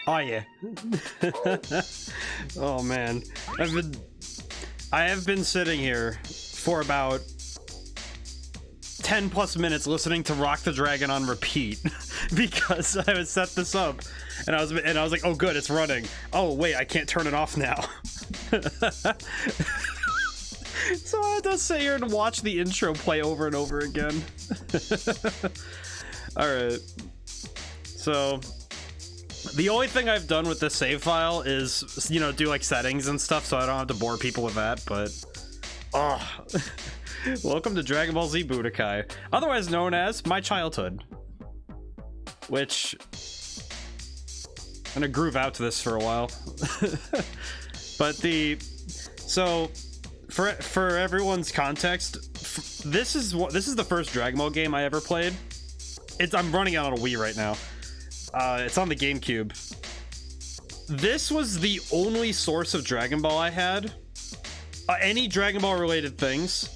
Oh yeah. Oh man, I have been sitting here for about 10 plus minutes listening to Rock the Dragon on repeat because I would set this up and I was like, oh good, it's running. Oh wait, I can't turn it off now. So I had to sit here and watch the intro play over and over again. All right. So the only thing I've done with this save file is, you know, do like settings and stuff, so I don't have to bore people with that. But welcome to Dragon Ball Z Budokai, otherwise known as my childhood. Which I'm gonna groove out to this for a while. But so for everyone's context, this is the first Dragon Ball game I ever played. I'm running it on a Wii right now. It's on the Gamecube. This was the only source of Dragon Ball I had. Any Dragon Ball related things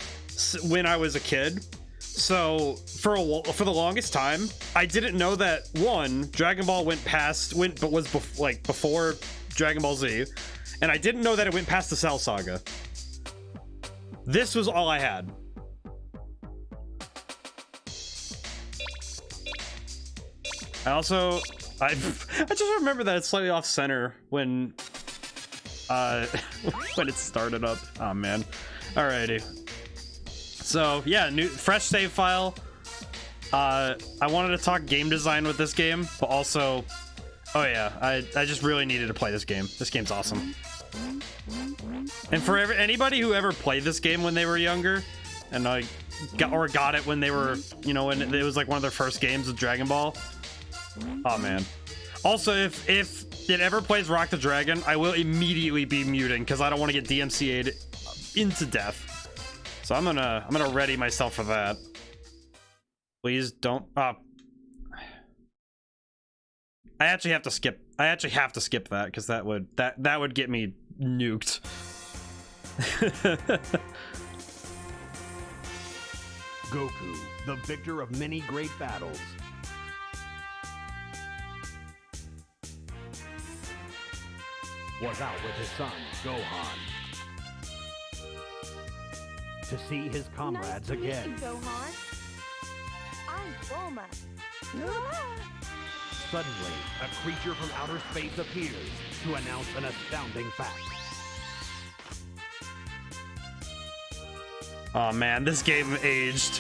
when I was a kid. So for the longest time, I didn't know that Dragon Ball was before Dragon Ball Z, and I didn't know that it went past the Cell Saga. This was all I had. I just remember that it's slightly off center when it started up. Oh man. Alrighty. So yeah, fresh save file. I wanted to talk game design with this game, but also, oh yeah, I just really needed to play this game. This game's awesome. And for anybody who ever played this game when they were younger, and got it when they were, you know, when it was like one of their first games of Dragon Ball. Oh man. Also, if it ever plays Rock the Dragon, I will immediately be muting because I don't want to get DMCA'd into death. So I'm gonna ready myself for that. Please don't. I actually have to skip. that because that would get me nuked. Goku, the victor of many great battles, was out with his son, Gohan, to see his comrades again. Nice to meet you, Gohan. I'm Bulma. Suddenly, a creature from outer space appears to announce an astounding fact. Oh man, this game aged.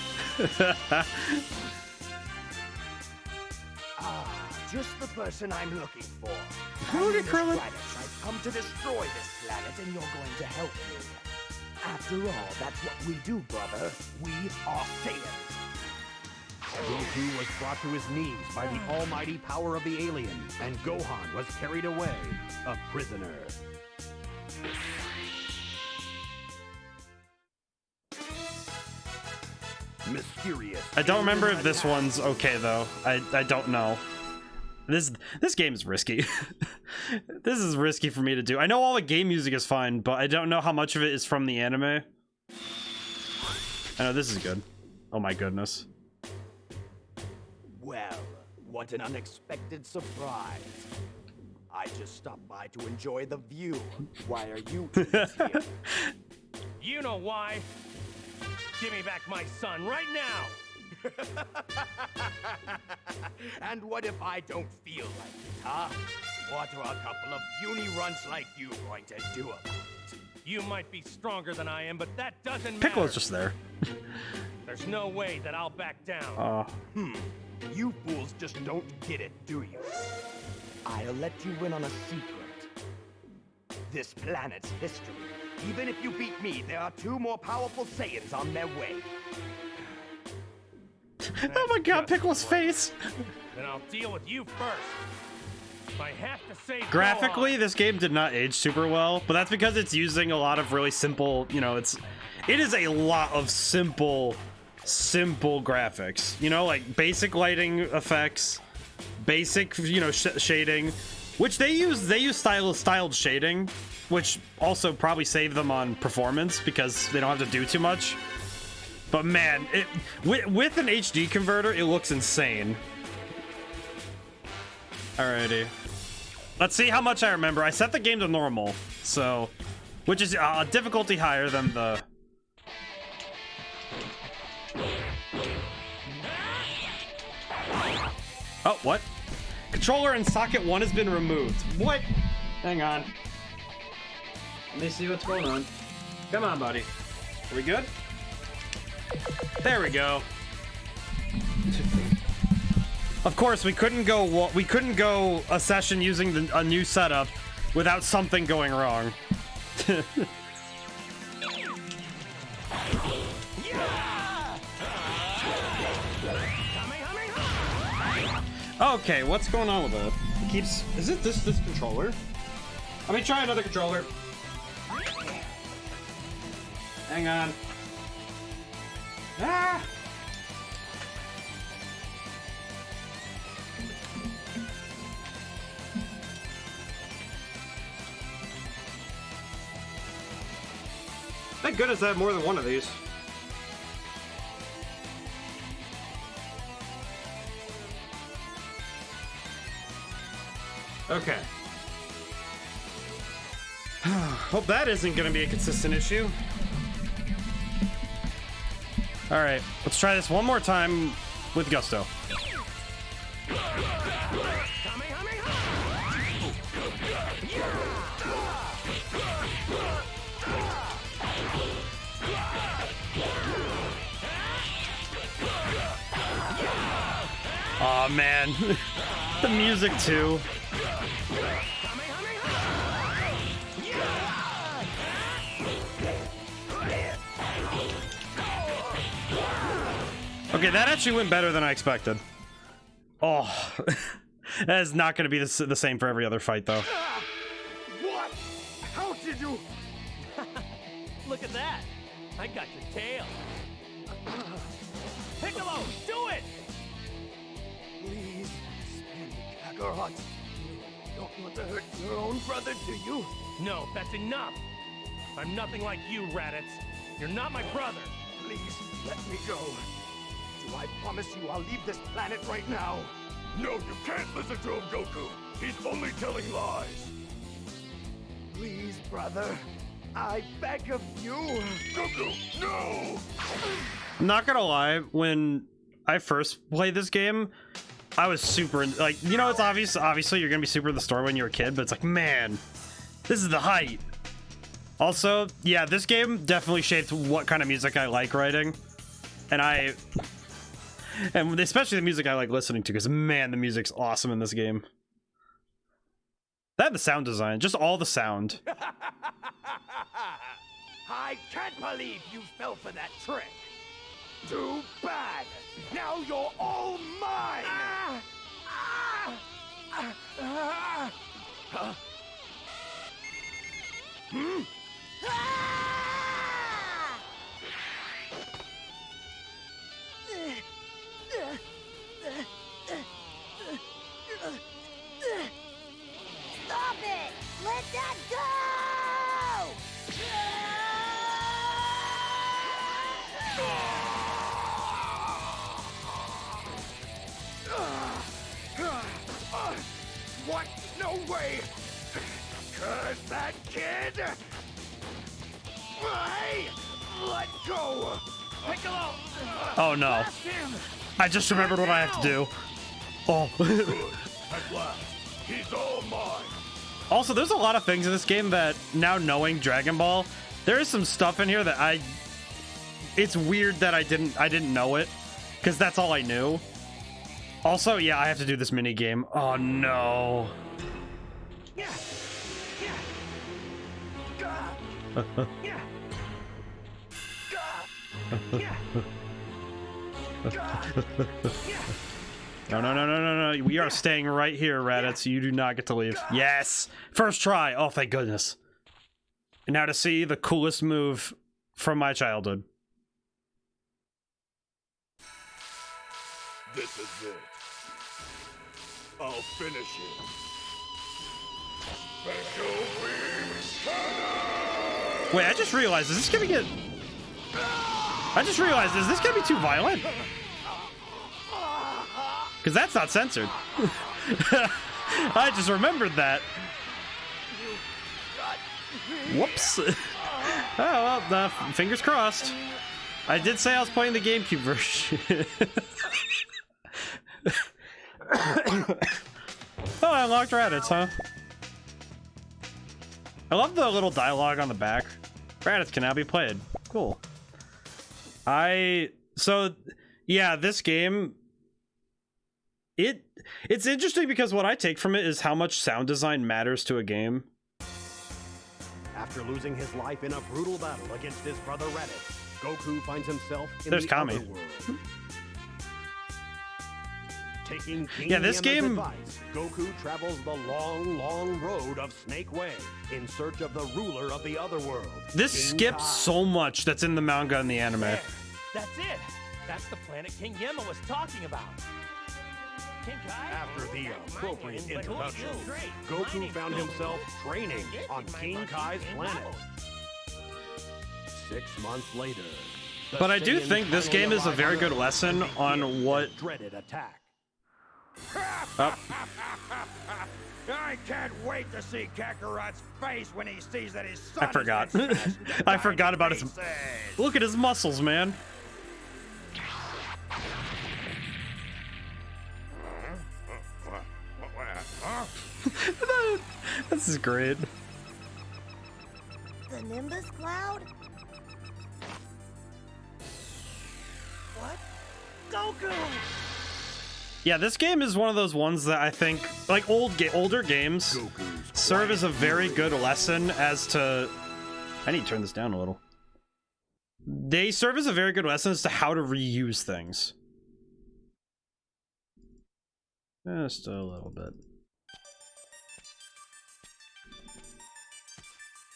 Just the person I'm looking for. Look at Krillin. I've come to destroy this planet, and you're going to help me. After all, that's what we do, brother. We are Saiyans. Goku was brought to his knees by the almighty power of the alien, and Gohan was carried away, a prisoner. Mysterious. I don't remember if this one's okay though. I don't know. This game is risky. This is risky for me to do. I know all the game music is fine, but I don't know how much of it is from the anime. I know this is good. Oh my goodness. Well, what an unexpected surprise. I just stopped by to enjoy the view. Why are you here? You know why. Give me back my son right now! And what if I don't feel like it, huh? What are a couple of puny runts like you going to do about it? You might be stronger than I am, but that doesn't matter. Piccolo's just there. There's no way that I'll back down. You fools just don't get it, do you? I'll let you in on a secret. This planet's history. Even if you beat me, there are 2 more powerful Saiyans on their way. Oh my god, Piccolo's face! Then I'll deal with you first. If I have to save Graphically, Gohan, this game did not age super well, but that's because it's using a lot of really simple, you know, it is a lot of simple graphics. You know, like basic lighting effects, basic, you know, shading, which they use styled shading, which also probably saved them on performance because they don't have to do too much. But man, with an HD converter, it looks insane. Alrighty. Let's see how much I remember. I set the game to normal, so... Which is a difficulty higher than the... Oh, what? Controller in socket 1 has been removed. What? Hang on. Let me see what's going on. Come on, buddy. Are we good? There we go. Of course, we couldn't go a session using a new setup without something going wrong. Okay, what's going on with it? It keeps... Is it this controller? Let me try another controller. Hang on. Ah! Thank goodness I have more than one of these. Okay. Hope that isn't going to be a consistent issue. Alright, let's try this one more time with gusto. Aw, man. The music, too. Okay, that actually went better than I expected. Oh, that is not going to be the same for every other fight, though. What? How did you? Look at that. I got your tail. Piccolo, do it! Please, spare me, Kakarot. You don't want to hurt your own brother, do you? No, that's enough. I'm nothing like you, Raditz. You're not my brother. Please, let me go. Do I promise you I'll leave this planet right now? No, you can't listen to him, Goku. He's only telling lies. Please, brother. I beg of you. Goku, no! I'm not gonna lie, when I first played this game, I was super, like, you know, it's obvious, obviously you're gonna be super in the story when you're a kid, but it's like, man, this is the height. Also, yeah, this game definitely shaped what kind of music I like writing. And especially the music I like listening to, because man, the music's awesome in this game. That, the sound design, just all the sound. I can't believe you fell for that trick. Too bad. Now you're all mine. Huh? Hmm? Stop it! Let that go! What? No way! Curse that kid! Hey! Let go! Piccolo! Oh no. I just remembered what I have to do. Oh. At last, he's all mine. Also, there's a lot of things in this game that, now knowing Dragon Ball, there is some stuff in here that it's weird that I didn't know it, because that's all I knew. Also, yeah, I have to do this mini game. Oh no. Yeah. No. We are staying right here, Raditz. You do not get to leave. Yes! First try. Oh, thank goodness. And now to see the coolest move from my childhood. This is it. I'll finish it. Special beam. Wait, I just realized, is this gonna get... I just realized, is this gonna be too violent? Because that's not censored. I just remembered that. Whoops. Oh, well, fingers crossed. I did say I was playing the GameCube version. Oh, I unlocked Raditz, huh? I love the little dialogue on the back. Raditz can now be played. Cool. So, yeah, this game... It's interesting because what I take from it is how much sound design matters to a game. After losing his life in a brutal battle against his brother Raditz, Goku finds himself in There's the Kami. other world. Taking King Yeah, this Yama's game- advice, Goku travels the long, long road of Snake Way in search of the ruler of the other world. This King skips Kai. so much that's in the manga and the anime. There. That's it. That's the planet King Yemma was talking about. King Kai? After the That's my appropriate name, but who are introduction, you? Great. My Goku name's found Goku. himself training Get on in my King monkey Kai's and planet. bubble. 6 months later. the But I do Saiyans think this finally game is a arrive very on good Earth lesson and on begin what... the dreaded attack. I can't wait to see Kakarot's face when he sees that his son I forgot. has been smashed into I forgot about his... pieces. Look at his muscles, man. This is great. The Nimbus Cloud? What? Goku! Yeah, this game is one of those ones that I think, like older games, serve as a very good lesson as to... I need to turn this down a little. They serve as a very good lesson as to how to reuse things. Just a little bit.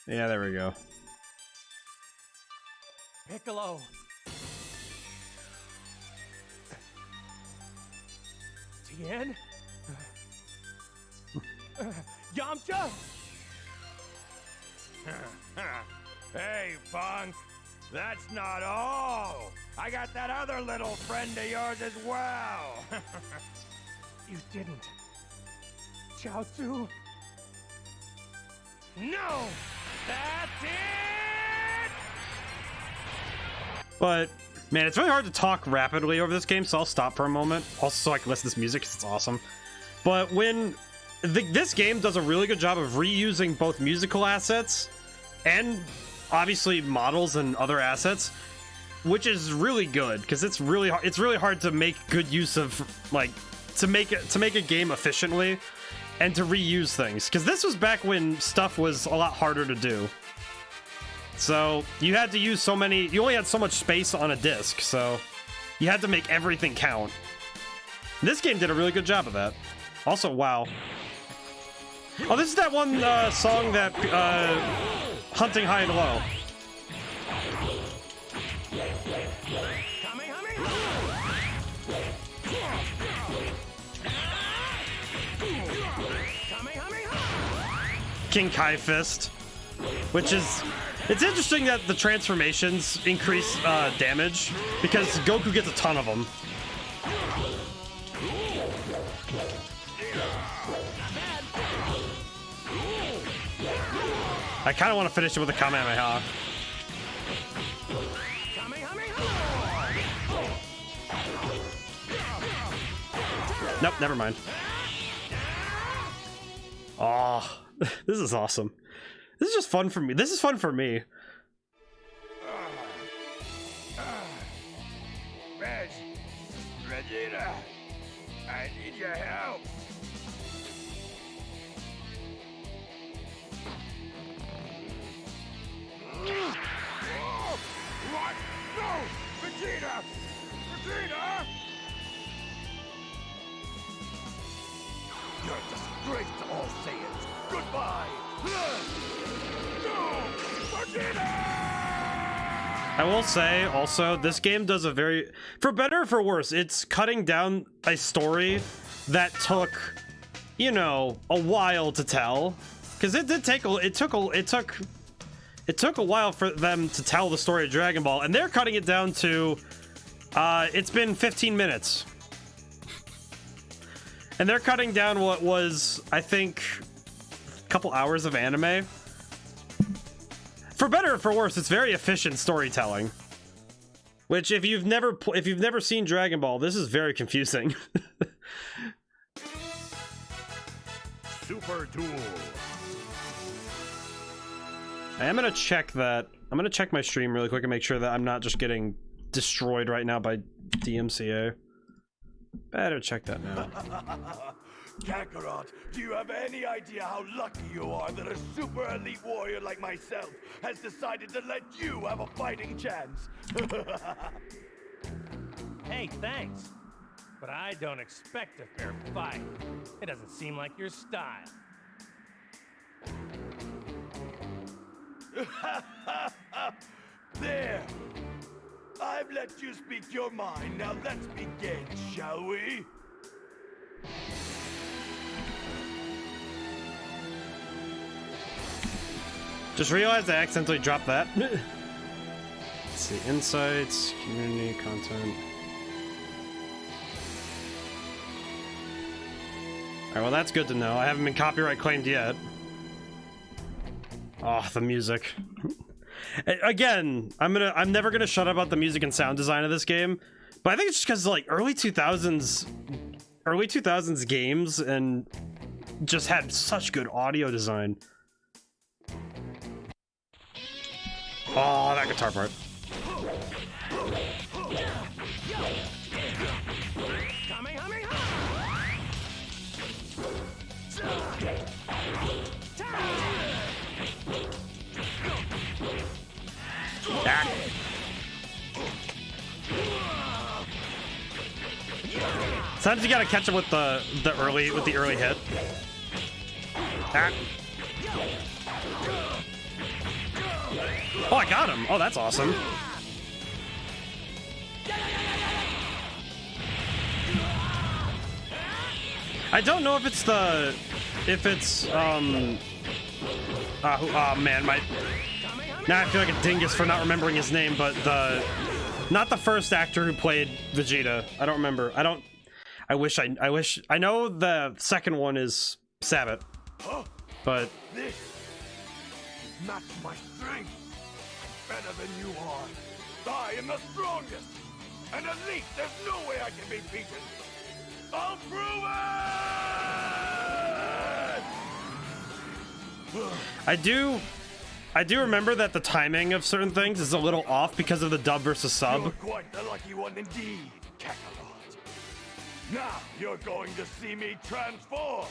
Yeah, there we go. Piccolo. Tien? Yamcha? Hey, Punk. That's not all. I got that other little friend of yours as well. You didn't. Chaozu? No! That's it! But, man, it's really hard to talk rapidly over this game, so I'll stop for a moment. Also, so I can listen to this music, because it's awesome. But when... this game does a really good job of reusing both musical assets and, obviously, models and other assets, which is really good, because it's really hard to make good use of, like, to make a game efficiently and to reuse things. Because this was back when stuff was a lot harder to do. So you had to use so many, you only had so much space on a disc, so you had to make everything count. This game did a really good job of that. Also, wow. Oh, this is that one song that Hunting High and Low. King Kai Fist, which is... It's interesting that the transformations increase damage, because Goku gets a ton of them. I kind of want to finish it with a Kamehameha. Nope, never mind. Oh, this is awesome. This is just fun for me. This is fun for me. Reg, Vegeta, I need your help. What? No! Vegeta! Vegeta! You're a disgrace to all Saiyans. Goodbye! No! Vegeta! I will say, also, this game does a very... For better or for worse, it's cutting down a story that took, you know, a while to tell. Because it did take it took a while for them to tell the story of Dragon Ball, and they're cutting it down to, it's been 15 minutes. And they're cutting down what was, I think, a couple hours of anime. For better or for worse, it's very efficient storytelling. Which, if you've never seen Dragon Ball, this is very confusing. Super Duel. I am gonna check that. I'm gonna check my stream really quick and make sure that I'm not just getting destroyed right now by DMCA. Better check that now. Kakarot, do you have any idea how lucky you are that a super elite warrior like myself has decided to let you have a fighting chance? Hey, thanks. But I don't expect a fair fight. It doesn't seem like your style. There! I've let you speak your mind. Now let's begin, shall we? Just realized I accidentally dropped that. Let's see, insights, community, content. Alright, well that's good to know. I haven't been copyright claimed yet. Oh, the music. Again, I'm never gonna shut up about the music and sound design of this game, but I think it's just because like early 2000s games and just had such good audio design. Oh, that guitar part. Ah. Sometimes you gotta catch up with the early hit. Ah. Oh, I got him. Oh, that's awesome. I don't know if it's oh man, now I feel like a dingus for not remembering his name, but not the first actor who played Vegeta. I don't remember. I wish I know the second one is Sabbath, but This match my strength. Better than you are. I am the strongest. And at least there's no way I can be beaten. I'll prove it! I do remember that the timing of certain things is a little off because of the dub versus sub. You're quite the lucky one indeed, Kakarot. Now you're going to see me transform.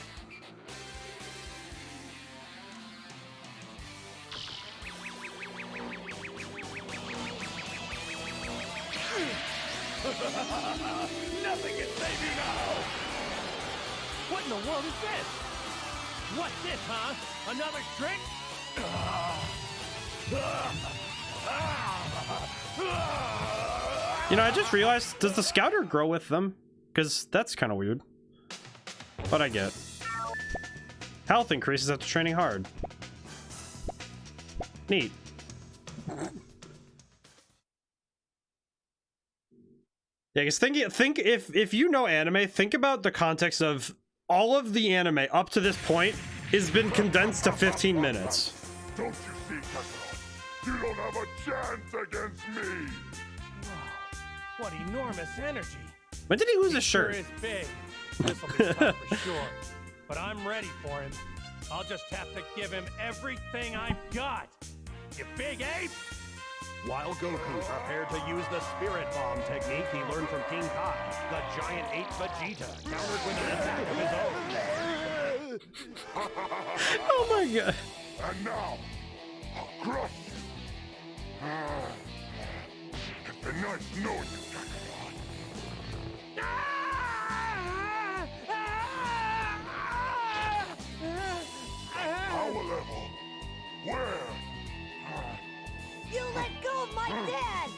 Nothing can save you now! What in the world is this? What's this, huh? Another trick? You know, I just realized, does the scouter grow with them? Because that's kind of weird. But I get. Health increases after training hard. Neat. Yeah, because think if you know anime, think about the context of all of the anime up to this point has been condensed to 15 minutes. Don't you see, Kakarot? You don't have a chance against me! Whoa, what enormous energy. When did he lose his Sure shirt? is big. This'll be tough for sure. But I'm ready for him. I'll just have to give him everything I've got. You big ape! While Goku prepared to use the Spirit Bomb technique he learned from King Kai, the giant ape Vegeta countered with an attack of his own. Oh my god. And now, I'll crush you! It's been nice knowing you, Kakarot. Power level. Where? You let go of my dad!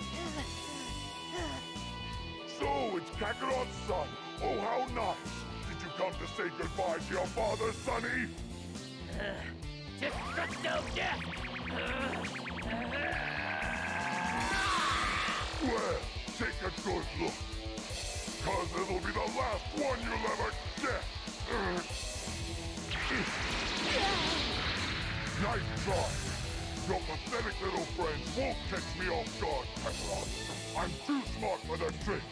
So it's Kakarot's son. Oh, how nice. Did you come to say goodbye to your father, Sonny? Just no death! Well, take a good look. Cause it'll be the last one you'll ever get. try. Your pathetic little friends won't catch me off guard, Kakarot. I'm too smart for their tricks.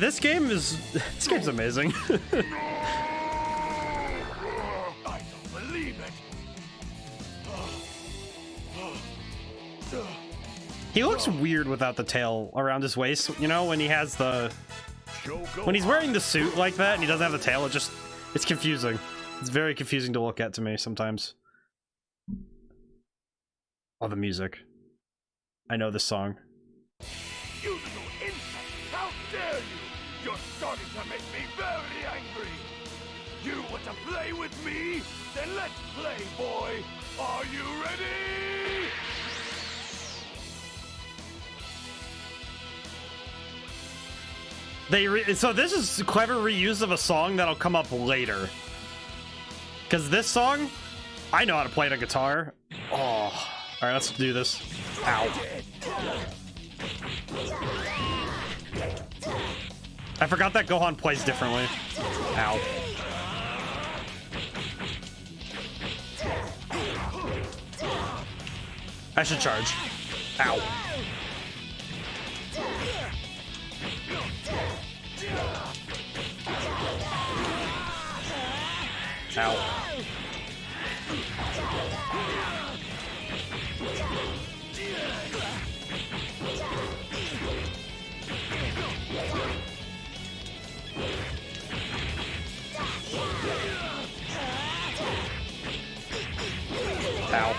This game's amazing. I don't believe it. He looks weird without the tail around his waist. You know, when he has when he's wearing the suit like that and he doesn't have the tail, it's confusing. It's very confusing to look at to me sometimes. Oh, the music. I know this song. You little insect! How dare you! You're starting to make me very angry! You want to play with me? Then let's play, boy! Are you ready? So this is clever reuse of a song that'll come up later. Because this song, I know how to play the guitar. Oh, all right, let's do this. Ow. I forgot that Gohan plays differently. Ow. I should charge. Ow. Ow. Ow.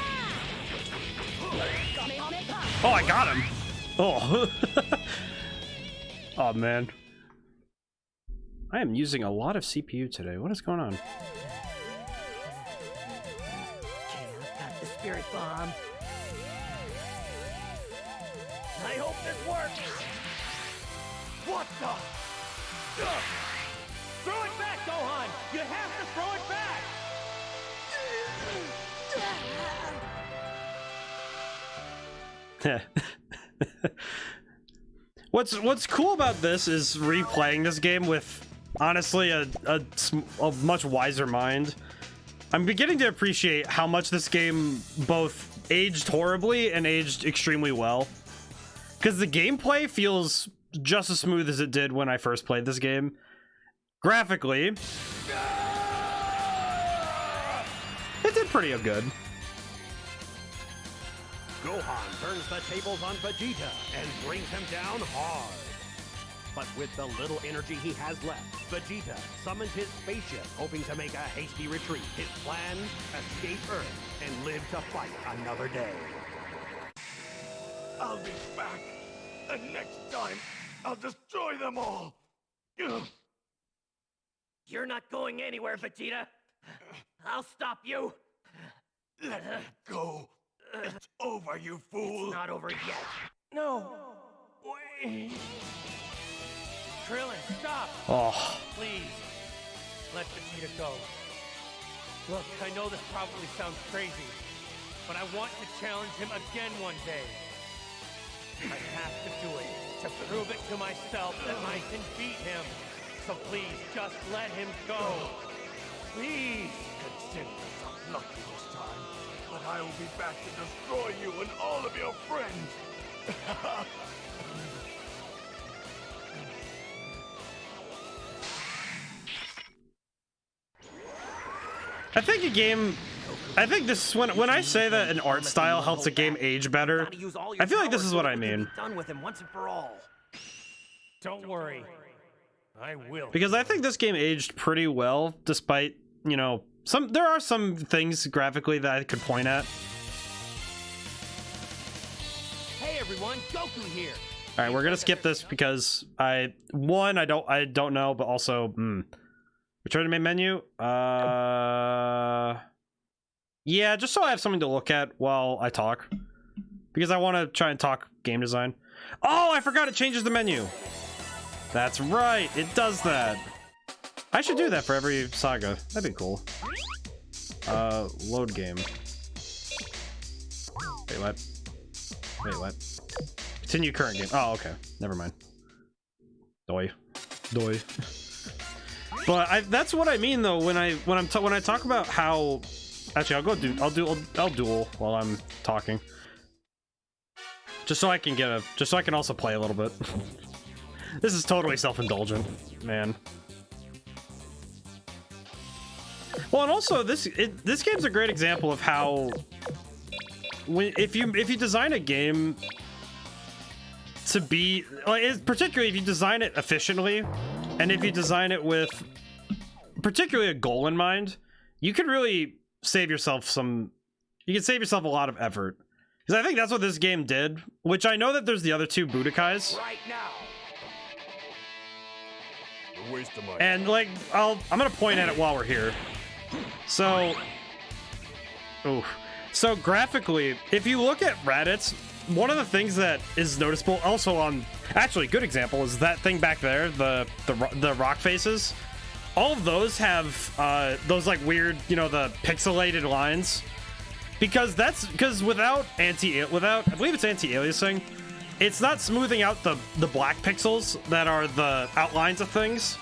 Oh, I got him. Oh. Oh, man. I am using a lot of CPU today. What is going on? Got the spirit bomb. I hope this works. What the? Throw it back, Gohan. You have to throw it back. What's cool about this is replaying this game with honestly a much wiser mind. I'm beginning to appreciate how much this game both aged horribly and aged extremely well, because the gameplay feels just as smooth as it did when I first played this game. Graphically, it did pretty good. Gohan turns the tables on Vegeta and brings him down hard. But with the little energy he has left, Vegeta summons his spaceship, hoping to make a hasty retreat. His plan, escape Earth and live to fight another day. I'll be back, and next time, I'll destroy them all! You're not going anywhere, Vegeta. I'll stop you. Let me go! It's over, you fool! It's not over yet. No. Wait. Krillin, stop. Oh, Please. Let Vegeta go. Look, I know this probably sounds crazy, but I want to challenge him again one day. I have to do it to prove it to myself that I can beat him. So please, just let him go. Please. Consider yourself lucky this time, but I will be back to destroy you and all of your friends! I think this when I say that an art style helps a game age better, I feel like this is what I mean. Done with him once and for all. Don't worry. I will. Because I think this game aged pretty well, despite, you know, there are some things graphically that I could point at. Hey everyone, Goku here. All right, we're gonna skip this because I don't know, but also return to main menu. Yeah, just so I have something to look at while I talk, because I want to try and talk game design. Oh, I forgot it changes the menu. That's right, it does that. I should do that for every saga. That'd be cool. Load game. Wait, what? Wait, what? Continue current game. Oh, okay. Never mind. Doi. But that's what I mean though when I talk about how. Actually, I'll duel while I'm talking. Just so I can also play a little bit. This is totally self-indulgent, man. Well, and also this game's a great example of how if you design a game to be like, particularly if you design it efficiently, and if you design it with particularly a goal in mind, you can really save yourself a lot of effort. Because I think that's what this game did, which I know that there's the other two Budokais. Right now. Waste of my And like I'm gonna point at it while we're here. So graphically, if you look at Raditz, one of the things that is noticeable also on actually good example is that thing back there, the rock faces. All of those have those like weird, you know, the pixelated lines. Because without I believe it's anti-aliasing, it's not smoothing out the black pixels that are the outlines of things.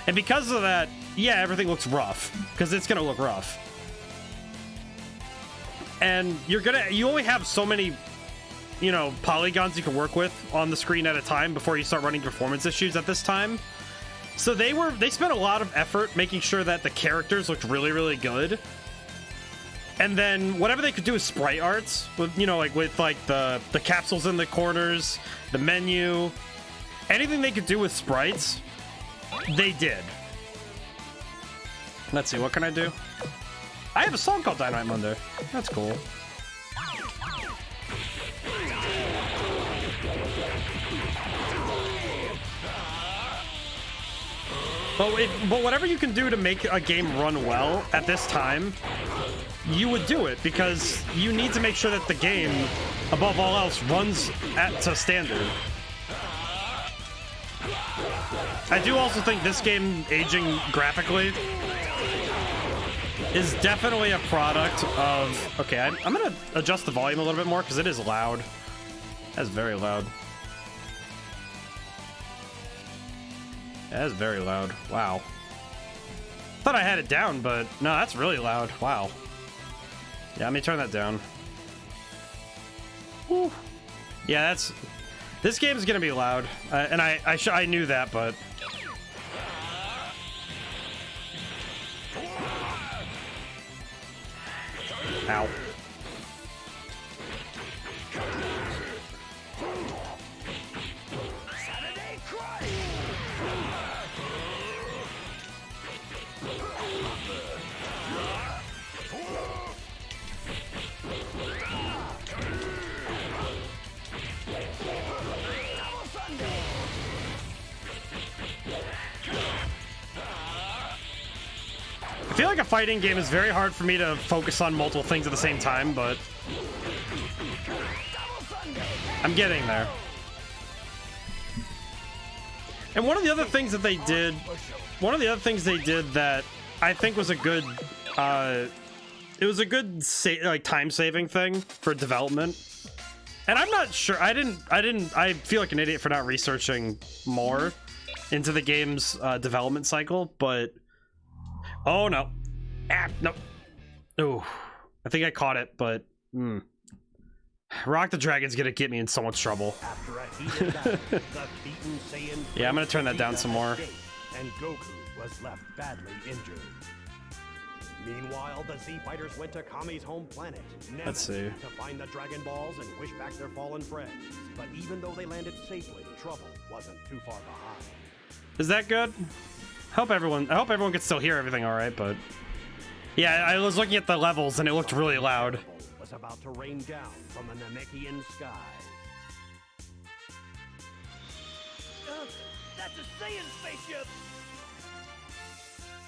And because of that, yeah, everything looks rough. Because it's gonna look rough. And you only have so many, you know, polygons you can work with on the screen at a time before you start running performance issues at this time. So they spent a lot of effort making sure that the characters looked really, really good. And then whatever they could do with sprite arts, with, you know, like with like the capsules in the corners, the menu, anything they could do with sprites, they did. Let's see, what can I do? I have a song called Dynamite Monday. That's cool. But whatever you can do to make a game run well at this time, you would do it, because you need to make sure that the game, above all else, runs to standard. I do also think this game aging graphically is definitely a product of... Okay, I'm gonna adjust the volume a little bit more because it is loud. That's very loud. That is very loud. Wow. Thought I had it down, but no, that's really loud. Wow. Yeah, let me turn that down. Whew. Yeah, this game is gonna be loud, and I knew that, but ow. I feel like a fighting game is very hard for me to focus on multiple things at the same time, but I'm getting there. And one of the other things that they did that I think was a good, it was a good time-saving thing for development. And I'm not sure, I feel like an idiot for not researching more into the game's development cycle, but oh no. No. Oh, I think I caught it, but Rock the Dragon's gonna get me in so much trouble. After a heated battle, the beaten Saiyan yeah, I'm gonna turn that down some more. And Goku was left badly injured. Meanwhile, the Z Fighters went to Kami's home planet, Let's see, to find the Dragon Balls and wish back their fallen friends. But even though they landed safely, trouble wasn't too far behind. Is that good? I hope everyone can still hear everything all right, but yeah, I was looking at the levels and it looked really loud. Was about to rain down from the Namekian skies. That's a Saiyan spaceship!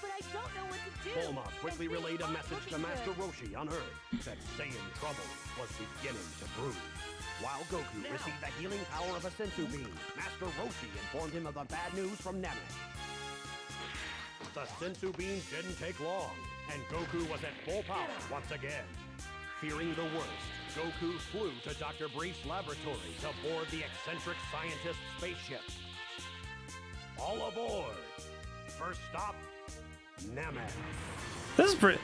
But I don't know what to do. Bulma quickly relayed a message to Master Roshi on Earth that Saiyan trouble was beginning to brew. While Goku received the healing power of a Sensu Bean, Master Roshi informed him of the bad news from Namek. The Sensu Bean didn't take long, and Goku was at full power once again. Fearing the worst, Goku flew to Dr. Brief's laboratory to board the eccentric scientist's spaceship. All aboard! First stop, Namek. This is pretty.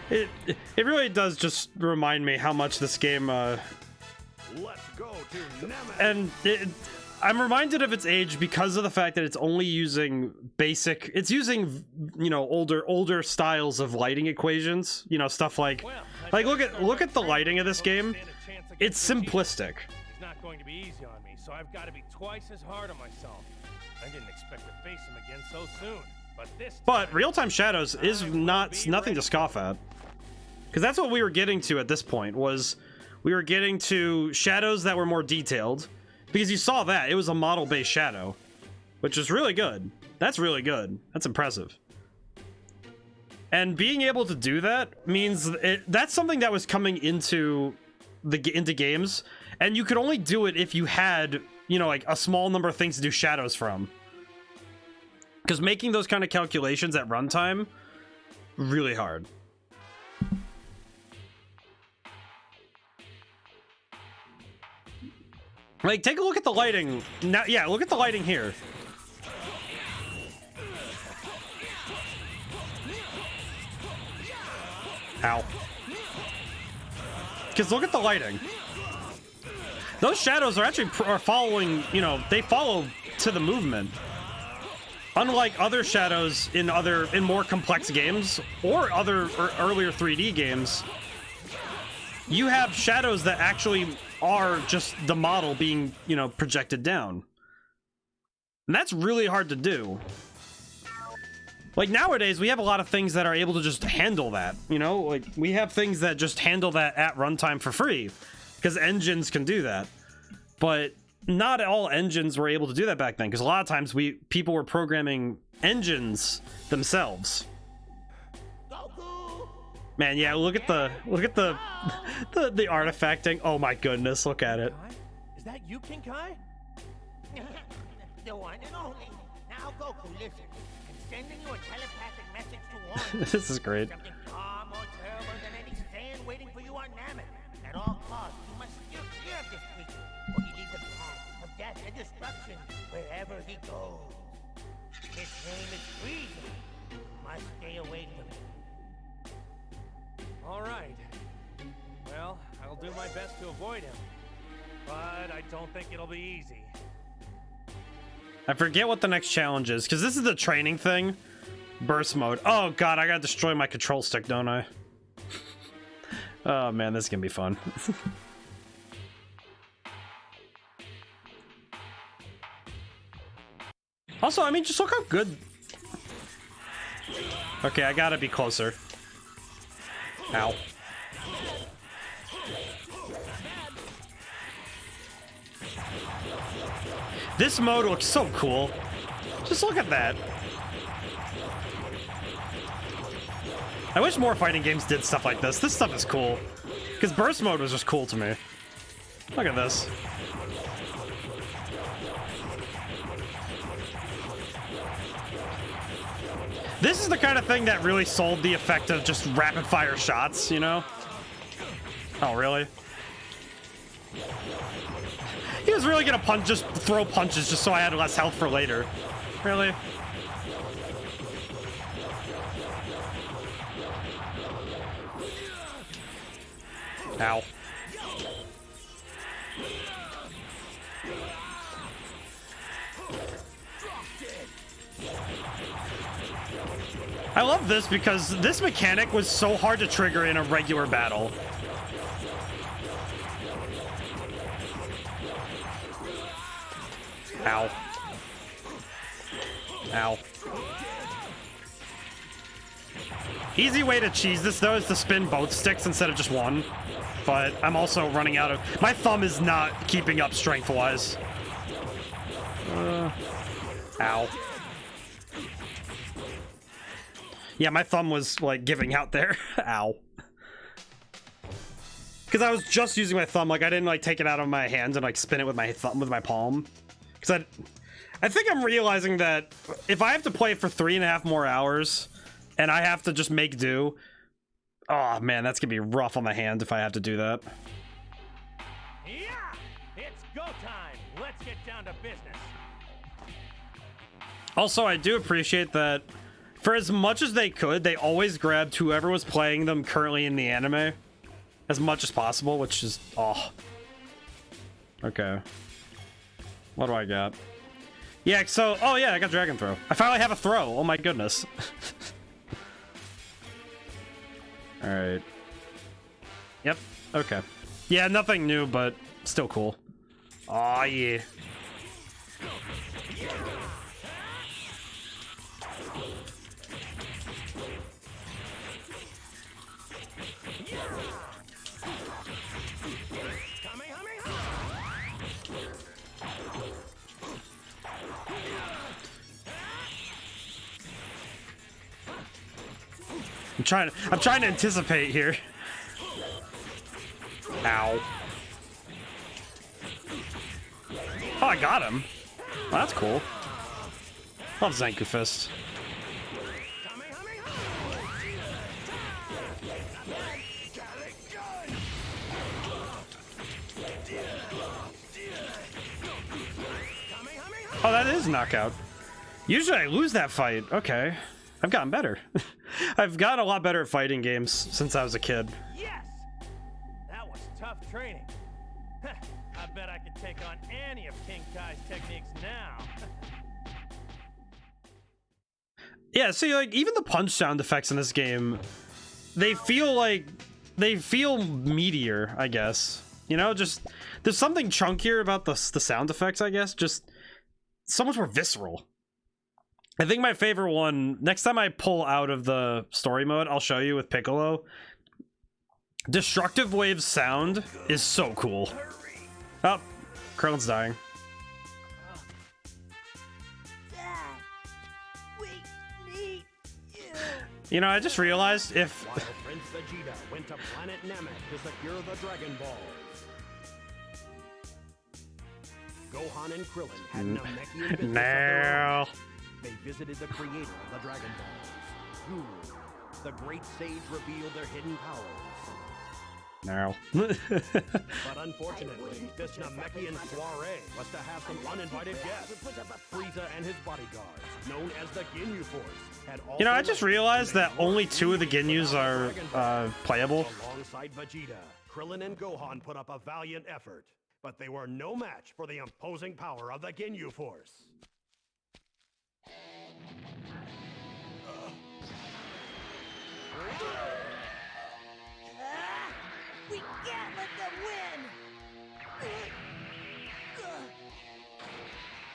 It really does just remind me how much this game. Let's go to Namek. And I'm reminded of its age because of the fact that it's only using basic. It's using, you know, older styles of lighting equations. You know, stuff like look at the lighting of this game. It's simplistic. He's not going to be easy on me, so I've got to be twice as hard on myself. I didn't expect to face him again so soon, but this. But real-time shadows is nothing to scoff at, because that's what we were getting to at this point. Was we were getting to shadows that were more detailed. Because you saw that. It was a model-based shadow. Which is really good. That's really good. That's impressive. And being able to do that means... that's something that was coming into games. And you could only do it if you had, you know, like a small number of things to do shadows from. Because making those kind of calculations at runtime, really hard. Like, take a look at the lighting. Now, yeah, look at the lighting here. Ow. Because look at the lighting. Those shadows are actually following, you know, they follow to the movement. Unlike other shadows in more complex games or earlier 3D games, you have shadows that actually are just the model being, you know, projected down. And that's really hard to do. Like nowadays, we have a lot of things that are able to just handle that, you know? Like we have things that just handle that at runtime for free because engines can do that. But not all engines were able to do that back then, because a lot of times people were programming engines themselves. Man, yeah, look at the artifacting. Oh my goodness, look at it. Is that you, King Kai? The one and only. Now Goku, listen. I'm sending you a telepathic message to warn you. This is great. Something far more terrible than any stand waiting for you on Namek. At all costs, you must steer clear of this creature, or he leaves a path of death and destruction wherever he goes. His name is Freezer. You must stay away from him. All right. Well, I'll do my best to avoid him, but I don't think it'll be easy. I forget what the next challenge is, because this is the training thing. Burst mode. Oh god, I gotta destroy my control stick, don't I? Oh man, this is gonna be fun. Also, I mean, just look how good... Okay, I gotta be closer. Ow. This mode looks so cool. Just look at that. I wish more fighting games did stuff like this. This stuff is cool. Because burst mode was just cool to me. Look at this. This is the kind of thing that really sold the effect of just rapid fire shots, you know? Oh, really? He was really gonna just throw punches just so I had less health for later. Really? Ow. I love this because this mechanic was so hard to trigger in a regular battle. Ow. Ow. Easy way to cheese this, though, is to spin both sticks instead of just one. But I'm also running out of... My thumb is not keeping up strength-wise. Ow. Yeah, my thumb was, like, giving out there. Ow. Because I was just using my thumb. Like, I didn't, like, take it out of my hand and, like, spin it with my thumb, with my palm. Because I think I'm realizing that if I have to play it for 3.5 more hours and I have to just make do... Oh, man, that's going to be rough on the hand if I have to do that. Yeah! It's go time! Let's get down to business. Also, I do appreciate that For as much as they could, they always grabbed whoever was playing them currently in the anime as much as possible, which is... oh. Okay. What do I got? Yeah, so... oh yeah, I got Dragon Throw. I finally have a throw. Oh my goodness. Alright. Yep. Okay. Yeah, nothing new, but still cool. Oh yeah. I'm trying to anticipate here. Ow. Oh, I got him. Well, that's cool. Love Zanku Fist. Oh, that is knockout. Usually I lose that fight. Okay. I've gotten better. I've gotten a lot better at fighting games since I was a kid. Yes! That was tough training. I bet I could take on any of King Kai's techniques now. Yeah, see, like, even the punch sound effects in this game, they feel meatier, I guess. You know, just, there's something chunkier about the sound effects, I guess. Just so much more visceral. I think my favorite one, next time I pull out of the story mode, I'll show you with Piccolo. Destructive Wave's sound is so cool. Oh, Krillin's dying. Dad, we need you. You know, I just realized if... While Prince Vegeta went to planet Namek to secure the Dragon Balls. Gohan and Krillin had Namekian business of their own. No. They visited the creator of the Dragon Balls, Guru. The great sage revealed their hidden powers. No. But unfortunately, this Namekian soiree was to have some uninvited guests. Frieza and his bodyguards, known as the Ginyu Force, had also... You know, I just realized that only 2 of the Ginyus are playable. Alongside Vegeta, Krillin and Gohan put up a valiant effort, but they were no match for the imposing power of the Ginyu Force. We can't let them win!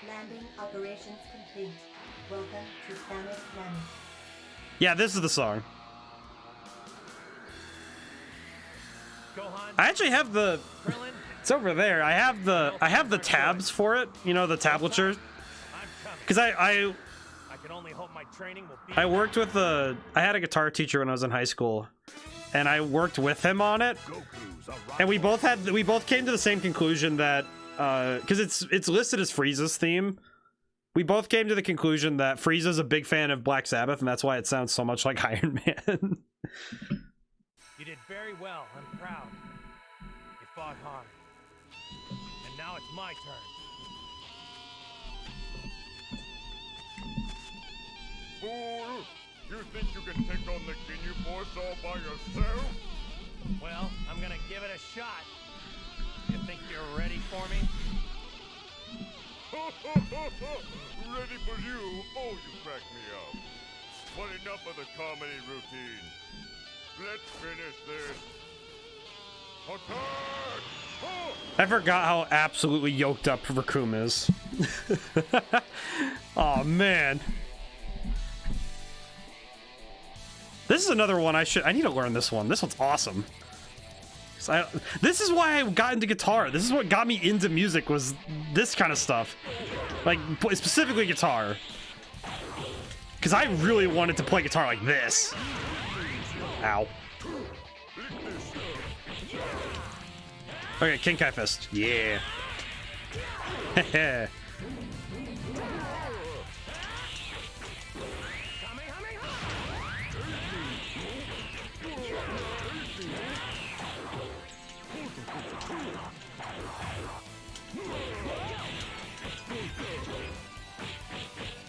Landing operations complete. Welcome to Planet Namek. Yeah, this is the song. Gohan, I actually have the... Krillin, It's over there. I have the tabs for it. You know, the tablature. I'm coming. Because I can only hope my training will be... I worked with I had a guitar teacher when I was in high school, and I worked with him on it. And we both came to the same conclusion that because it's listed as Frieza's theme. We both came to the conclusion that Frieza's a big fan of Black Sabbath, and that's why it sounds so much like Iron Man. You did very well. I'm proud. You fought hard. And now it's my turn. Fool! You think you can take on the Ginyu Force all by yourself? Well, I'm gonna give it a shot. You think you're ready for me? Ready for you? Oh, you crack me up. But enough of the comedy routine. Let's finish this. Attack! Oh! I forgot how absolutely yoked up Raccoon is. Oh man. This is another one I need to learn this one. This one's awesome. This is why I got into guitar. This is what got me into music, was this kind of stuff. Like, specifically guitar. Because I really wanted to play guitar like this. Ow. Okay, King Kai Fist. Yeah. Heh.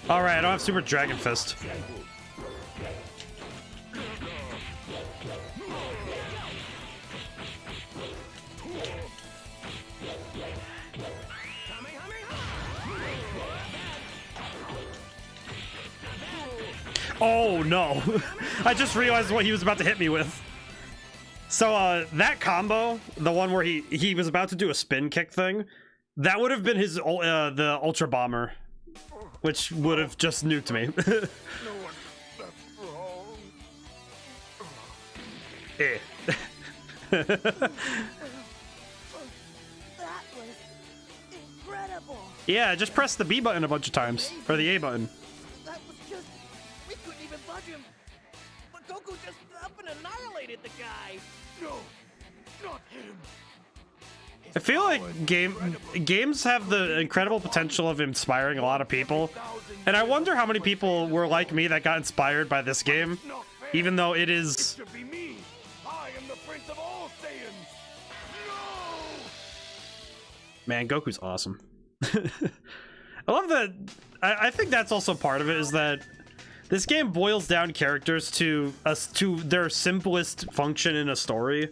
Alright, I don't have Super Dragon Fist. Oh no. I just realized what he was about to hit me with. So that combo, the one where he was about to do a spin kick thing, that would have been his the Ultra Bomber, which would have just nuked me. Eh. That was incredible. Yeah, just press the B button a bunch of times, or the A button. That was just... We couldn't even budge him. But Goku just up and annihilated the guy. No, not him. I feel like games have the incredible potential of inspiring a lot of people, and I wonder how many people were like me that got inspired by this game, even though it is... Should be me. I am the Prince of all Saiyans. No! Man, Goku's awesome. I love that. I think that's also part of it, is that this game boils down characters to their simplest function in a story,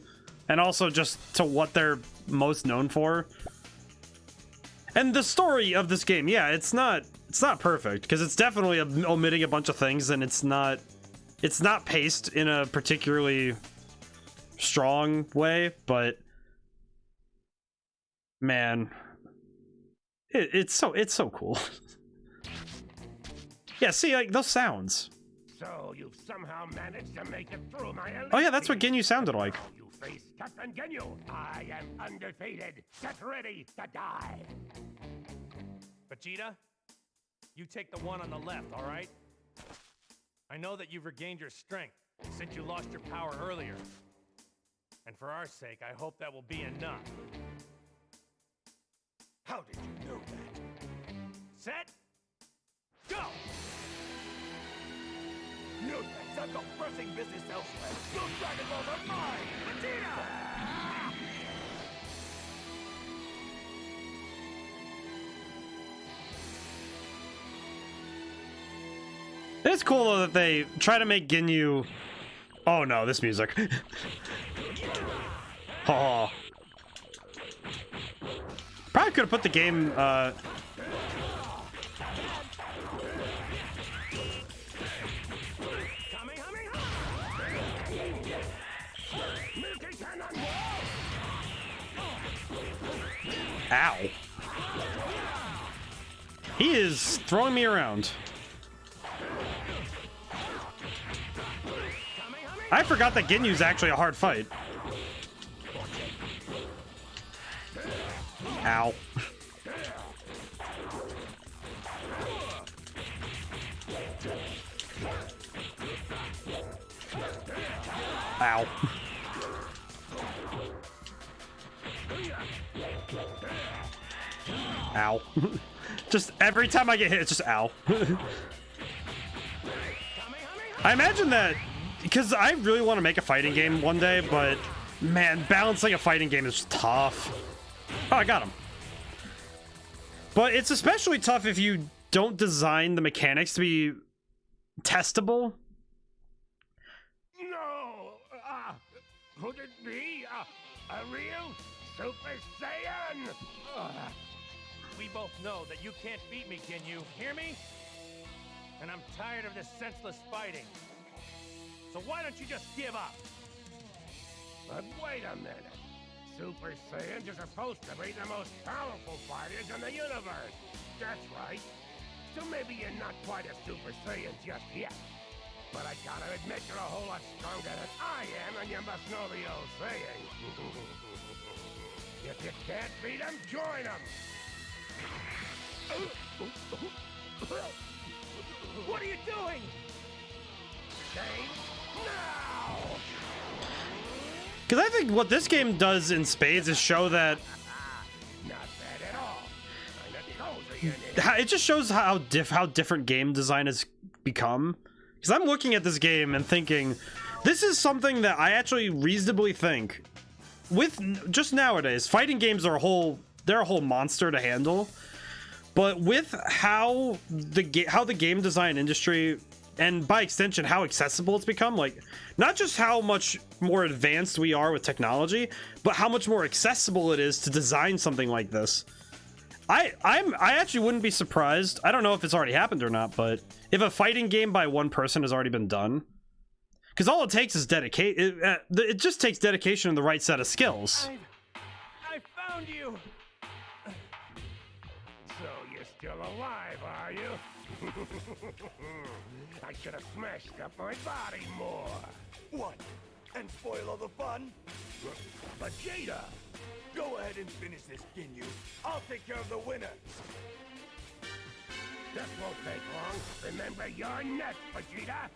and also just to what they're most known for. And the story of this game, yeah, it's not perfect, because it's definitely omitting a bunch of things, and it's not paced in a particularly strong way, but man, it's so cool. Yeah, see, like those sounds. So you've somehow managed to make it through my elite. Oh yeah, that's what Ginyu sounded like. Now you face Captain Ginyu. I am undefeated. Get ready to die. Vegeta, you take the one on the left, all right? I know that you've regained your strength since you lost your power earlier. And for our sake, I hope that will be enough. How did you know that? Set, go! No thanks, I've got pressing business elsewhere. Your Dragon Balls are mine! Vegeta! It's cool though that they try to make Ginyu... Oh no, this music. Oh. Probably could have put the game, Ow. He is throwing me around. I forgot that Ginyu's actually a hard fight. Ow. Ow. Ow. Just every time I get hit, it's just ow. I imagine that, because I really want to make a fighting game one day, but man, balancing a fighting game is tough. Oh, I got him. But it's especially tough if you don't design the mechanics to be testable. No! Could it be a real Super Saiyan? We both know that you can't beat me, Ginyu. Hear me? And I'm tired of this senseless fighting. So why don't you just give up? But wait a minute. Super Saiyans are supposed to be the most powerful fighters in the universe. That's right. So maybe you're not quite a Super Saiyan just yet. But I gotta admit you're a whole lot stronger than I am, and you must know the old saying. If you can't beat them, join them! What are you doing? Change now! Because I think what this game does in spades is show that Not bad at all. Kinda cozy in it. it just shows how different game design has become. Because I'm looking at this game and thinking, this is something that I actually reasonably think, with just nowadays, fighting games are they're a whole monster to handle. But with how the game design industry, and by extension how accessible it's become, like not just how much more advanced we are with technology, but how much more accessible it is to design something like this. I actually wouldn't be surprised. I don't know if it's already happened or not, but if a fighting game by one person has already been done, because all it takes is dedication. It just takes dedication and the right set of skills. I found you. So you're still alive, are you? I should have smashed up my body more. What? And spoil all the fun? Vegeta! Go ahead and finish this, Ginyu. I'll take care of the winner. That won't take long. Remember your neck, Vegeta!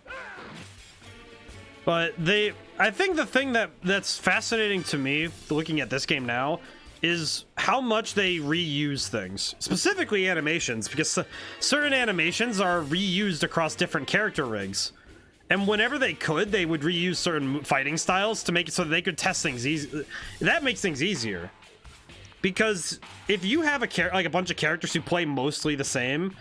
But I think the thing that's fascinating to me looking at this game now is how much they reuse things, specifically animations, because certain animations are reused across different character rigs. And whenever they could, they would reuse certain fighting styles to make it so that they could test things easy. That makes things easier. Because if you have a bunch of characters who play mostly the same,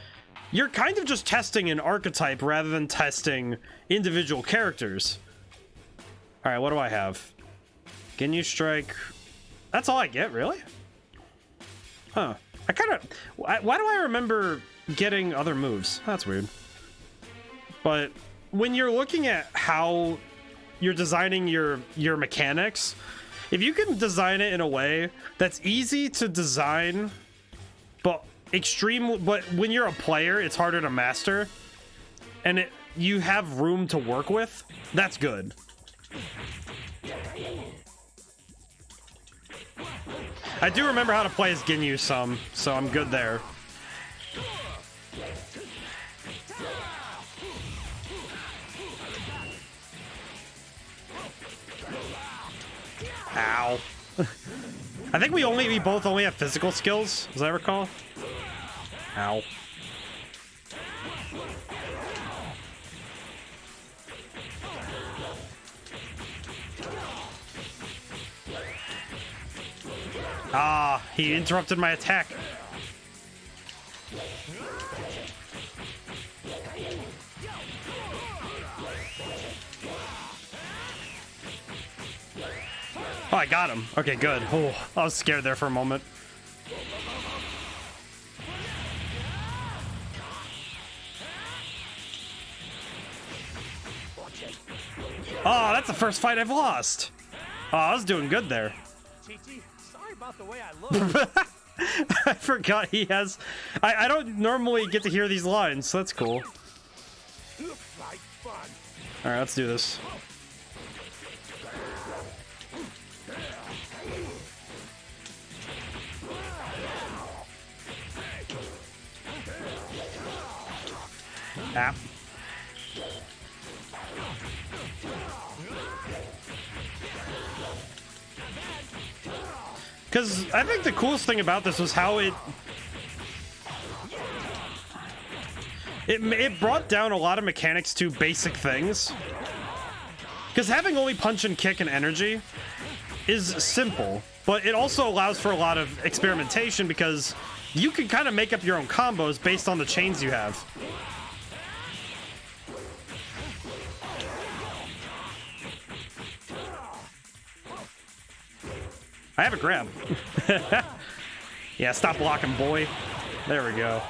you're kind of just testing an archetype rather than testing individual characters. Alright, what do I have? Ginyu Strike. That's all I get, really? Huh. Why do I remember getting other moves? That's weird. But when you're looking at how you're designing your mechanics, if you can design it in a way that's easy to design, but when you're a player, it's harder to master, and you have room to work with, that's good. I do remember how to play as Ginyu some, so I'm good there. Ow. I think we both only have physical skills, as I recall. Ow. Ah, he interrupted my attack. Oh, I got him. Okay, good. Oh, I was scared there for a moment. Oh, that's the first fight I've lost. Oh, I was doing good there. Chi-Chi, sorry about the way I look. I forgot he has... I don't normally get to hear these lines, so that's cool. Looks like fun. Alright, let's do this. Ah. Because I think the coolest thing about this was how it brought down a lot of mechanics to basic things. Because having only punch and kick and energy is simple, but it also allows for a lot of experimentation because you can kind of make up your own combos based on the chains you have. I have a grab. Yeah, stop blocking, boy. There we go.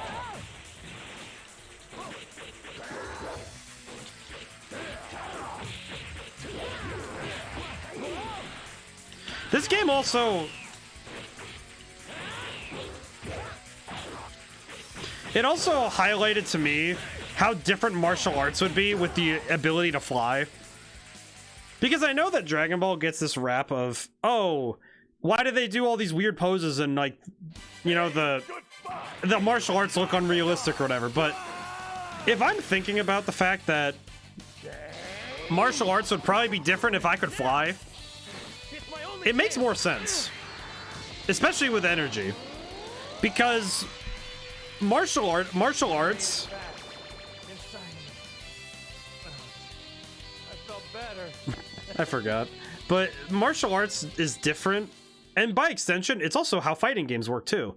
This game also... It also highlighted to me how different martial arts would be with the ability to fly. Because I know that Dragon Ball gets this rap of, oh, why do they do all these weird poses and, like, you know, the martial arts look unrealistic or whatever, but if I'm thinking about the fact that martial arts would probably be different if I could fly, it makes more sense. Especially with energy. Because martial arts... I felt better. I forgot. But martial arts is different, and by extension, it's also how fighting games work too.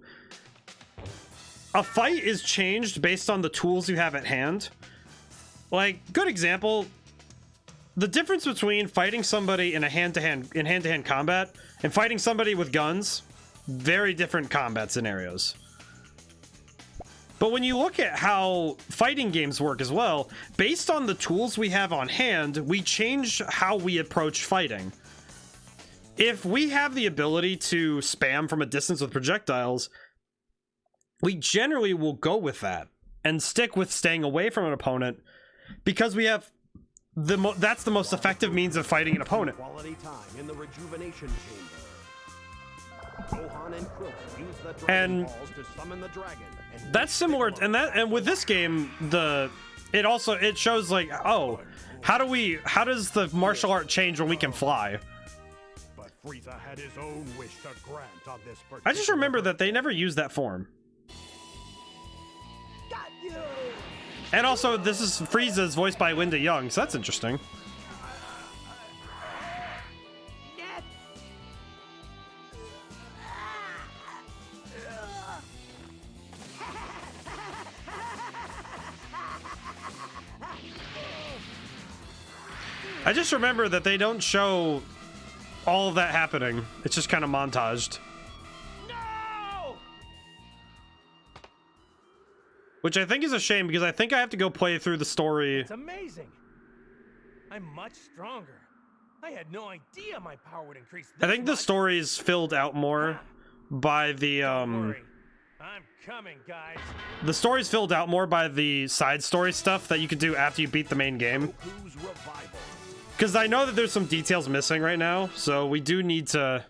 A fight is changed based on the tools you have at hand. Like, good example, the difference between fighting somebody in hand-to-hand combat and fighting somebody with guns, very different combat scenarios. But when you look at how fighting games work as well, based on the tools we have on hand, we change how we approach fighting. If we have the ability to spam from a distance with projectiles, we generally will go with that and stick with staying away from an opponent because we have that's the most effective means of fighting an opponent. Quality time in the rejuvenation chamber. Gohan and Krillin use the dragon And balls to summon the dragon. And that's similar, and with this game, it shows like, oh, how does the martial art change when we can fly? But Frieza had his own wish to grant on this particular. I just remember that they never used that form. Got you! And also, this is Frieza's voiced by Linda Young, so that's interesting. Net. I just remember that they don't show all of that happening. It's just kind of montaged. No! Which I think is a shame, because I think I have to go play through the story. It's amazing. I'm much stronger. I had no idea my power would increase this I think the much. story is filled out more by the Don't worry. I'm coming, guys. the story's filled out more by the side story stuff that you can do after you beat the main game. Goku's revival. Because I know that there's some details missing right now, so we do need to...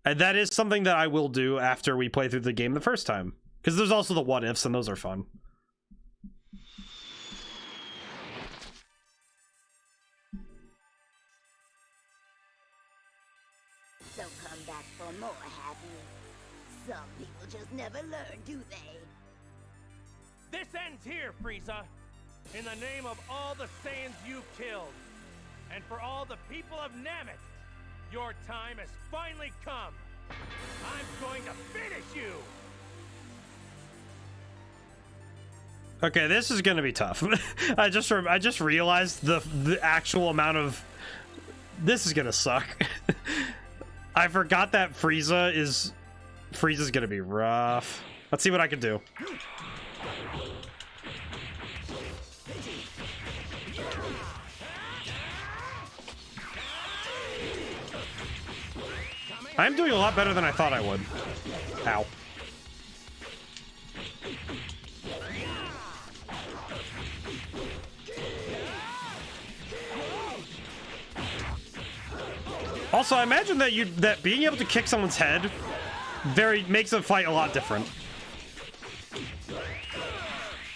And that is something that I will do after we play through the game the first time. Because there's also the what-ifs, and those are fun. So come back for more, have you? Some people just never learn, do they? This ends here, Frieza. In the name of all the Saiyans you killed, and for all the people of Namek, your time has finally come. I'm going to finish you. Okay, this is gonna be tough. I just realized the actual amount of... This is gonna suck. I forgot that Frieza's gonna be rough. Let's see what I can do. I'm doing a lot better than I thought I would. Ow. Also, I imagine that being able to kick someone's head makes the fight a lot different.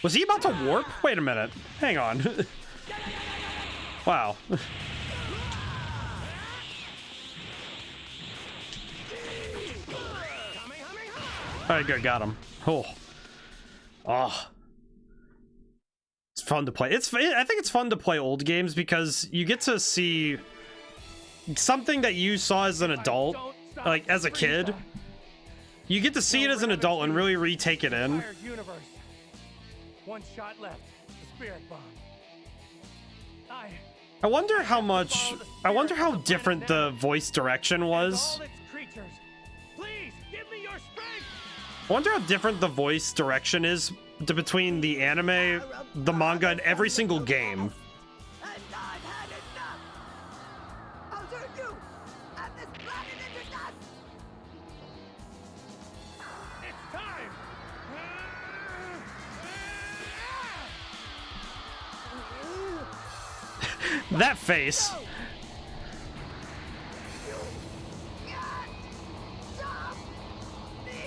Was he about to warp? Wait a minute. Hang on. Wow. Alright, good, got him. Oh. It's fun to play. I think it's fun to play old games because you get to see something that you saw as an adult, like as a kid. You get to see it as an adult and really retake it in. Universe. One shot left. The spirit bomb. I wonder how different the voice direction was. Please give me your strength. I wonder how different the voice direction is between the anime, the manga, and every single game. And I've had enough! I'll turn you and this planet into dust! It's time. That face. Stop me!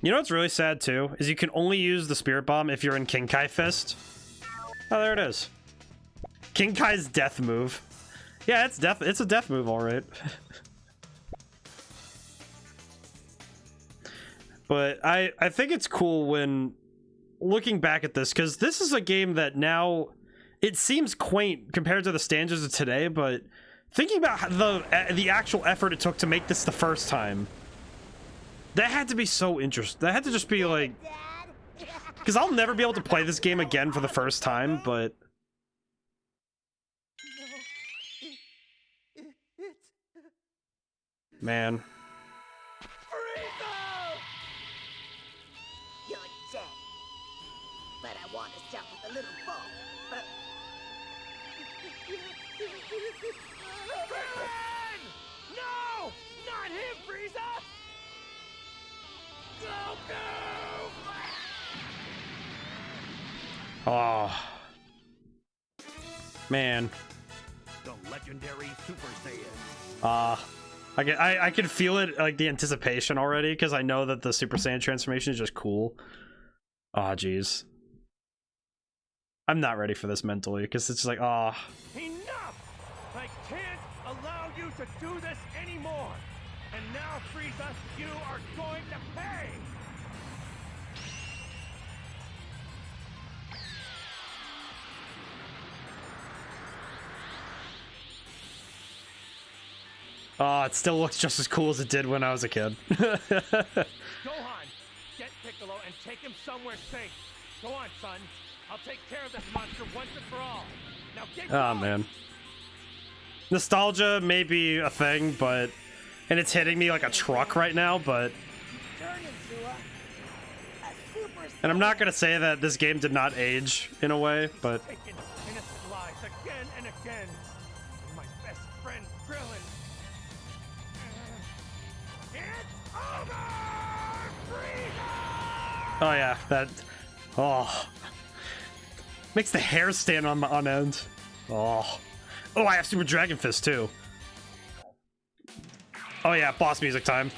You know what's really sad too? Is you can only use the Spirit Bomb if you're in King Kai Fist. Oh, there it is. King Kai's death move. Yeah, it's a death move, alright. But I think it's cool when looking back at this, because this is a game that now it seems quaint compared to the standards of today, but thinking about the actual effort it took to make this the first time, that had to be so interesting. That had to just be like, because I'll never be able to play this game again for the first time, but man. You're dead. But I want to start with a little fall. But... No! Not him, Frieza! Oh. Man. The legendary Super Saiyan. I can feel it, like the anticipation already, because I know that the Super Saiyan transformation is just cool. Aw, jeez. I'm not ready for this mentally, because it's just like, ah. Enough! I can't allow you to do this anymore! And now, Frieza, you are going to pay! It still looks just as cool as it did when I was a kid. Gohan, get Piccolo and take him somewhere safe. Go on, son. I'll take care of this monster once and for all. Now get going. Man. Nostalgia may be a thing, but... And it's hitting me like a truck right now, but... And I'm not gonna say that this game did not age in a way, but... Taking innocent lives again and again. My best friend, Krillin. It's over! Frieza! Oh yeah, that... Oh. Makes the hair stand on end. Oh. Oh, I have Super Dragon Fist too. Oh yeah, boss music time.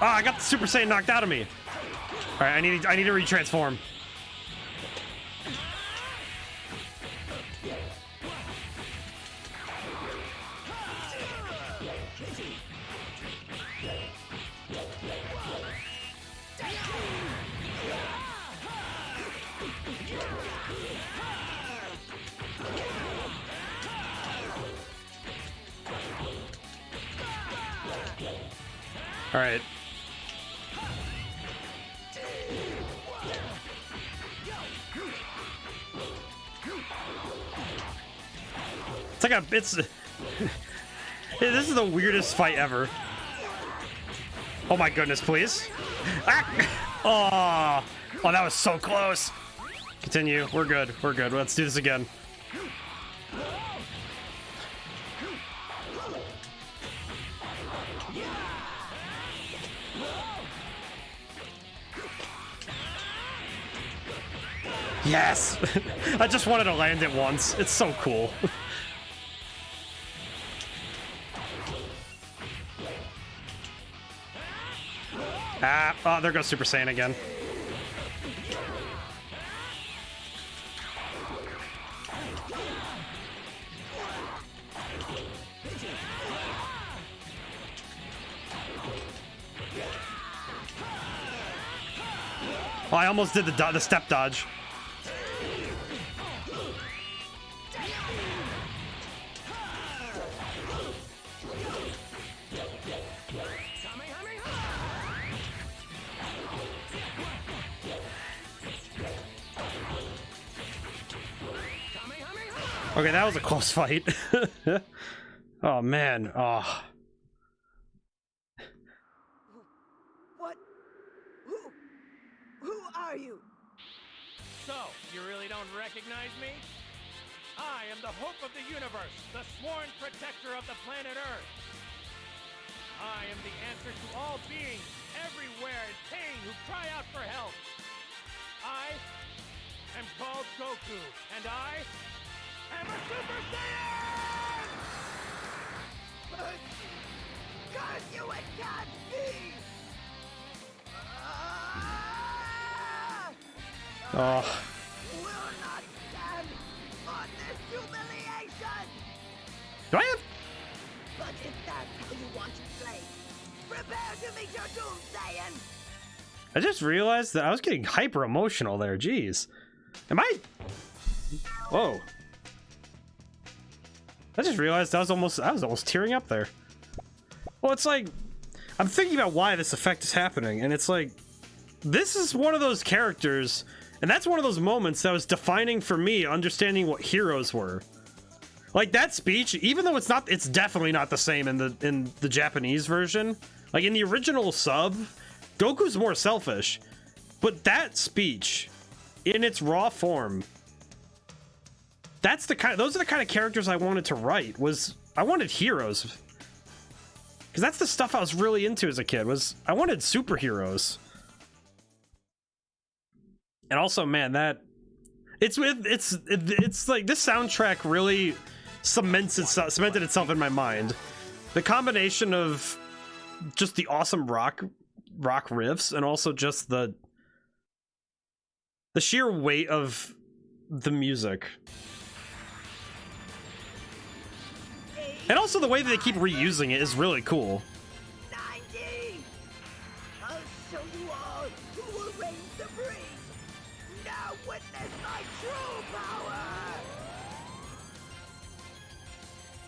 Ah, I got the Super Saiyan knocked out of me. All right, I need to retransform. All right. It's like it's this is the weirdest fight ever. Oh my goodness, please. Ah! Oh, that was so close. Continue. We're good. We're good. Let's do this again. Yes! I just wanted to land it once. It's so cool. Oh, there goes Super Saiyan again. Oh, I almost did the step dodge. Okay, that was a close fight. Oh man, oh. What? Who are you? So, you really don't recognize me? I am the hope of the universe, the sworn protector of the planet Earth. I am the answer to all beings everywhere in pain who cry out for help. I am called Goku, and I am a Super Saiyan! Curse you, it can't be! Oh. Will not stand on this humiliation! Do I have? But if that's how you want to play, prepare to meet your doom, Saiyan! I just realized that I was getting hyper emotional there. Jeez. Am I? Whoa. I just realized I was almost tearing up there. Well, it's like I'm thinking about why this effect is happening, and it's like this is one of those characters And that's one of those moments that was defining for me, understanding what heroes were. Like that speech, even though it's definitely not the same in the Japanese version. Like in the original sub, Goku's more selfish. But that speech, in its raw form, those are the kind of characters I wanted to write. I wanted heroes. Because that's the stuff I was really into as a kid, I wanted superheroes. And also, man, it's like this soundtrack really cemented itself in my mind. The combination of just the awesome rock riffs and also just the sheer weight of the music. And also the way that they keep reusing it is really cool. 90! I'll show you all who will reign supreme. Now witness my true power!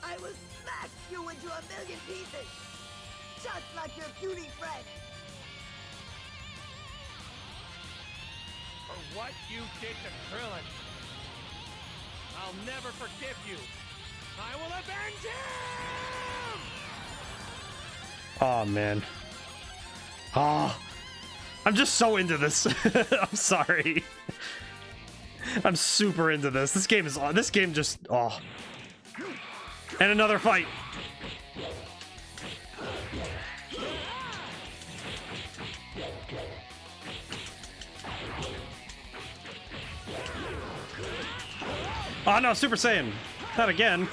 I will smash you into a million pieces, just like your puny friend. For what you did to Krillin, I'll never forgive you. I will avenge him! Oh man. Oh, I'm just so into this. I'm sorry. I'm super into this. This game just oh. And another fight. Oh no, Super Saiyan. Not again.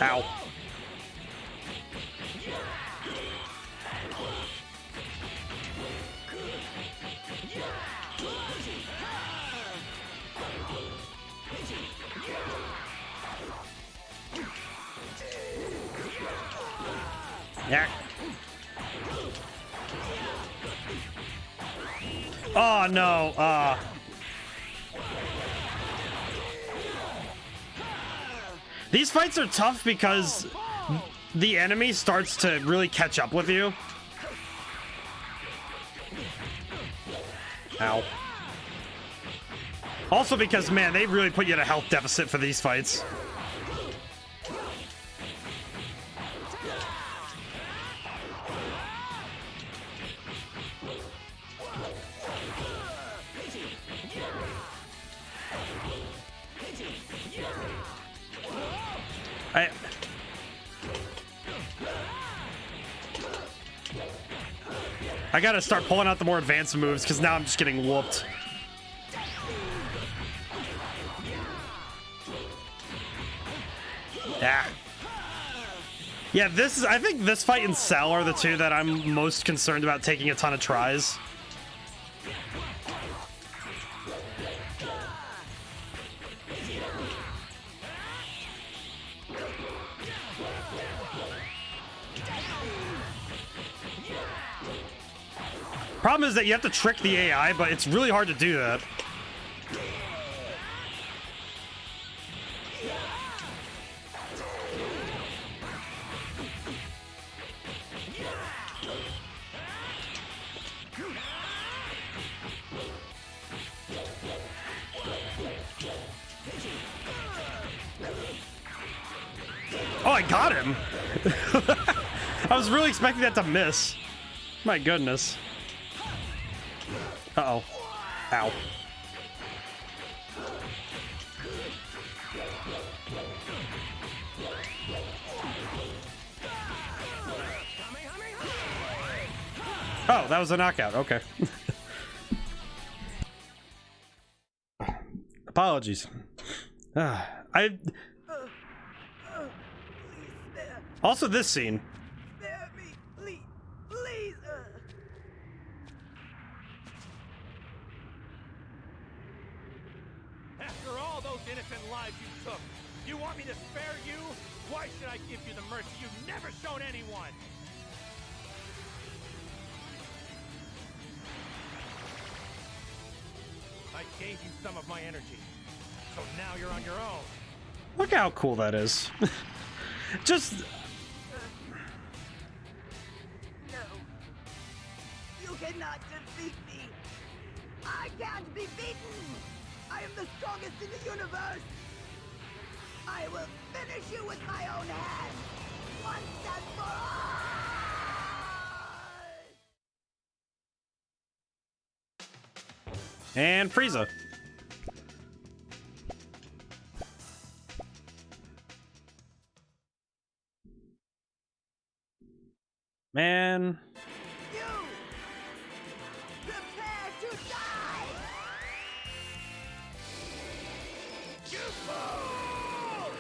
Ow. Yeah. Oh no. These fights are tough because the enemy starts to really catch up with you. Ow. Also because, man, they really put you at a health deficit for these fights. I gotta start pulling out the more advanced moves because now I'm just getting whooped. Yeah. Yeah, I think this fight and Cell are the two that I'm most concerned about taking a ton of tries. Problem is that you have to trick the AI, but it's really hard to do that. Oh, I got him! I was really expecting that to miss. My goodness. Uh-oh. Ow. Oh, that was a knockout. Okay. Apologies. Also this scene. Spare me, please, please. After all those innocent lives you took, you want me to spare you? Why should I give you the mercy you've never shown anyone? I gave you some of my energy, so now you're on your own. Look how cool that is. Just... No. You cannot defeat me. I can't be beaten. I am the strongest in the universe. I will finish you with my own hands, once and for all. And Frieza. Man. You prepare to die. You fool!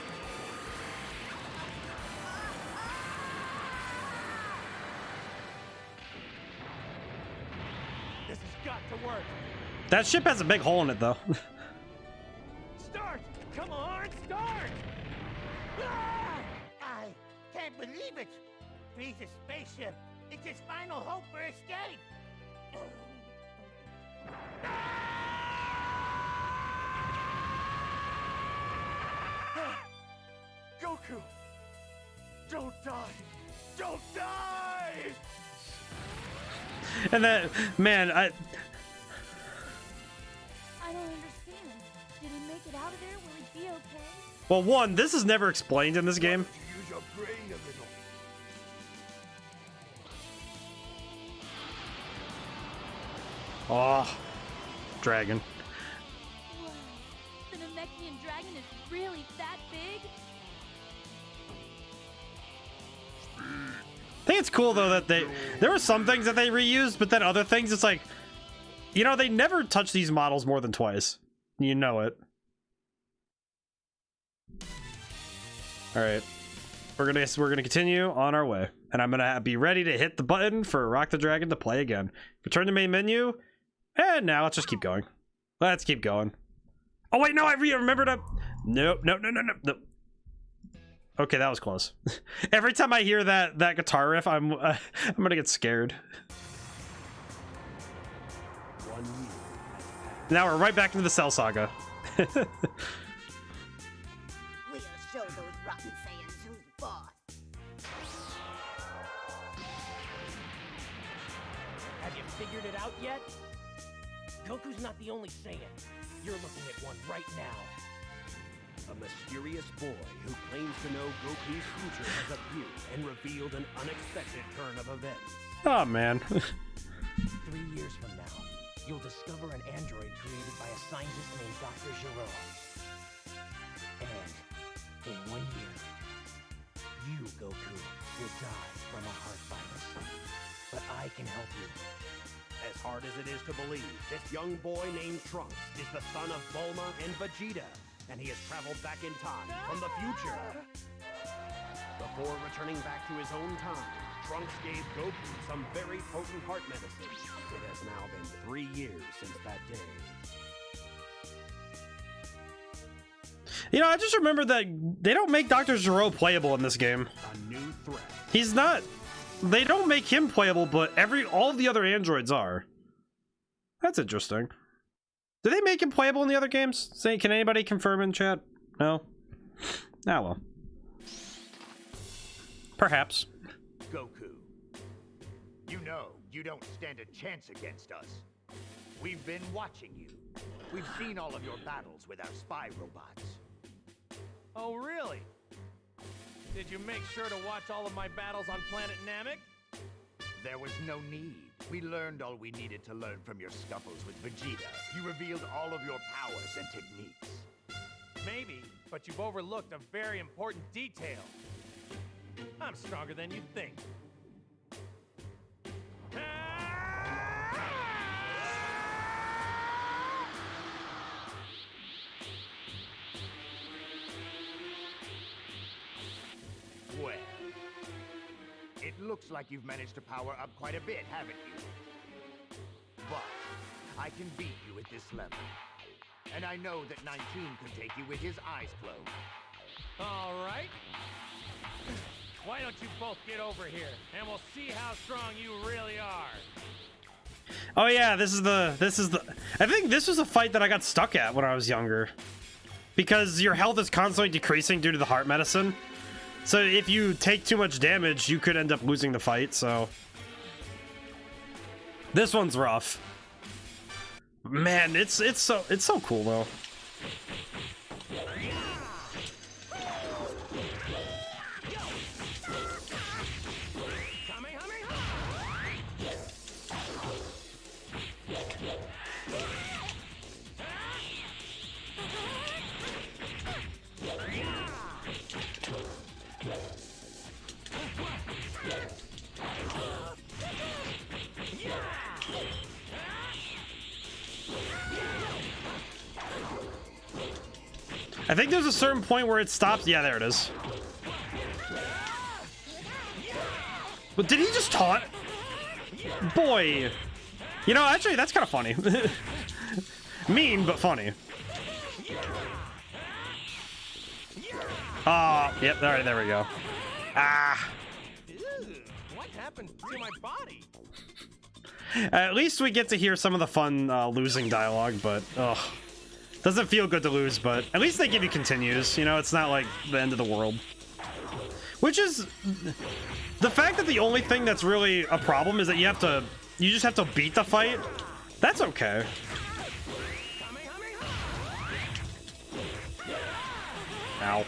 This has got to work. That ship has a big hole in it, though. Start! Come on, start! Ah! I can't believe it! Frieza's spaceship! It's his final hope for escape! Goku! Don't die! Don't die! And that, man, I don't understand. Did he make it out of there? Will he be okay? well, one, this is never explained in this game. Use your brain a little. Oh, dragon. Wow. The Namekian dragon is really that big? I think it's cool though that there were some things that they reused, but then other things it's like, you know, they never touch these models more than twice. You know it. All right, we're gonna continue on our way, and I'm gonna be ready to hit the button for Rock the Dragon to play again. Return to main menu, and now let's just keep going. Let's keep going. Oh wait, no, I remembered to. Nope, no. Okay, that was close. Every time I hear that guitar riff, I'm gonna get scared. Now we're right back into the Cell Saga. We'll show those rotten Saiyans who's boss. Have you figured it out yet? Goku's not the only Saiyan. You're looking at one right now. A mysterious boy who claims to know Goku's future has appeared and revealed an unexpected turn of events. Oh man. 3 years from now, you'll discover an android created by a scientist named Dr. Gero. And in 1 year, you, Goku, will die from a heart virus. But I can help you. As hard as it is to believe, this young boy named Trunks is the son of Bulma and Vegeta, and he has traveled back in time from the future. Before returning back to his own time, Trunks gave Goku some very potent heart medicine. It has now been 3 years since that day. You know, I just remembered that they don't make Dr. Gero playable in this game. A new threat. He's not. They don't make him playable, but all of the other androids are. That's interesting. Do they make him playable in the other games? Say, can anybody confirm in chat? No? Ah, well. Perhaps. Goku, you know you don't stand a chance against us. We've been watching you. We've seen all of your battles with our spy robots. Oh, really? Did you make sure to watch all of my battles on planet Namek? There was no need. We learned all we needed to learn from your scuffles with Vegeta. You revealed all of your powers and techniques. Maybe, but you've overlooked a very important detail. I'm stronger than you think. Well, it looks like you've managed to power up quite a bit, haven't you? But I can beat you at this level. And I know that 19 can take you with his eyes closed. All right. Why don't you both get over here, and we'll see how strong you really are. Oh yeah, this is the I think this was a fight that I got stuck at when I was younger. Because your health is constantly decreasing due to the heart medicine. So if you take too much damage, you could end up losing the fight, so this one's rough. Man, it's so cool though. I think there's a certain point where it stops. Yeah, there it is. But did he just taunt? Boy. You know, actually, that's kind of funny. Mean, but funny. Yep, all right, there we go. Ah. What happened to my body? At least we get to hear some of the fun losing dialogue, but ugh. Doesn't feel good to lose, but at least they give you continues. You know, it's not like the end of the world. Which is the fact that the only thing that's really a problem is that you just have to beat the fight. That's okay. Ow.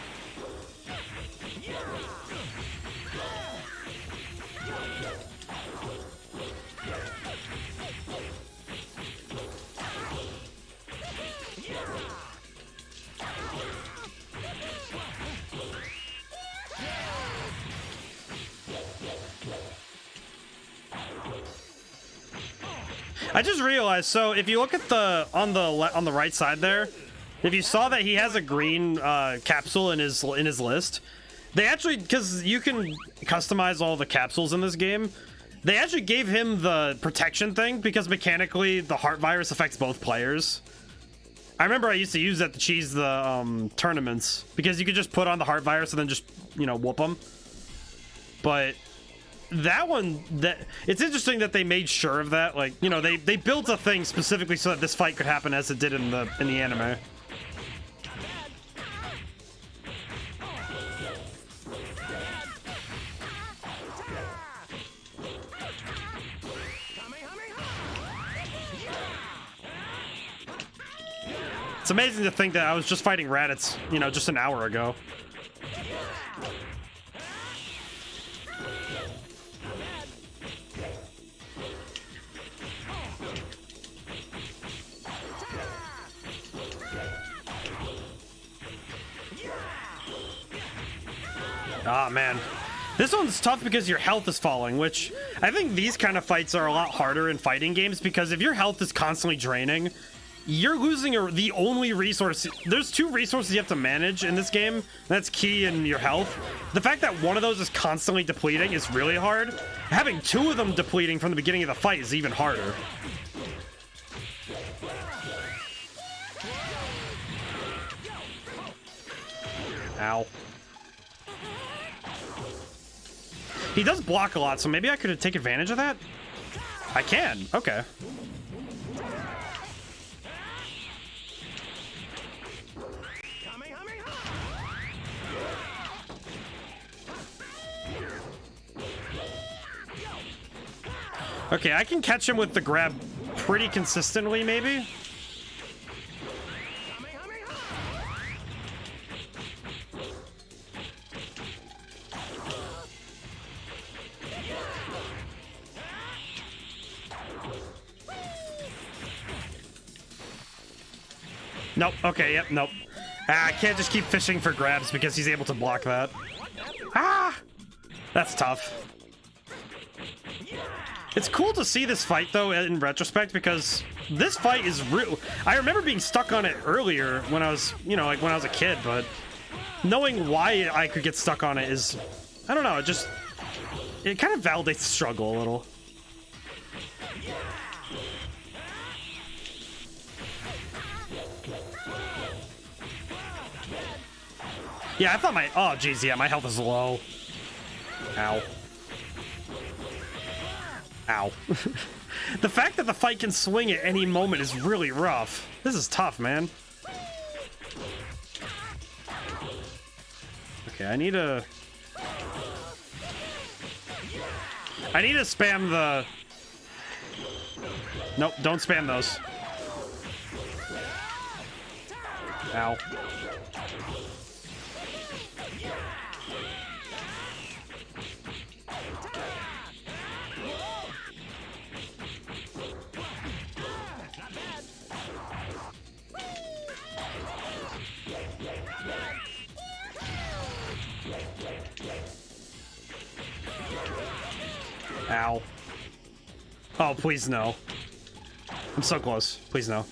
I just realized, so if you look at the on the right side there, if you saw that he has a green capsule in his list, they actually, because you can customize all the capsules in this game, they actually gave him the protection thing because mechanically the heart virus affects both players. I remember I used to use that to cheese the tournaments because you could just put on the heart virus and then just, you know, whoop them. But that one, it's interesting that they made sure of that. Like, you know, they built a thing specifically so that this fight could happen as it did in the anime. It's amazing to think that I was just fighting Raditz, you know, just an hour ago. Ah, man. This one's tough because your health is falling, which I think these kind of fights are a lot harder in fighting games because if your health is constantly draining, you're losing the only resource. There's two resources you have to manage in this game. That's key in your health. The fact that one of those is constantly depleting is really hard. Having two of them depleting from the beginning of the fight is even harder. Ow. He does block a lot, so maybe I could take advantage of that? I can. Okay. Okay, I can catch him with the grab pretty consistently, maybe? Nope. Okay, yep, nope. I can't just keep fishing for grabs because he's able to block that. Ah! That's tough. It's cool to see this fight, though, in retrospect, because this fight is real. I remember being stuck on it earlier when I was, you know, like when I was a kid, but knowing why I could get stuck on it is, I don't know, it kind of validates the struggle a little. Yeah, I thought oh, geez, yeah, my health is low. Ow. Ow. The fact that the fight can swing at any moment is really rough. This is tough, man. Okay, I need to spam the... Nope, don't spam those. Ow. Ow. Oh, please no. I'm so close. Please no.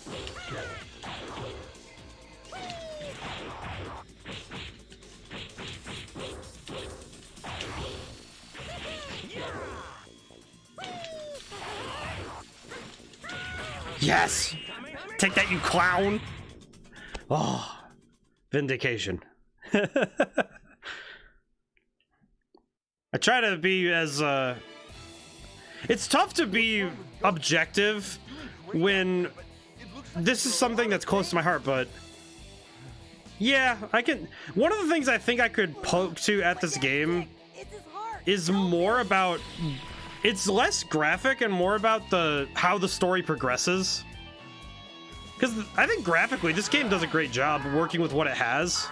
Yes! Take that, you clown! Oh, vindication. I try to be as, It's tough to be objective when this is something that's close to my heart, but... Yeah, I can... One of the things I think I could poke to at this game is more about... It's less graphic and more about how the story progresses. Because I think graphically, this game does a great job working with what it has.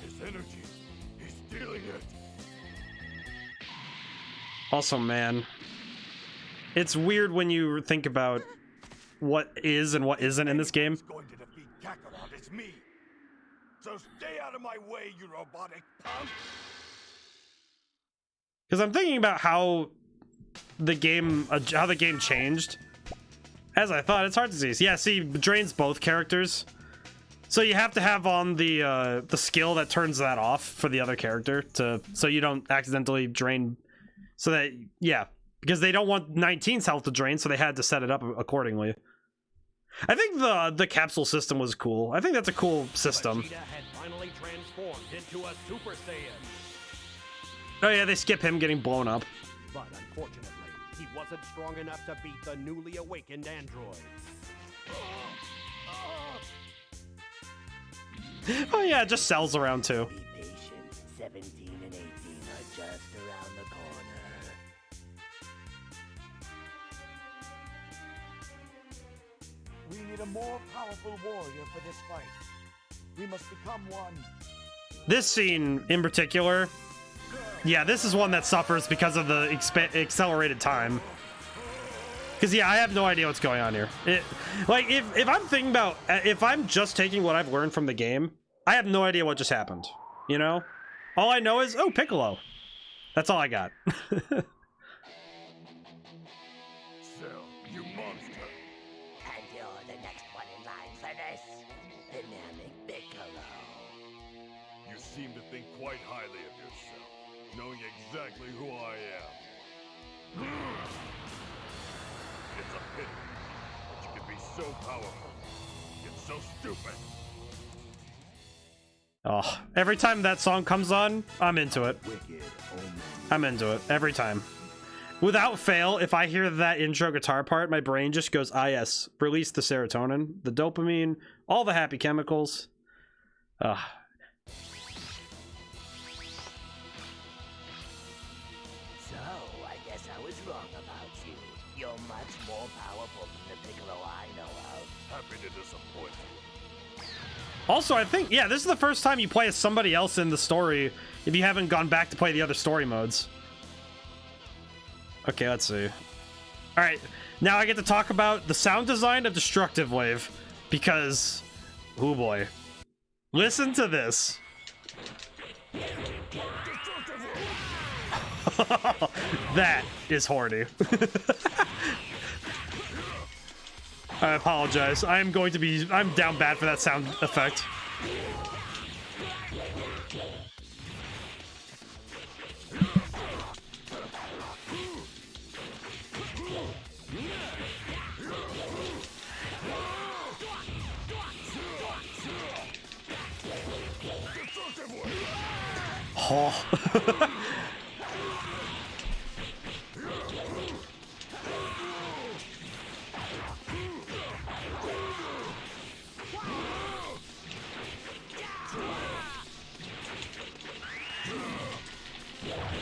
His energy, he's stealing it. Also, man, it's weird when you think about what is and what isn't in this game. Going to defeat Kakarot, it's me. So stay out of my way, you robotic punk. Because I'm thinking about how the game changed. As I thought, it's hard to see. Yeah, see, drains both characters. So you have to have on the skill that turns that off for the other character so you don't accidentally drain. So that, yeah, because they don't want 19's health to drain, so they had to set it up accordingly. I think the capsule system was cool. I think that's a cool system. Vegeta had finally transformed into a Super Saiyan. Oh yeah, they skip him getting blown up. But unfortunately, he wasn't strong enough to beat the newly awakened android. Oh yeah, just Cell's around too. Be patient. 17 and 18 are just around the corner. We need a more powerful warrior for this fight. We must become one. This scene in particular, yeah, this is one that suffers because of the accelerated time. Because, yeah, I have no idea what's going on here. Like, if I'm thinking about... If I'm just taking what I've learned from the game, I have no idea what just happened. You know? All I know is, oh, Piccolo. That's all I got. Cell, you monster. And you're the next one in line for this. Dynamic Piccolo. You seem to think quite highly of yourself, knowing exactly who I am. It's a pity that you can be so powerful, yet so stupid. Oh, every time that song comes on, I'm into it. I'm into it every time. Without fail, if I hear that intro guitar part, my brain just goes, ah yes, release the serotonin, the dopamine, all the happy chemicals. So, I guess I was wrong about you. You're much more powerful than the Piccolo I know of. Happy to disappoint you. Also, I think, yeah, this is the first time you play as somebody else in the story if you haven't gone back to play the other story modes. Okay, let's see. Alright, now I get to talk about the sound design of Destructive Wave, because, oh boy. Listen to this. That is horny. I apologize. I'm down bad for that sound effect. Oh.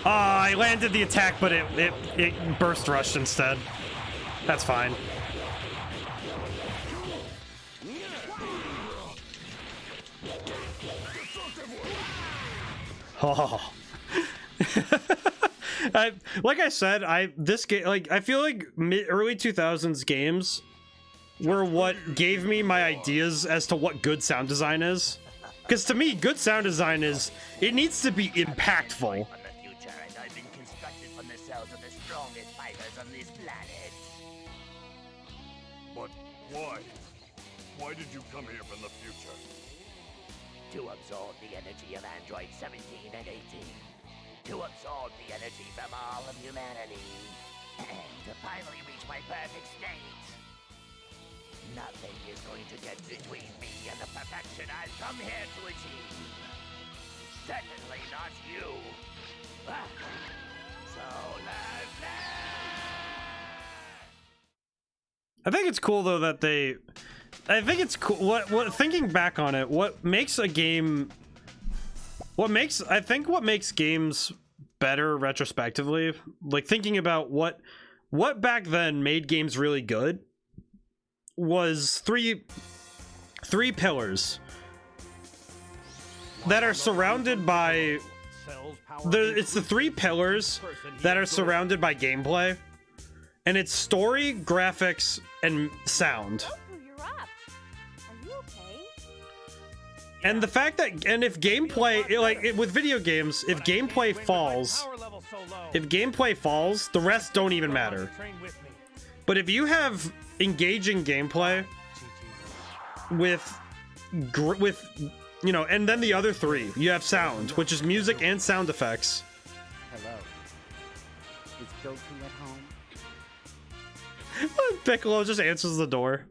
I landed the attack, but it burst rushed instead. That's fine. Oh. Like I said, this game, like, I feel like early 2000s games were what gave me my ideas as to what good sound design is. Because to me, good sound design is, it needs to be impactful. But why? Why did you come here from the future? To absorb the energy of Android 17 and 18. To absorb the energy from all of humanity. And to finally reach my perfect state. Nothing is going to get between me and the perfection I've come here to achieve. Certainly not you. So let's I think it's cool though that they, I think it's cool, what thinking back on it, what makes a game, I think what makes games better retrospectively, like thinking about what back then made games really good, was three pillars that are surrounded by, it's the three pillars that are surrounded by gameplay, and it's story, graphics, and sound. And the fact that, and if gameplay, with video games, if gameplay falls, the rest don't even matter. But if you have engaging gameplay with, you know, and then the other three, you have sound, which is music and sound effects. Hello. Is Goku at home? Piccolo just answers the door.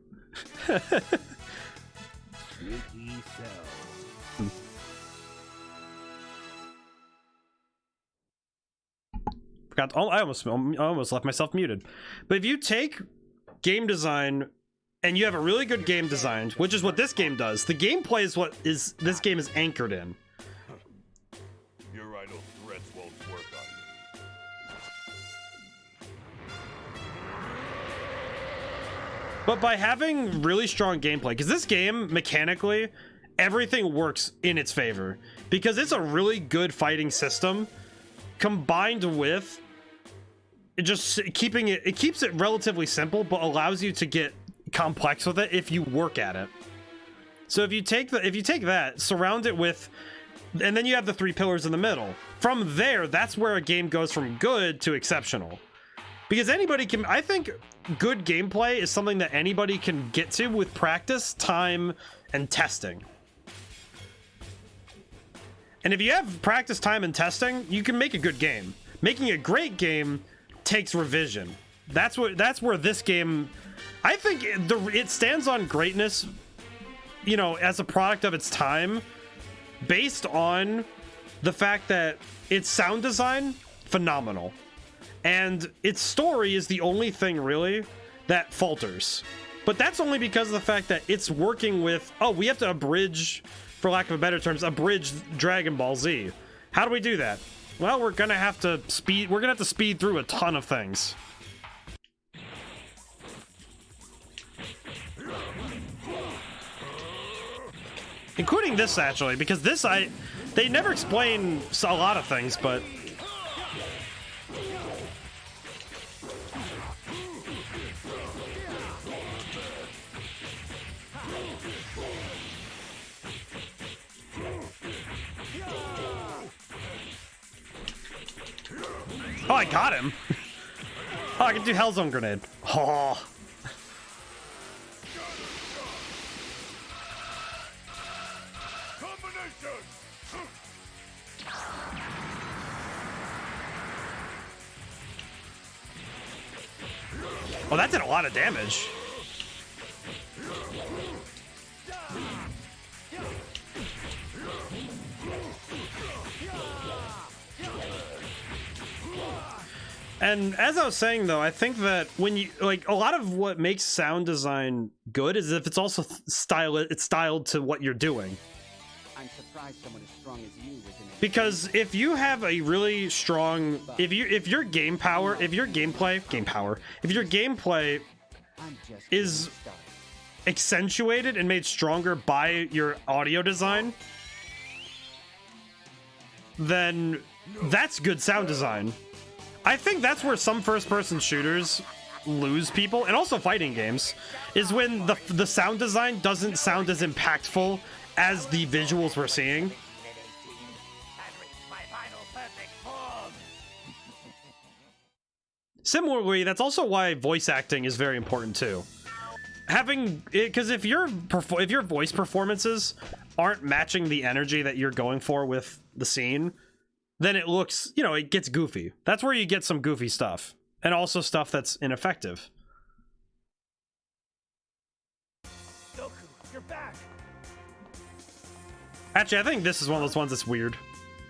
Forgot. Oh, I almost left myself muted. But if you take game design and you have a really good game design, which is what this game does, the gameplay is what this game is anchored in. Your idle threats won't work on me. But by having really strong gameplay, because this game, mechanically, everything works in its favor. Because it's a really good fighting system, combined with it just keeping it keeps it relatively simple, but allows you to get complex with it if you work at it. So if you take that, surround it with, and then you have the three pillars in the middle. From there, that's where a game goes from good to exceptional. Because anybody can, I think good gameplay is something that anybody can get to with practice, time, and testing. And if you have practice, time, and testing, you can make a good game. Making a great game takes revision. That's where this game, I think it stands on greatness, you know, as a product of its time, based on the fact that its sound design, phenomenal. And its story is the only thing really that falters. But that's only because of the fact that it's working with, oh, we have to abridge, for lack of better terms, abridge Dragon Ball Z. How do we do that? Well, we're gonna have to speed through a ton of things. Including this, actually, because this, they never explain a lot of things, but oh, I got him. Oh, I can do Hellzone Grenade. Oh. Oh, that did a lot of damage. And as I was saying, though, I think that when you, like, a lot of what makes sound design good is if it's also styled to what you're doing. I'm surprised someone as strong as you was in it. Because if you have a really strong, if your gameplay is accentuated and made stronger by your audio design, then that's good sound design. I think that's where some first-person shooters lose people, and also fighting games, is when the sound design doesn't sound as impactful as the visuals we're seeing. Similarly, that's also why voice acting is very important too. Because if your voice performances aren't matching the energy that you're going for with the scene, then it looks, you know, it gets goofy. That's where you get some goofy stuff, and also stuff that's ineffective. Goku, you're back. Actually, I think this is one of those ones that's weird.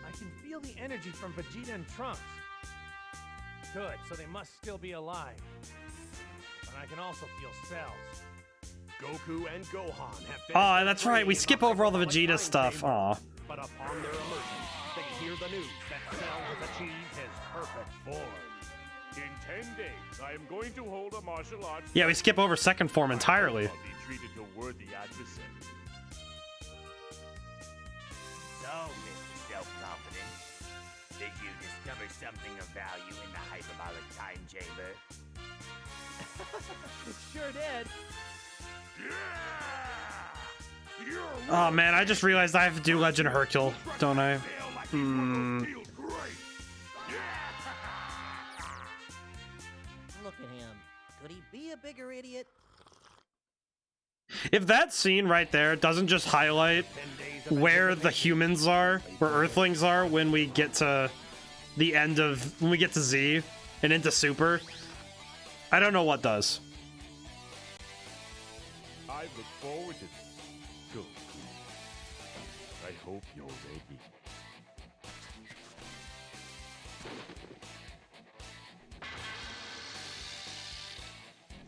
I can feel the energy from Vegeta and Trunks. Good, so they must still be alive. But I can also feel cells. Goku and Gohan have been Oh, that's right. We skip over all the Vegeta stuff. Aw. But upon their emergence, they hear the news that Cell has achieved his perfect form. In 10 days, I am going to hold a martial arts. Yeah, we skip over second form entirely. I'll be treated to worthy adversary. So, Mr. Self-Confident, did you discover something of value in the hyperbolic time chamber? Sure did. Oh man, I just realized I have to do Legend of Hercule, don't I? Look at him. Could he be a bigger idiot? If that scene right there doesn't just highlight where the humans are, where Earthlings are when we get to the end of, when we get to Z and into Super, I don't know what does. I look forward to this. Go. I hope you're ready.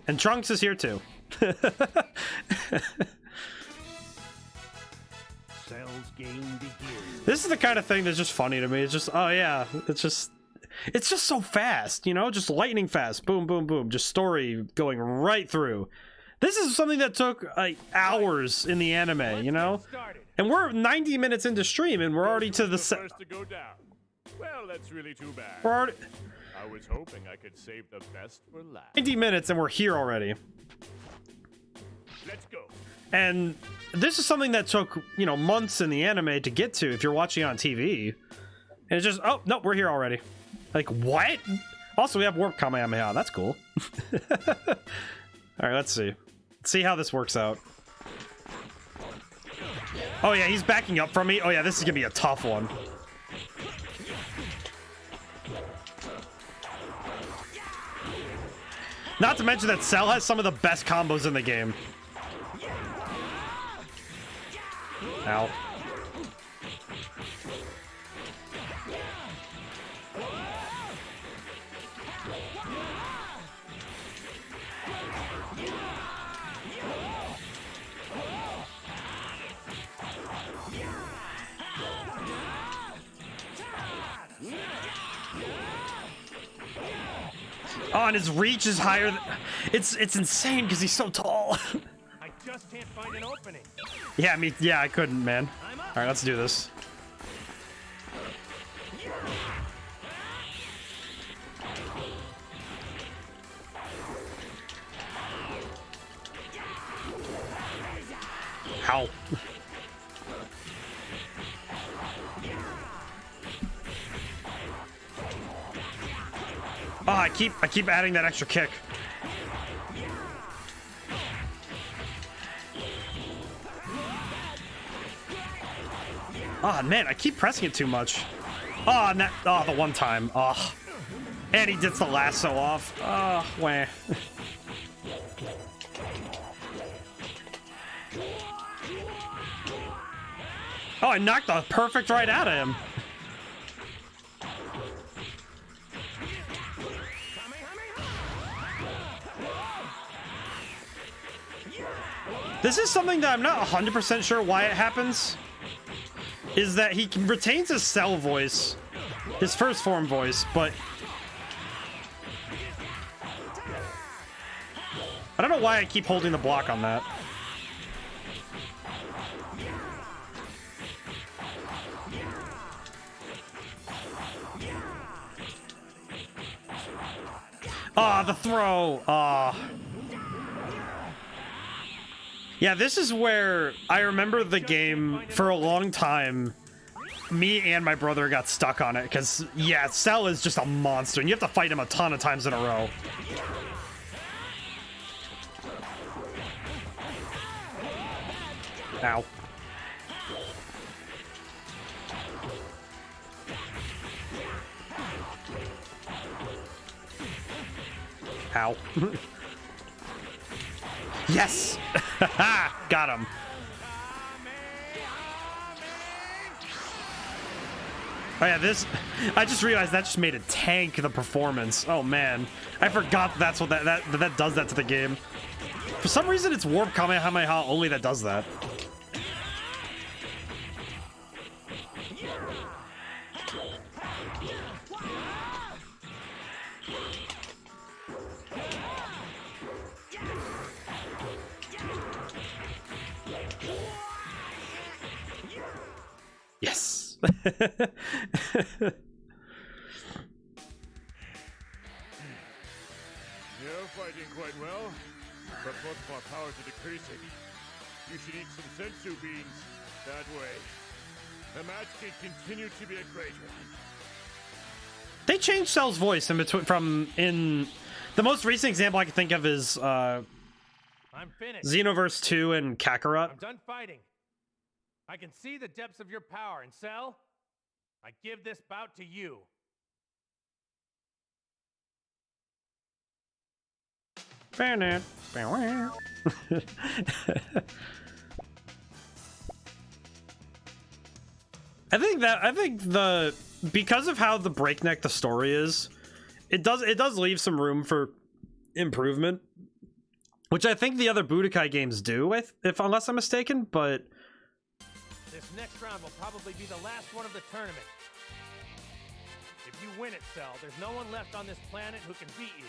And Trunks is here too. Cell's game begins. This is the kind of thing that's just funny to me. It's just, oh yeah, it's just so fast, you know, just lightning fast. Boom, boom, boom. Just story going right through. This is something that took like hours in the anime, you know? And we're 90 minutes into stream and we're already to the first to go down. Well, that's really too bad. We're already I was hoping I could save the best for last. 90 minutes and we're here already. Let's go. And this is something that took, you know, months in the anime to get to if you're watching on TV. And it's just, oh, no, we're here already. Like, what? Also, we have Warp Kamehameha. That's cool. Alright, let's see. Let's see how this works out. Oh, yeah, he's backing up from me. Oh, yeah, this is gonna be a tough one. Not to mention that Cell has some of the best combos in the game. Ow. Oh, and his reach is higher. It's insane because he's so tall. I just can't find an opening. Yeah, I couldn't, man. All right, let's do this. How? Oh, I keep adding that extra kick. Oh man, I keep pressing it too much. Oh, and that, oh, the one time. Oh, and he gets the lasso off. Oh, wah. Oh, I knocked the perfect right out of him. This is something that I'm not 100% sure why it happens. is that he retains his Cell voice, his first form voice, but I don't know why I keep holding the block on that. Ah, the throw. Ah. Yeah, this is where I remember the game for a long time. Me and my brother got stuck on it because, yeah, Cell is just a monster and you have to fight him a ton of times in a row. Ow. Ow. Yes! Got him. Oh yeah, this... I just realized that just made it tank the performance. Oh man. I forgot that's what that does that to the game. For some reason, it's Warp Kamehameha only that does that. Yes. You're fighting quite well, but both of our powers are decreasing. You should eat some sensu beans. That way, the match can continue to be a great one. They changed Cell's voice in between in the most recent example I can think of is I'm finished. Xenoverse 2 and Kakarot. I'm done fighting. I can see the depths of your power, and Cell, I give this bout to you. I think because of how the breakneck the story is, it does leave some room for improvement, which I think the other Budokai games do, if unless I'm mistaken, but this next round will probably be the last one of the tournament. If you win it, Cell, there's no one left on this planet who can beat you.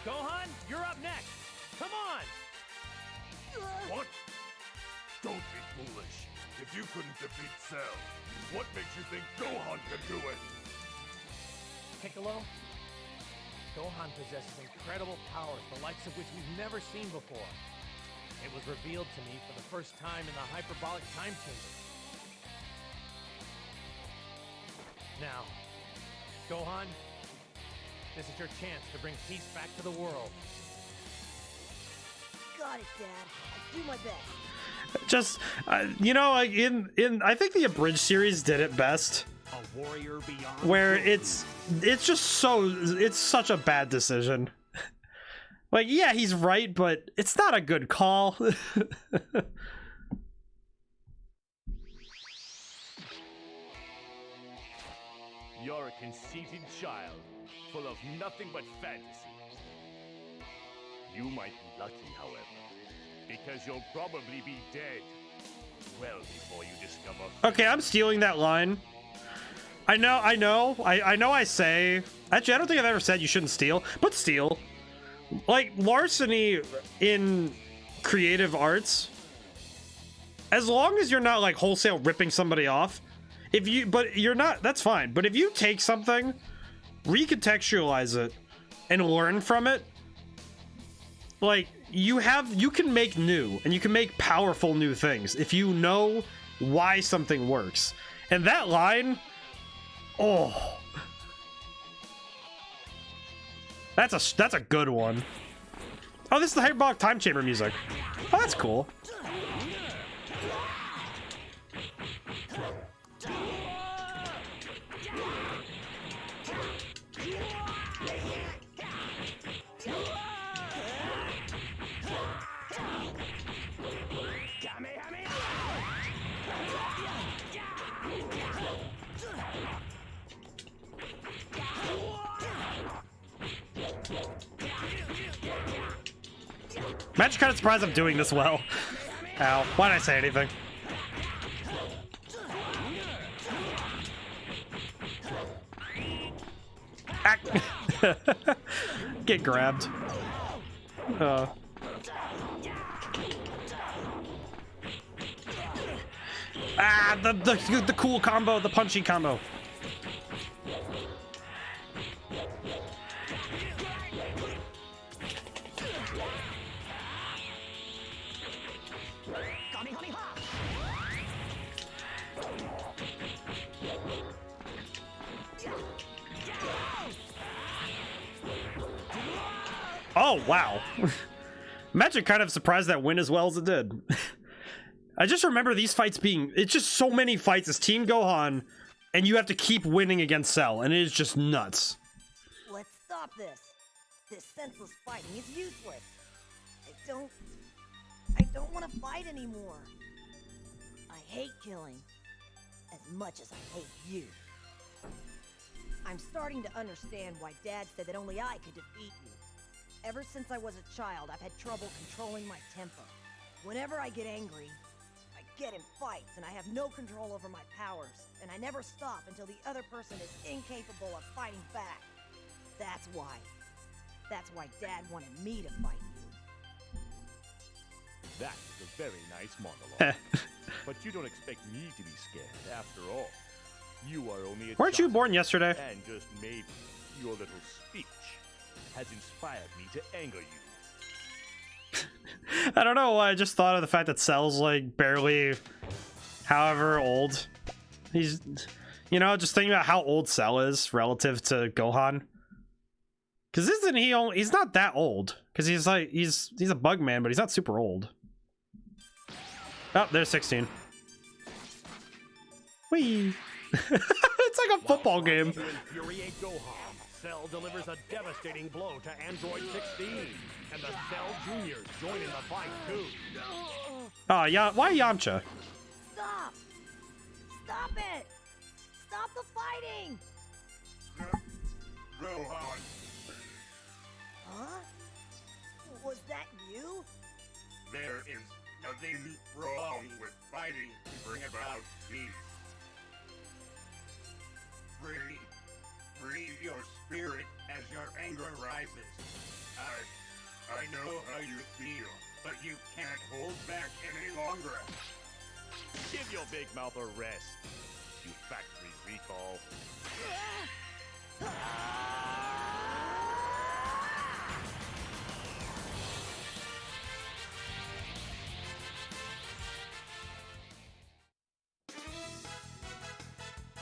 Gohan, you're up next. Come on! What? Don't be foolish. If you couldn't defeat Cell, what makes you think Gohan can do it? Piccolo, Gohan possesses incredible powers, the likes of which we've never seen before. It was revealed to me for the first time in the hyperbolic time chamber. Now, Gohan, this is your chance to bring peace back to the world. Got it, Dad. I'll do my best. just you know, like in I think the abridged series did it best, A warrior beyond where it's such a bad decision. Like, yeah, he's right, but it's not a good call. You're a conceited child, full of nothing but fantasy. You might be lucky, however, because you'll probably be dead well before you discover... Okay, I'm stealing that line. I know I say... Actually, I don't think I've ever said you shouldn't steal, but steal. Like, larceny in creative arts, as long as you're not, like, wholesale ripping somebody off, but you're not, that's fine. But if you take something, recontextualize it, and learn from it, like, you can make new, and you can make powerful new things if you know why something works. And that line, oh... That's a good one. Oh, this is the hyperbolic time chamber music. Oh, that's cool. I'm actually kind of surprised I'm doing this well. Ow. Why did I say anything? Get grabbed. The cool combo, the punchy combo. Oh, wow. I'm actually kind of surprised that went as well as it did. I just remember these fights being... It's just so many fights as Team Gohan, and you have to keep winning against Cell, and it is just nuts. Let's stop this. This senseless fighting is useless. I don't want to fight anymore. I hate killing as much as I hate you. I'm starting to understand why Dad said that only I could defeat you. Ever since I was a child, I've had trouble controlling my temper. Whenever I get angry, I get in fights and I have no control over my powers, and I never stop until the other person is incapable of fighting back. That's why Dad wanted me to fight you. That was a very nice monologue. But you don't expect me to be scared after all. You are only a Weren't you born yesterday? And just maybe your little speech has inspired me to anger you. I don't know why, I just thought of the fact that Cell's like barely however old. He's, you know, just thinking about how old Cell is relative to Gohan. Because isn't he only, he's not that old. Because he's like, he's a bug man, but he's not super old. Oh, there's 16. Whee! It's like a football game. To infuriate Gohan, Cell delivers a devastating blow to Android 16, and the Cell Juniors join in the fight too. Oh, yeah, why Yamcha? Stop! Stop it! Stop the fighting! Gohan. Huh? Was that you? There is nothing wrong with fighting to bring about peace. Free your spirit as your anger rises. I know how you feel, but you can't hold back any longer. Give your big mouth a rest, you factory recall.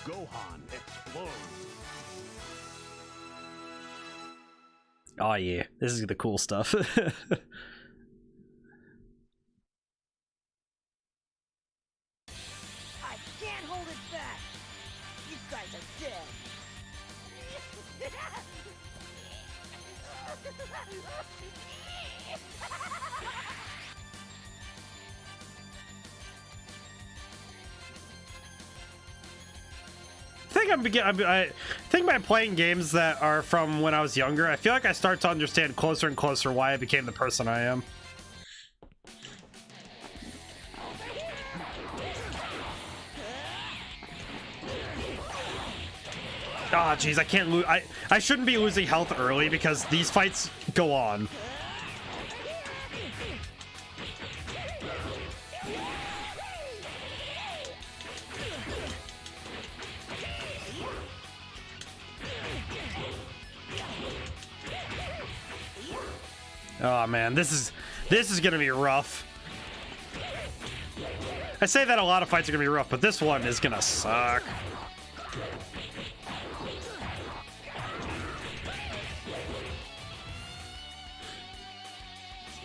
Gohan explodes. Oh yeah, this is the cool stuff. I can't hold it back. You guys are dead. I think by playing games that are from when I was younger, I feel like I start to understand closer and closer why I became the person I am. Ah, jeez, I can't lose. I shouldn't be losing health early because these fights go on. Oh man, this is gonna be rough. I say that a lot of fights are gonna be rough, but this one is gonna suck.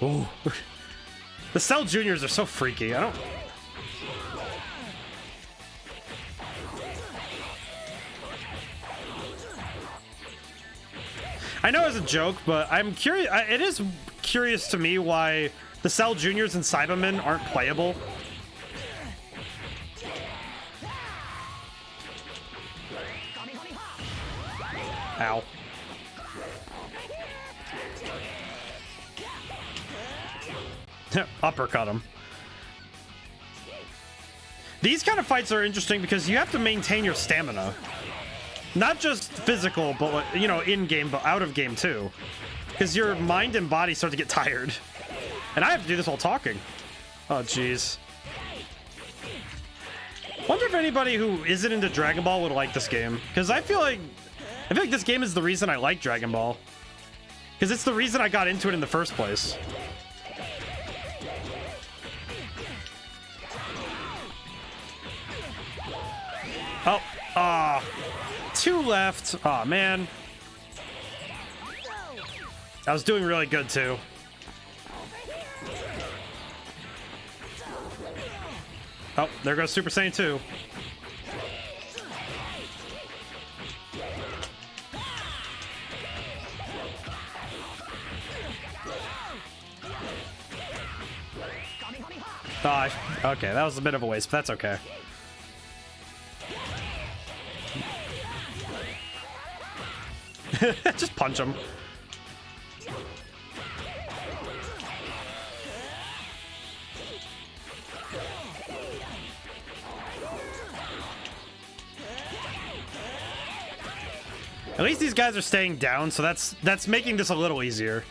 Ooh. The Cell Juniors are so freaky. I know it's a joke, but I'm curious. It is curious to me why the Cell Juniors and Cybermen aren't playable. Ow. Uppercut him. These kind of fights are interesting because you have to maintain your stamina. Not just physical, but, you know, in-game, but out-of-game, too. Because your mind and body start to get tired. And I have to do this while talking. Oh, jeez. Wonder if anybody who isn't into Dragon Ball would like this game. Because I feel like this game is the reason I like Dragon Ball. Because it's the reason I got into it in the first place. Oh, 2 left. Oh man. I was doing really good too. Oh, there goes Super Saiyan 2. Oh, okay, that was a bit of a waste, but that's okay. Just punch him. At least these guys are staying down, so that's making this a little easier.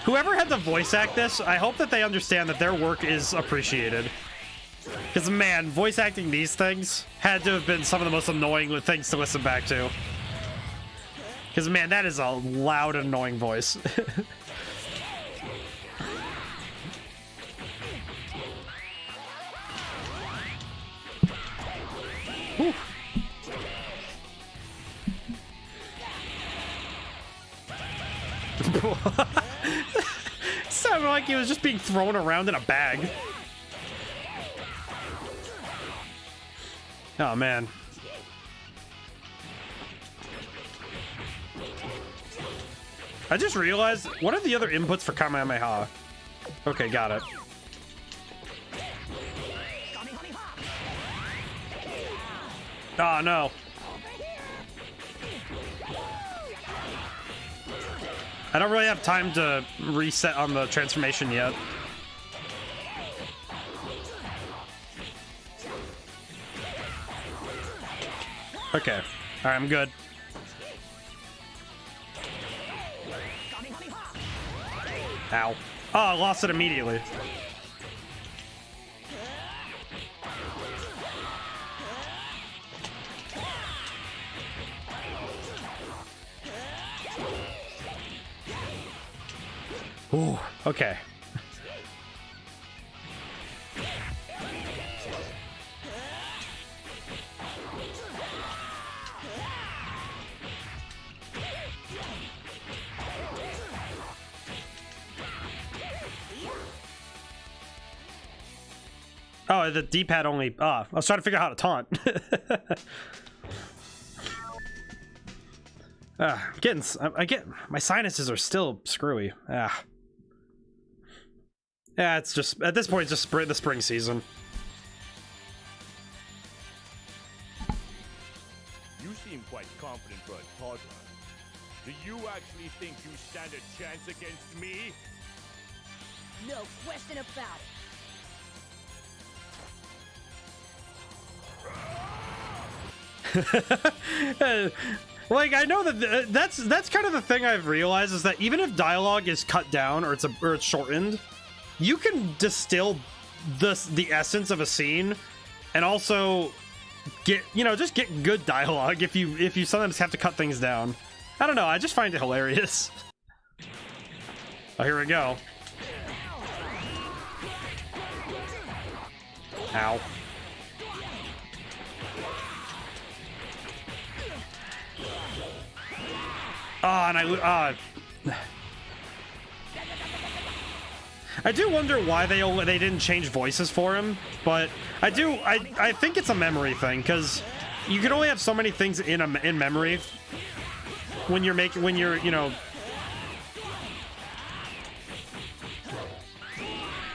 Whoever had to voice act this, I hope that they understand that their work is appreciated. Because, man, voice acting these things had to have been some of the most annoying things to listen back to. Because, man, that is a loud, annoying voice. Whew. Sounded like he was just being thrown around in a bag. Oh man. I just realized, what are the other inputs for Kamehameha? Okay, got it. Oh no. I don't really have time to reset on the transformation yet. Okay. Alright, I'm good. Ow. Oh, I lost it immediately. Ooh, okay. Oh, the D-pad only... I was trying to figure out how to taunt. I get... My sinuses are still screwy. Yeah, it's just... At this point, it's just the spring season. You seem quite confident for a toddler. Do you actually think you stand a chance against me? No question about it. Like, I know that that's kind of the thing I've realized, is that even if dialogue is cut down or it's shortened, you can distill the essence of a scene and also get, you know, just get good dialogue if you sometimes have to cut things down. I don't know, I just find it hilarious. Oh, here we go. Ow. And I do wonder why they didn't change voices for him, but I think it's a memory thing, because you can only have so many things in memory when you're you know,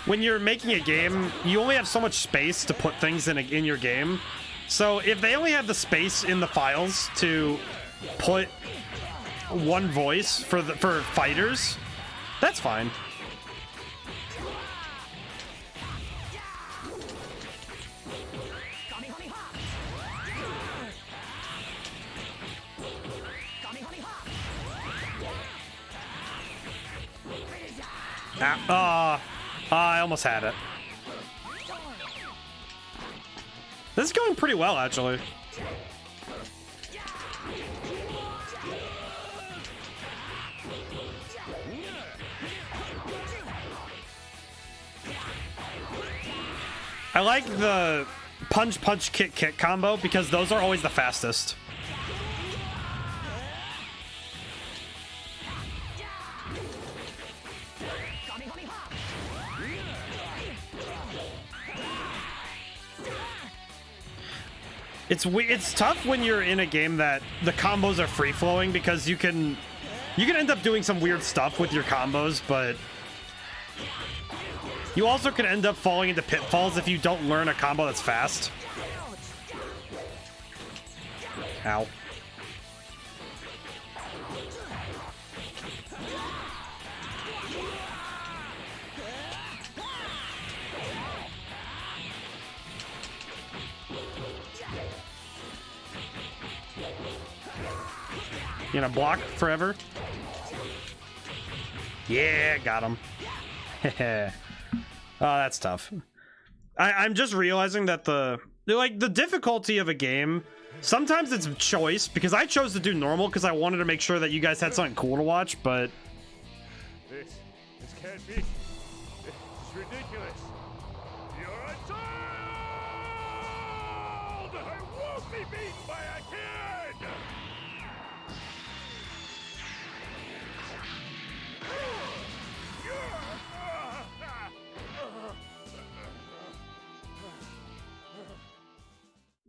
when you're making a game, you only have so much space to put things in your game. So if they only have the space in the files to put one voice for fighters, that's fine. I almost had it. This is going pretty well, actually. I like the punch, punch, kick, kick combo because those are always the fastest. It's tough when you're in a game that the combos are free-flowing because you can end up doing some weird stuff with your combos, but you also can end up falling into pitfalls if you don't learn a combo that's fast. Ow. You gonna block forever? Yeah, got him. Oh, that's tough. I'm just realizing that the difficulty of a game, sometimes it's choice, because I chose to do normal because I wanted to make sure that you guys had something cool to watch, but This can't be. It's ridiculous. You're a child! I won't be beaten by a kid!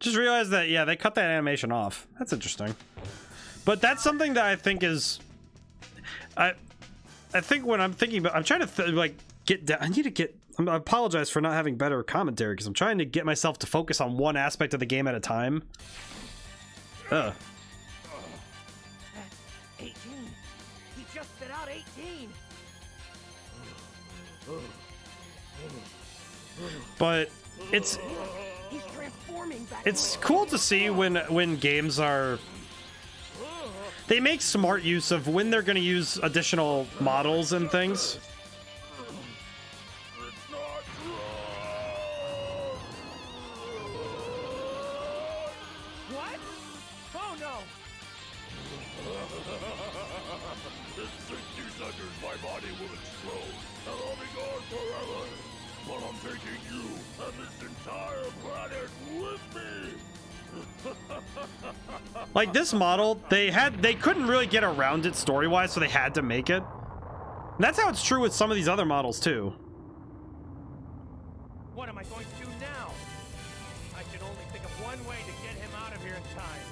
just realized that, yeah, they cut that animation off. That's interesting. But that's something that I think is... I think when I'm thinking about... I'm trying to, like, get down... I need to get... I apologize for not having better commentary, because I'm trying to get myself to focus on one aspect of the game at a time. Ugh. That's 18. He just spit out 18. But it's... He's transforming back. It's cool to see when games are... They make smart use of when they're going to use additional models and things. What? Oh no! In 60 seconds, my body will explode, and I'll be gone forever. But I'm taking you and this entire planet with me. Like this model, they couldn't really get around it story-wise, so they had to make it. And that's how it's true with some of these other models too. What am I going to do now? I can only think of one way to get him out of here in time.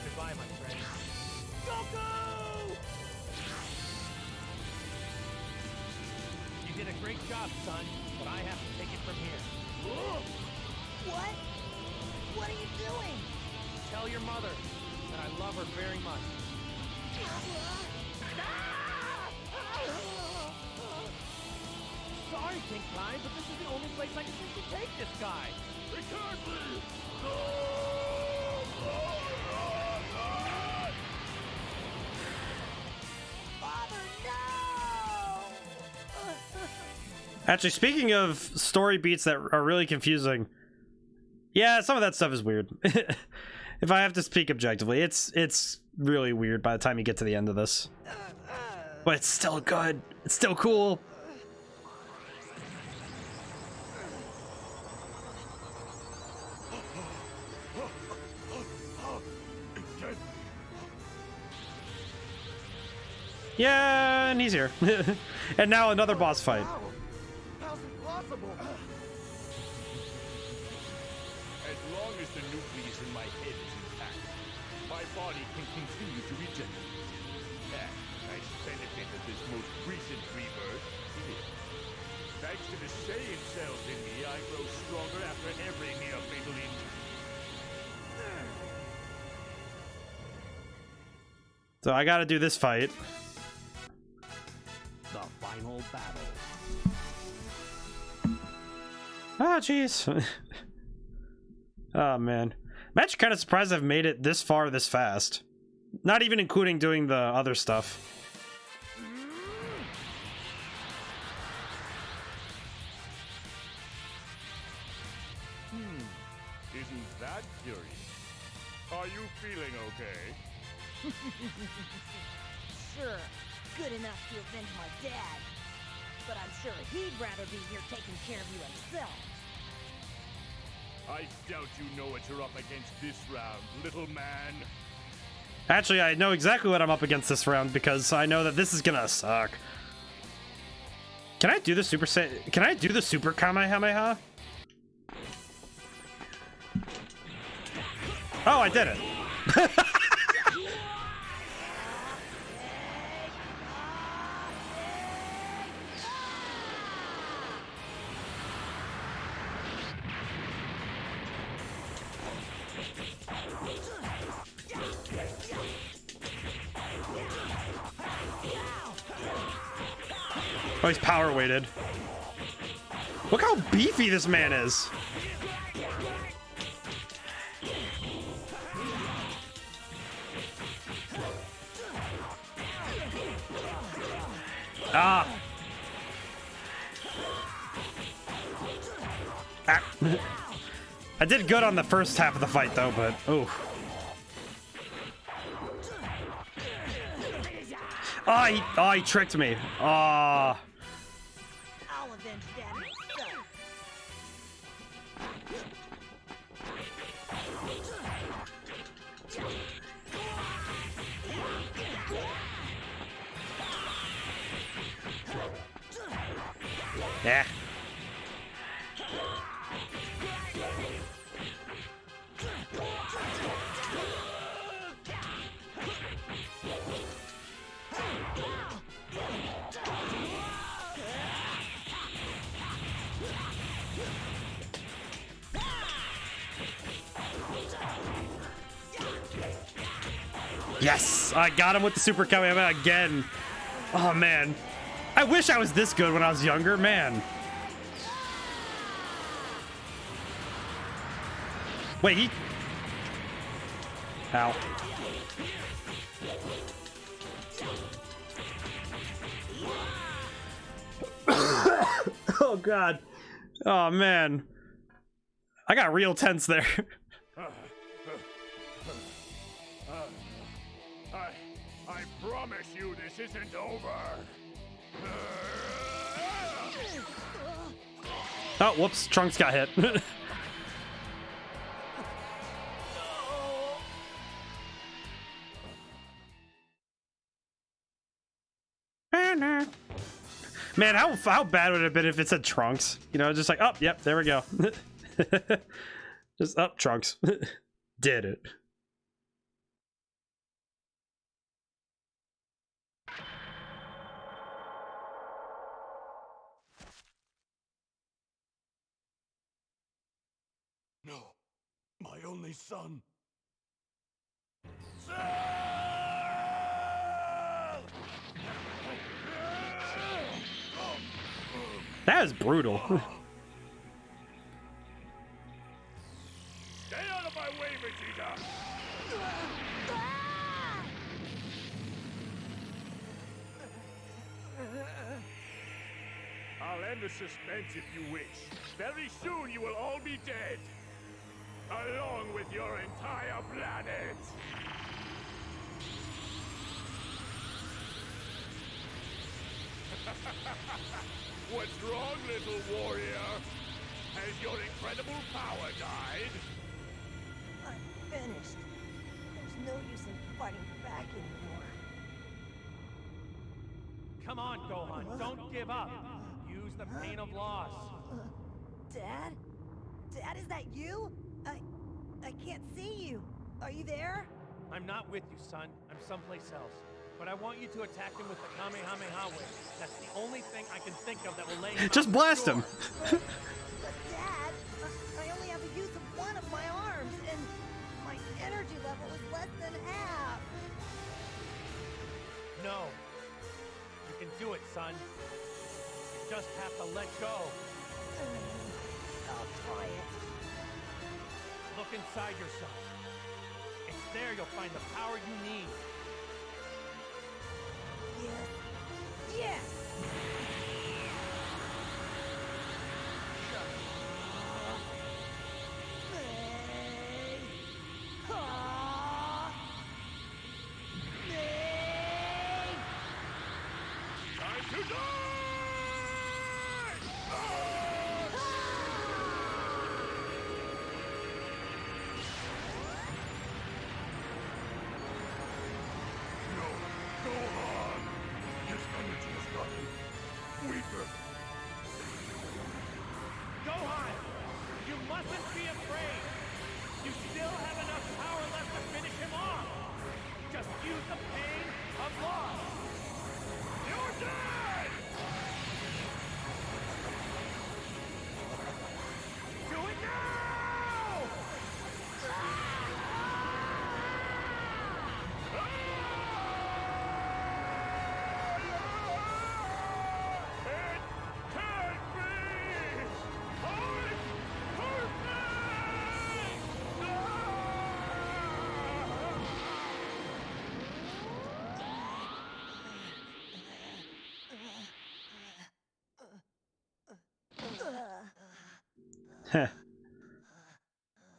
Goodbye, my friend. Goku! You did a great job, son, but I have to take it from here. What? What are you doing? Tell your mother that I love her very much. Sorry, King Kai, but this is the only place I can seem to take this guy. Return me! Father, no! Actually, speaking of story beats that are really confusing, yeah, some of that stuff is weird. If I have to speak objectively, it's really weird by the time you get to the end of this. But it's still good. It's still cool. Yeah, and he's here. And now another boss fight. How's it possible? As long as the nucleus in my head is intact, my body can continue to regenerate. That nice benefit of this most recent rebirth. Thanks to the Saiyan cells in me, I grow stronger after every near-fatal injury. So I gotta do this fight. The final battle. Ah, jeez. Oh, man. I'm actually kind of surprised I've made it this far this fast. Not even including doing the other stuff. She's that curious. Are you feeling okay? Sure, good enough to avenge my dad. But I'm sure he'd rather be here taking care of you himself. I doubt you know what you're up against this round, little man. Actually, I know exactly what I'm up against this round because I know that this is gonna suck. Can I do the Can I do the Super Kamehameha? Oh, I did it. Oh, he's power weighted. Look how beefy this man is. Ah. I did good on the first half of the fight though, but oh. Oh, he tricked me. Ah. I'll avenge that myself. Yeah. Yes! I got him with the Super Kamehameha again. Oh, man. I wish I was this good when I was younger, man. Wait, he... Ow. Oh, God. Oh, man. I got real tense there. I promise you this isn't over. Oh, whoops. Trunks got hit. Man, how bad would it have been if it said Trunks? You know, just like, oh, yep, there we go. Just up, Trunks. Did it. No, my only son. That is brutal. Stay out of my way, Vegeta! I'll end the suspense if you wish. Very soon you will all be dead. Along with your entire planet. What's wrong, little warrior? Has your incredible power died? I'm finished. There's no use in fighting back anymore. Come on, Gohan, don't give up. Use the pain of loss. Dad? Dad, is that you? I can't see you. Are you there? I'm not with you, son. I'm someplace else. But I want you to attack him with the Kamehameha wave. That's the only thing I can think of that will lay him Just blast him. But Dad, I only have the use of one of my arms, and my energy level is less than half. No. You can do it, son. You just have to let go. I'll try it. Look inside yourself. It's there you'll find the power you need. Yes. Yes!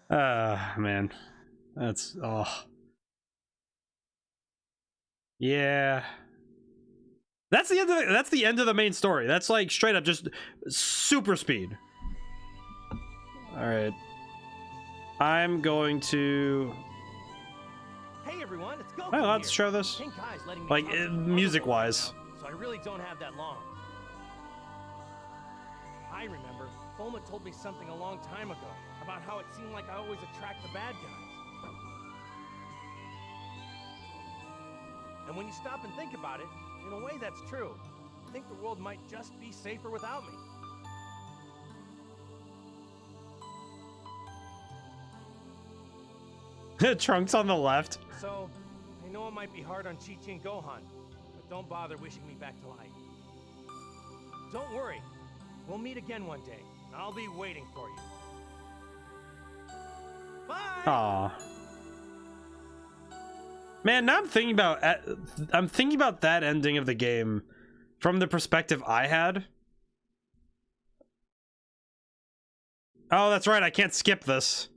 Man. That's yeah. That's the end of the main story. That's like straight up just super speed. Alright. I'm going to Hey everyone, it's Goku. well, let's show this. King Kai's letting me Like talk to music wise. now, so I really don't have that long. I remember Bulma told me something a long time ago about how it seemed like I always attract the bad guys. And when you stop and think about it, in a way that's true. I think the world might just be safer without me. Trunks on the left. So, I know it might be hard on Chi-Chi and Gohan, but don't bother wishing me back to life. Don't worry, we'll meet again one day, and I'll be waiting for you. Bye! Aw. Man, now I'm thinking about that ending of the game from the perspective I had. Oh, that's right, I can't skip this.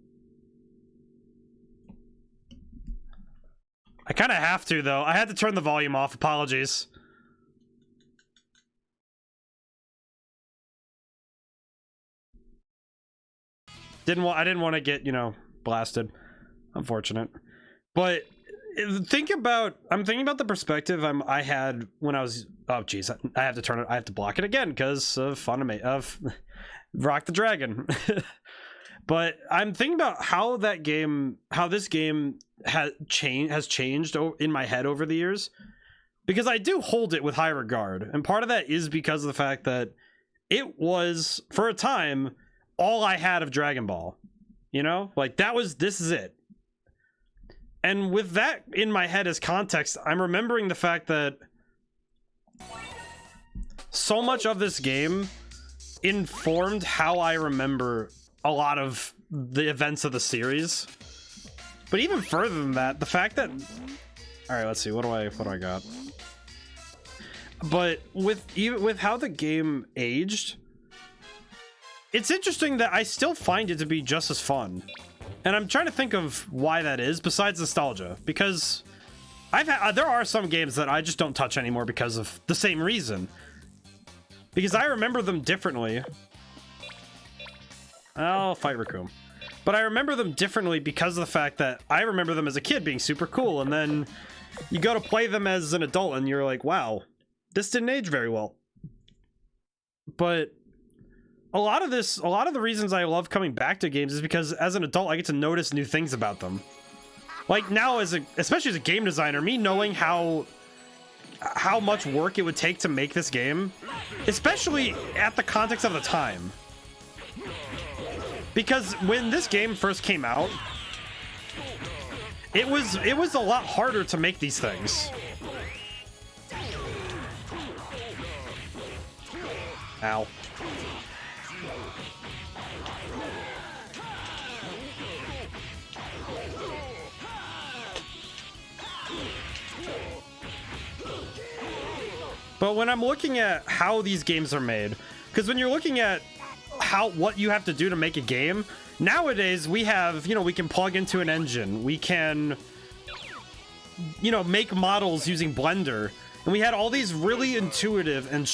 I kind of have to, though. I had to turn the volume off. Apologies. I didn't want to get, you know, blasted. Unfortunate. But I'm thinking about the perspective I had when I was, oh jeez, I have to turn it, I have to block it again because of Rock the Dragon. But I'm thinking about how this game has changed in my head over the years, because I do hold it with high regard, and part of that is because of the fact that it was, for a time, all I had of Dragon Ball. You know, like this is it. And with that in my head as context, I'm remembering the fact that so much of this game informed how I remember a lot of the events of the series. But even further than that, the fact that, all right, let's see, what do I got? But with how the game aged, it's interesting that I still find it to be just as fun. And I'm trying to think of why that is, besides nostalgia, because there are some games that I just don't touch anymore because of the same reason. Because I remember them differently. I'll fight Raccoon. But I remember them differently because of the fact that I remember them as a kid being super cool, and then you go to play them as an adult and you're like, wow, this didn't age very well. But a lot of the reasons I love coming back to games is because as an adult I get to notice new things about them. Like now, especially as a game designer, me knowing how much work it would take to make this game, especially at the context of the time. Because when this game first came out, it was a lot harder to make these things. Ow. But when I'm looking at how these games are made, because when you're looking at what you have to do to make a game, nowadays we have, we can plug into an engine, we can, make models using Blender, and we had all these really intuitive and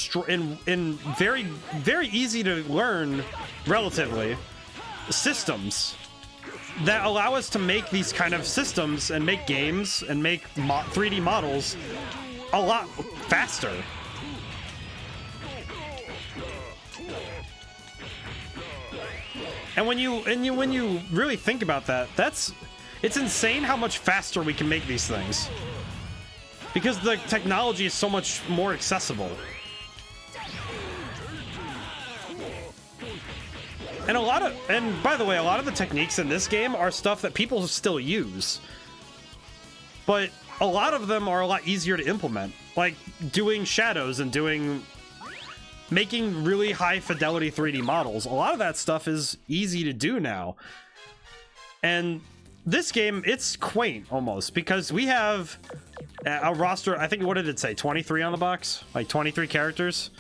very, very easy to learn, relatively, systems that allow us to make these kind of systems and make games and make 3D models a lot faster. And when you really think about that, it's insane how much faster we can make these things. Because the technology is so much more accessible. And by the way, a lot of the techniques in this game are stuff that people still use. But a lot of them are a lot easier to implement. Like doing shadows and making really high fidelity 3D models. A lot of that stuff is easy to do now. And this game, it's quaint almost, because we have a roster, I think, what did it say? 23 on the box? Like 23 characters?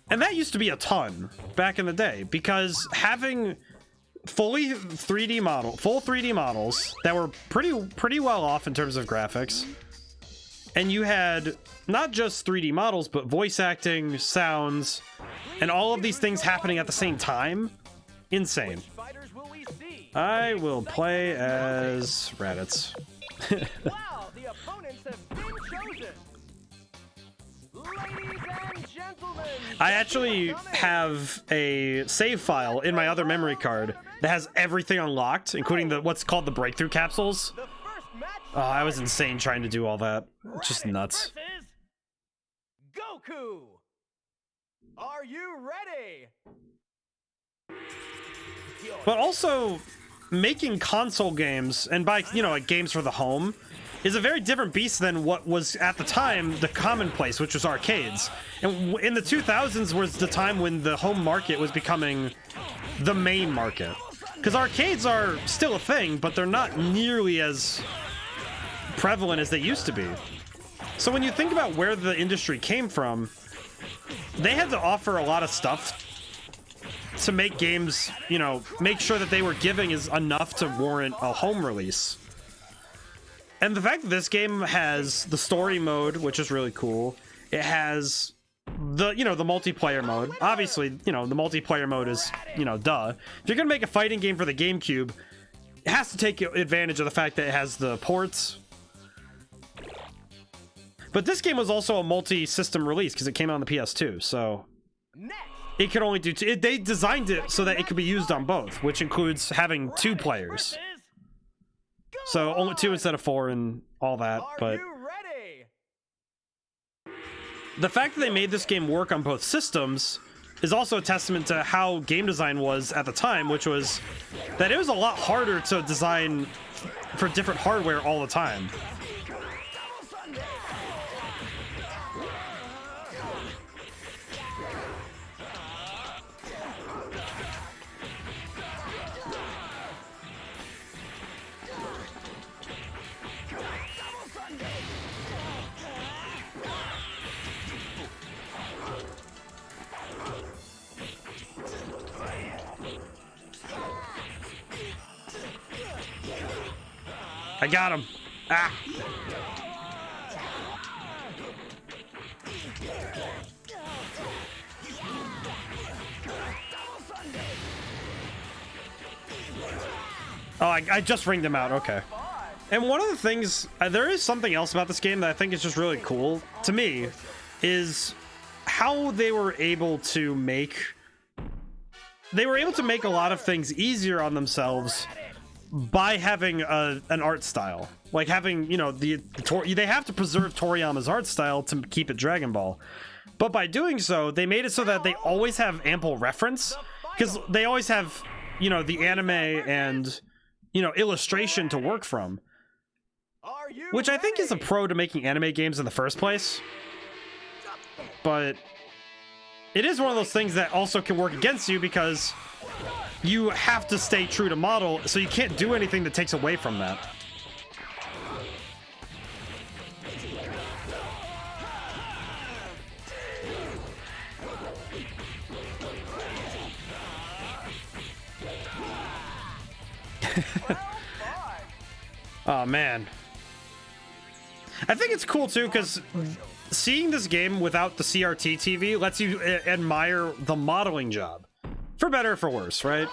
And that used to be a ton back in the day, because having fully 3D full 3D models that were pretty well off in terms of graphics. And you had not just 3D models, but voice acting, sounds, and all of these things happening at the same time. Insane. I will play as Raditz. Wow, the opponents have been chosen. Ladies and gentlemen, I actually have a save file in my other memory card that has everything unlocked, including what's called the breakthrough capsules. Oh, I was insane trying to do all that. Just nuts. Goku, are you ready? But also, making console games, and by, you know, like games for the home, is a very different beast than what was at the time the commonplace, which was arcades. And in the 2000s was the time when the home market was becoming the main market. Because arcades are still a thing, but they're not nearly as prevalent as they used to be. So when you think about where the industry came from, they had to offer a lot of stuff to make games, you know, make sure that they were giving is enough to warrant a home release. And the fact that this game has the story mode, which is really cool, it has the, you know, the multiplayer mode. Obviously, you know, the multiplayer mode is, you know, duh. If you're gonna make a fighting game for the GameCube, it has to take advantage of the fact that it has the ports. But this game was also a multi-system release because it came out on the PS2, so it could only do two. They designed it so that it could be used on both, which includes having 2 players. So only 2 instead of 4 and all that, but the fact that they made this game work on both systems is also a testament to how game design was at the time, which was that it was a lot harder to design for different hardware all the time. I got him. Ah. Oh, I just ringed him out. Okay. And one of the things, there is something else about this game that I think is just really cool to me, is how they were able to make a lot of things easier on themselves by having an art style, like having, you know, they have to preserve Toriyama's art style to keep it Dragon Ball, but by doing so, they made it so that they always have ample reference, because they always have, you know, the anime and, you know, illustration to work from, which I think is a pro to making anime games in the first place. But it is one of those things that also can work against you, because you have to stay true to model, so you can't do anything that takes away from that. Oh man, I think it's cool too, because seeing this game without the CRT TV lets you admire the modeling job, for better or for worse, right?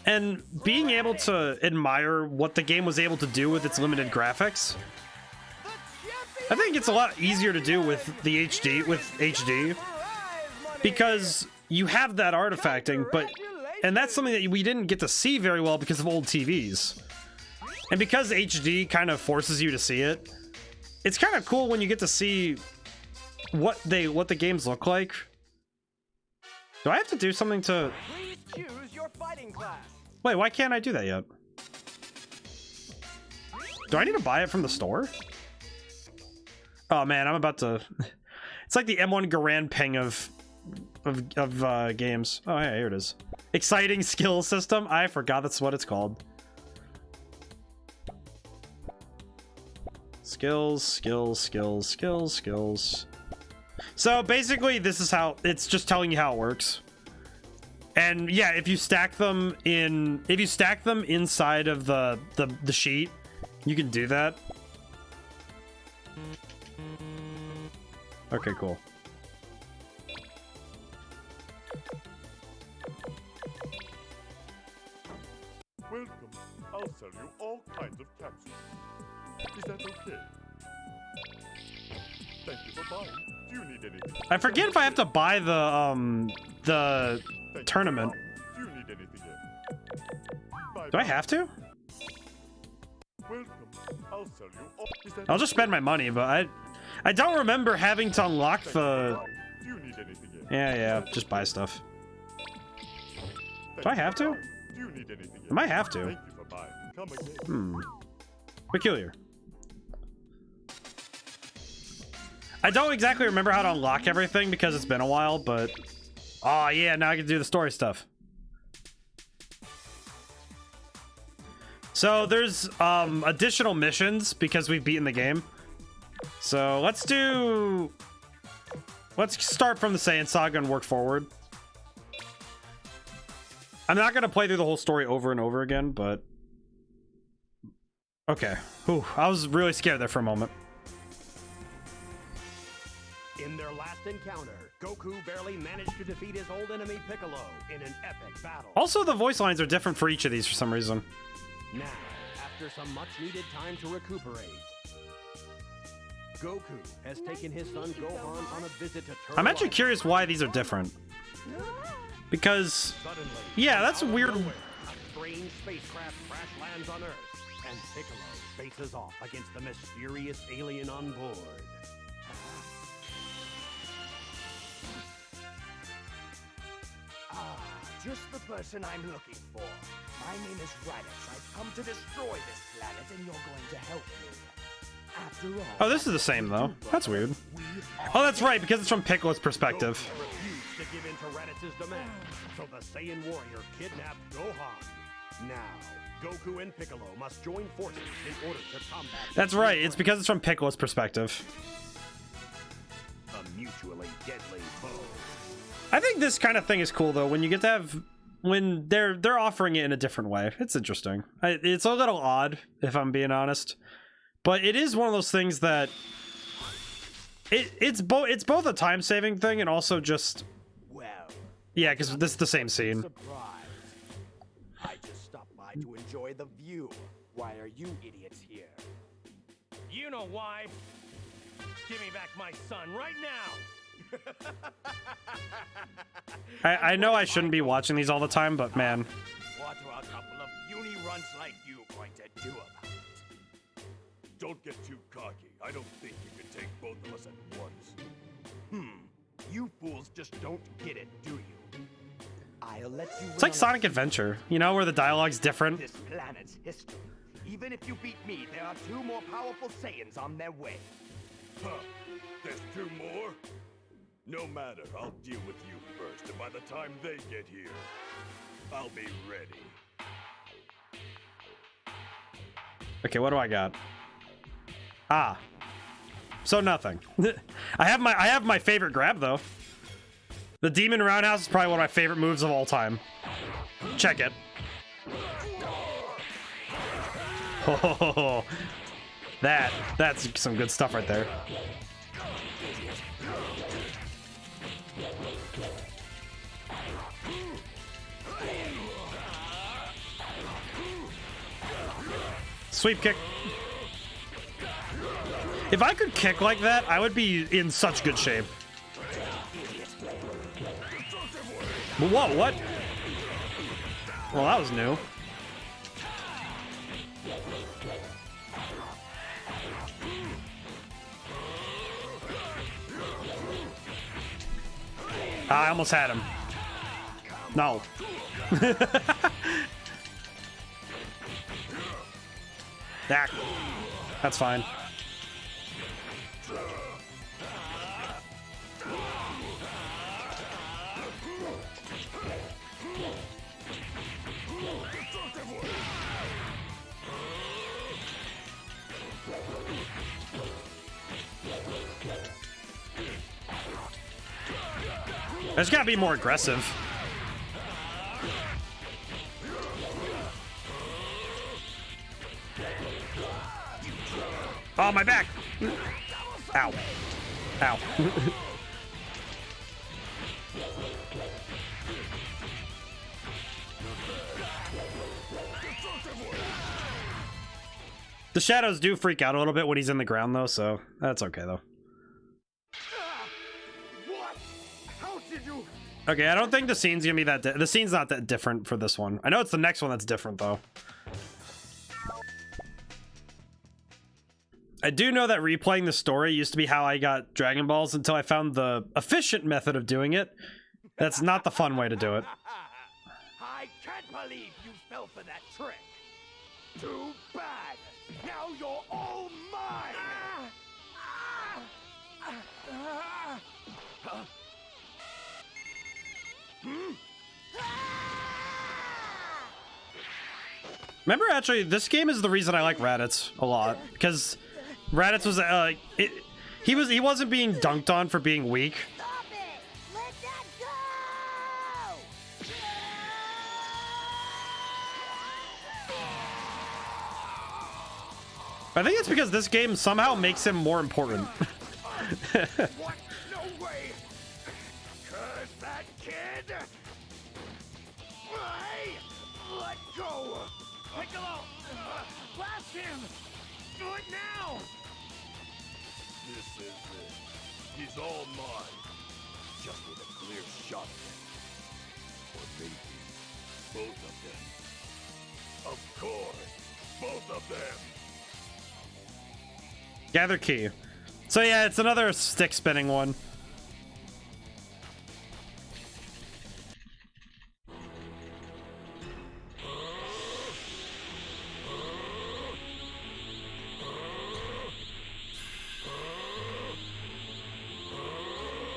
And being able to admire what the game was able to do with its limited graphics, I think it's a lot easier to do with the HD, because you have that artifacting, and that's something that we didn't get to see very well because of old TVs. And because HD kind of forces you to see it, it's kind of cool when you get to see what the games look like. Do I have to do something to... Please choose your fighting class. Wait, why can't I do that yet? Do I need to buy it from the store? Oh man, I'm about to... It's like the M1 Garand ping of games. Oh hey, here it is. Exciting skill system. I forgot that's what it's called. Skills. So basically, this is how it's just telling you how it works. And yeah, if you stack them inside of the sheet, you can do that. Okay, cool. Welcome. I'll sell you all kinds of capsules. Is that okay? Thank you for buying. Do you need anything? I forget if I have to buy the tournament. Do you need anything else? Do I have to? Welcome. I'll sell you all. Is that I'll just spend my money, but I don't remember having to unlock the. Do you need anything else? Yeah, just buy stuff. Do I have to? Do you need anything else? I might have to. Thank you for buying. Come again. Peculiar. I don't exactly remember how to unlock everything because it's been a while, but... Oh, yeah, now I can do the story stuff. So, there's additional missions because we've beaten the game. So, let's start from the Saiyan Saga and work forward. I'm not going to play through the whole story over and over again, but... Okay. Whew, I was really scared there for a moment. In their last encounter, Goku barely managed to defeat his old enemy Piccolo in an epic battle. Also, the voice lines are different for each of these for some reason. Now, after some much-needed time to recuperate, Goku has taken his son Gohan on a visit to Turtle I'm actually Island. curious why these are different. Because, Suddenly, yeah, that's out of weird. nowhere, a strange spacecraft crash lands on Earth, and Piccolo faces off against the mysterious alien on board. Just the person I'm looking for. My name is Raditz. I've come to destroy this planet, and you're going to help me. After all... Oh, this is the same, though. That's weird. Oh, that's right, because it's from Piccolo's perspective. Goku refused to give in to Raditz's demand, so the Saiyan warrior kidnapped Gohan. Now, Goku and Piccolo must join forces in order to combat... That's right, it's because it's from Piccolo's perspective. A mutually deadly foe. I think this kind of thing is cool, though, when you get to have... When they're offering it in a different way. It's interesting. It's a little odd, if I'm being honest. But it is one of those things that... It's both a time-saving thing and also just... Well... Yeah, because this is the same scene. Surprise. I just stopped by to enjoy the view. Why are you idiots here? You know why. Give me back my son right now. I know I shouldn't be watching these all the time, but man. What are a couple of puny runts like you going to do about it? Don't get too cocky. I don't think you can take both of us at once. You fools just don't get it, do you? I'll let you... It's like Sonic Adventure, you know, where the dialogue's different. This planet's history. Even if you beat me, there are 2 more powerful Saiyans on their way. Huh. There's 2 more? No matter, I'll deal with you first, and by the time they get here, I'll be ready. Okay, what do I got? Ah. So nothing. I have my favorite grab, though. The Demon Roundhouse is probably one of my favorite moves of all time. Check it. Oh, that's some good stuff right there. Sweep kick. If I could kick like that, I would be in such good shape. Whoa, what? Well, that was new. I almost had him. No. That's fine. There's gotta be more aggressive. Oh, my back! Ow. Ow. The shadows do freak out a little bit when he's in the ground, though, so that's okay, though. What? How did you? Okay, I don't think the scene's gonna be that. The scene's not that different for this one. I know it's the next one that's different, though. I do know that replaying the story used to be how I got Dragon Balls until I found the efficient method of doing it. That's not the fun way to do it. I can't believe you fell for that trick. Too bad. Now you're all mine. Remember, actually, this game is the reason I like Raditz a lot, because Raditz was he wasn't being dunked on for being weak. Stop it! Let that go! I think it's because this game somehow makes him more important. What? No way. Curse that kid. Hey, let go. Piccolo! Blast him! Do it now! This is it. He's all mine. Just with a clear shot at him. Or maybe both of them. Of course, both of them. Gather key. So yeah, it's another stick spinning one.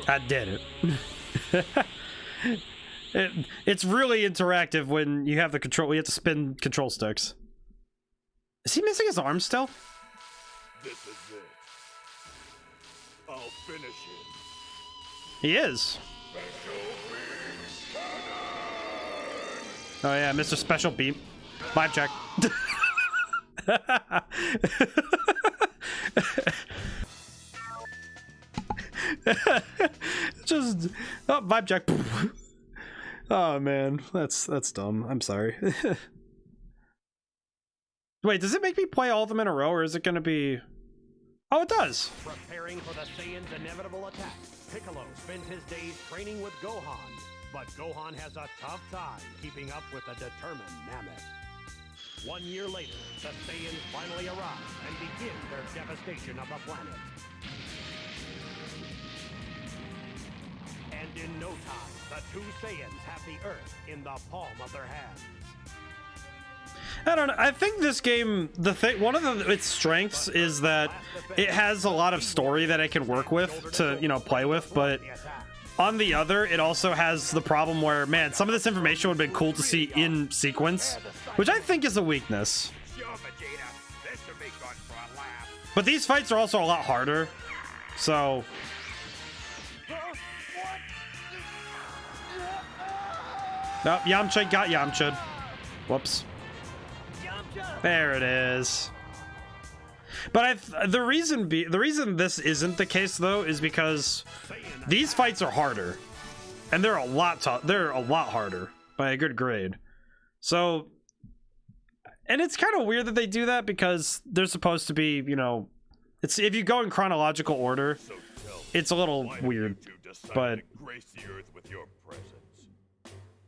I did it. It's really interactive when you have the control. We have to spin control sticks. Is he missing his arm still? This is it. I'll finish him. He is. Oh yeah, Mr. Special Beam. Vibe check. Just vibe check. Oh man, that's dumb. I'm sorry. Wait, does it make me play all of them in a row, or is it gonna be? Oh, it does. Preparing for the Saiyan's inevitable attack, Piccolo spends his days training with Gohan, but Gohan has a tough time keeping up with the determined Namek. 1 year later, the Saiyans finally arrive and begin their devastation of the planet. And in no time, the two Saiyans have the Earth in the palm of their hands. I don't know. I think this game, one of its strengths is that it has a lot of story that I can work with to, play with, but on the other, it also has the problem where, man, some of this information would have been cool to see in sequence, which I think is a weakness. But these fights are also a lot harder, so... Oh, Yamcha got Yamcha'd. Whoops. There it is. But the reason this isn't the case though is because these fights are harder, and they're a lot harder by a good grade. So, and it's kind of weird that they do that because they're supposed to be, it's if you go in chronological order, it's a little weird. But grace the earth with your presence.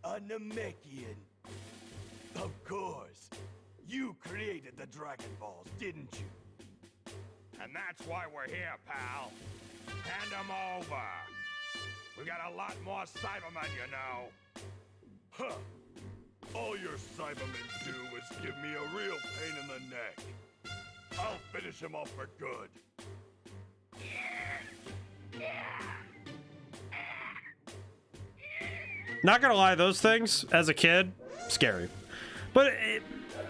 A Namekian. Of course. You created the Dragon Balls, didn't you? And that's why we're here, pal. Hand them over. We got a lot more Cybermen, you know. Huh. All your Cybermen do is give me a real pain in the neck. I'll finish him off for good. not gonna lie, those things as a kid, scary. But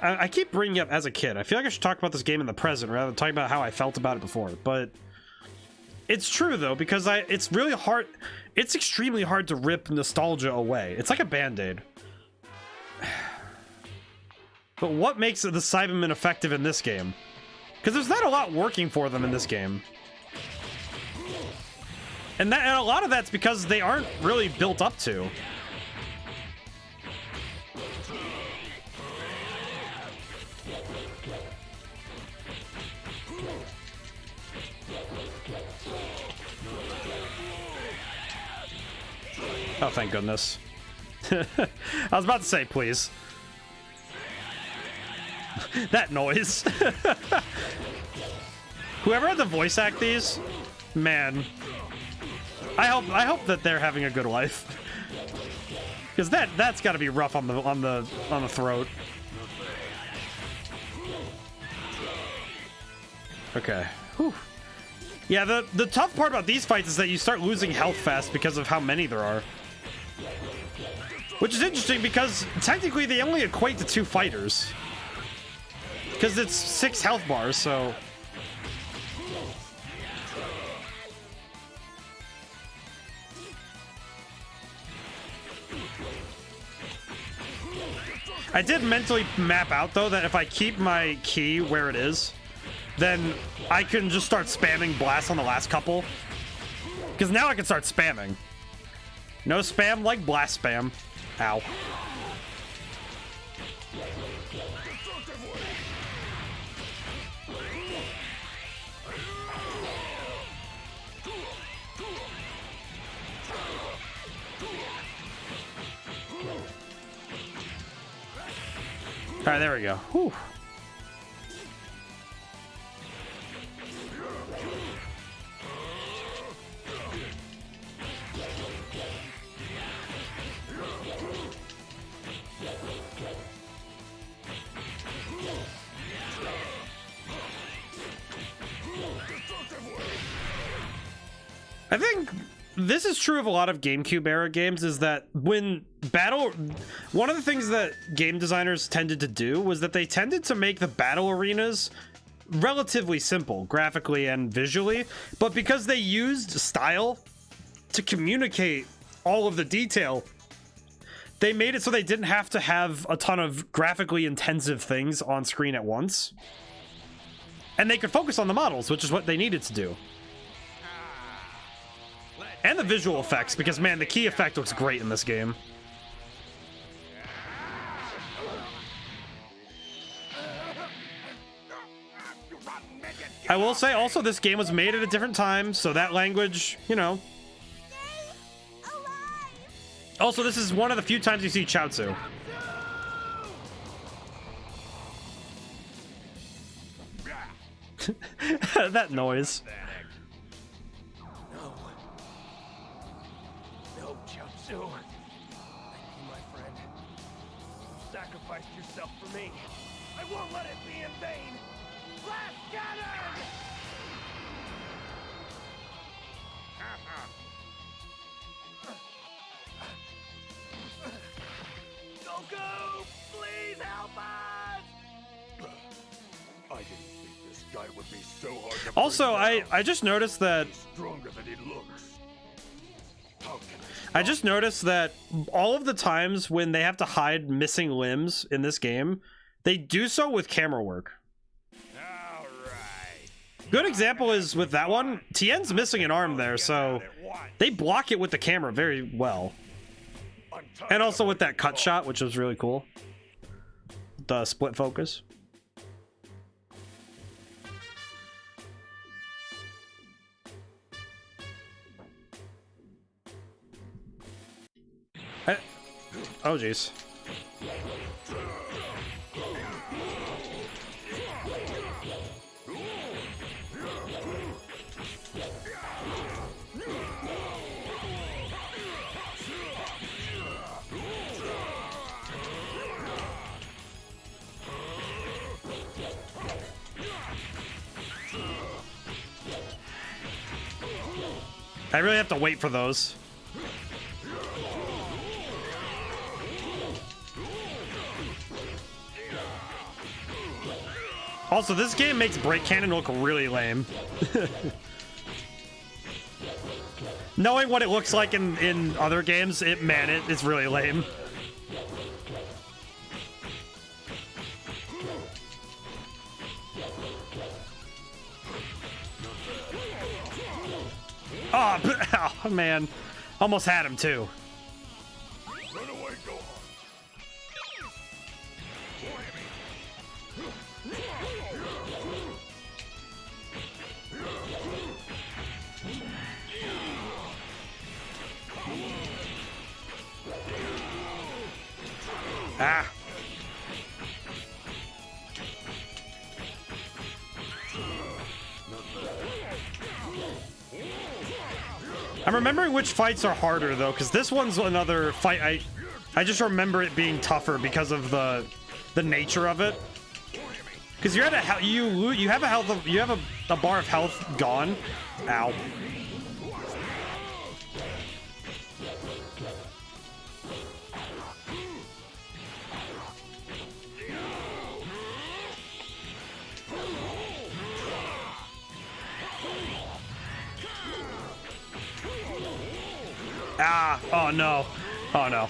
I keep bringing up as a kid. I feel like I should talk about this game in the present rather than talking about how I felt about it before. But it's true though, because it's really hard. It's extremely hard to rip nostalgia away. It's like a band-aid. But what makes the Cybermen effective in this game? Because there's not a lot working for them in this game. And a lot of that's because they aren't really built up to. Oh, thank goodness. I was about to say, please. That noise. Whoever had to voice act these, man. I hope that they're having a good life. Because that's got to be rough on the throat. Okay. Whew. Yeah, the tough part about these fights is that you start losing health fast because of how many there are. Which is interesting because technically they only equate to 2 fighters. Because it's 6 health bars, so... I did mentally map out, though, that if I keep my key where it is, then I can just start spamming blast on the last couple. Because now I can start spamming. No spam like blast spam. Ow. All right, there we go. Whew. I think this is true of a lot of GameCube era games, is that when one of the things that game designers tended to do was that they tended to make the battle arenas relatively simple graphically and visually, but because they used style to communicate all of the detail, they made it so they didn't have to have a ton of graphically intensive things on screen at once, and they could focus on the models, which is what they needed to do. And the visual effects, because man, the key effect looks great in this game. I will say also this game was made at a different time, so that language, you know. Also, this is one of the few times you see Chaozu. That noise. Thank you, my friend. You sacrificed yourself for me. I won't let it be in vain. Blast cannon! Goku, please help us! I didn't think this guy would be so hard to Also, I just noticed that stronger than he looks. I just noticed that all of the times when they have to hide missing limbs in this game, they do so with camera work. All right. Good example is with that one, Tien's missing an arm there, so they block it with the camera very well. And also with that cut shot, which was really cool. The split focus. Oh, jeez. I really have to wait for those. Also, this game makes Break Cannon look really lame. Knowing what it looks like in other games, it's really lame. Oh, man. Almost had him, too. Run away, Gohan. Ah. I'm remembering which fights are harder though, because this one's another fight. I just remember it being tougher because of the nature of it. Because you're at a you have a bar of health gone. Ow. Ah, oh no. Oh no.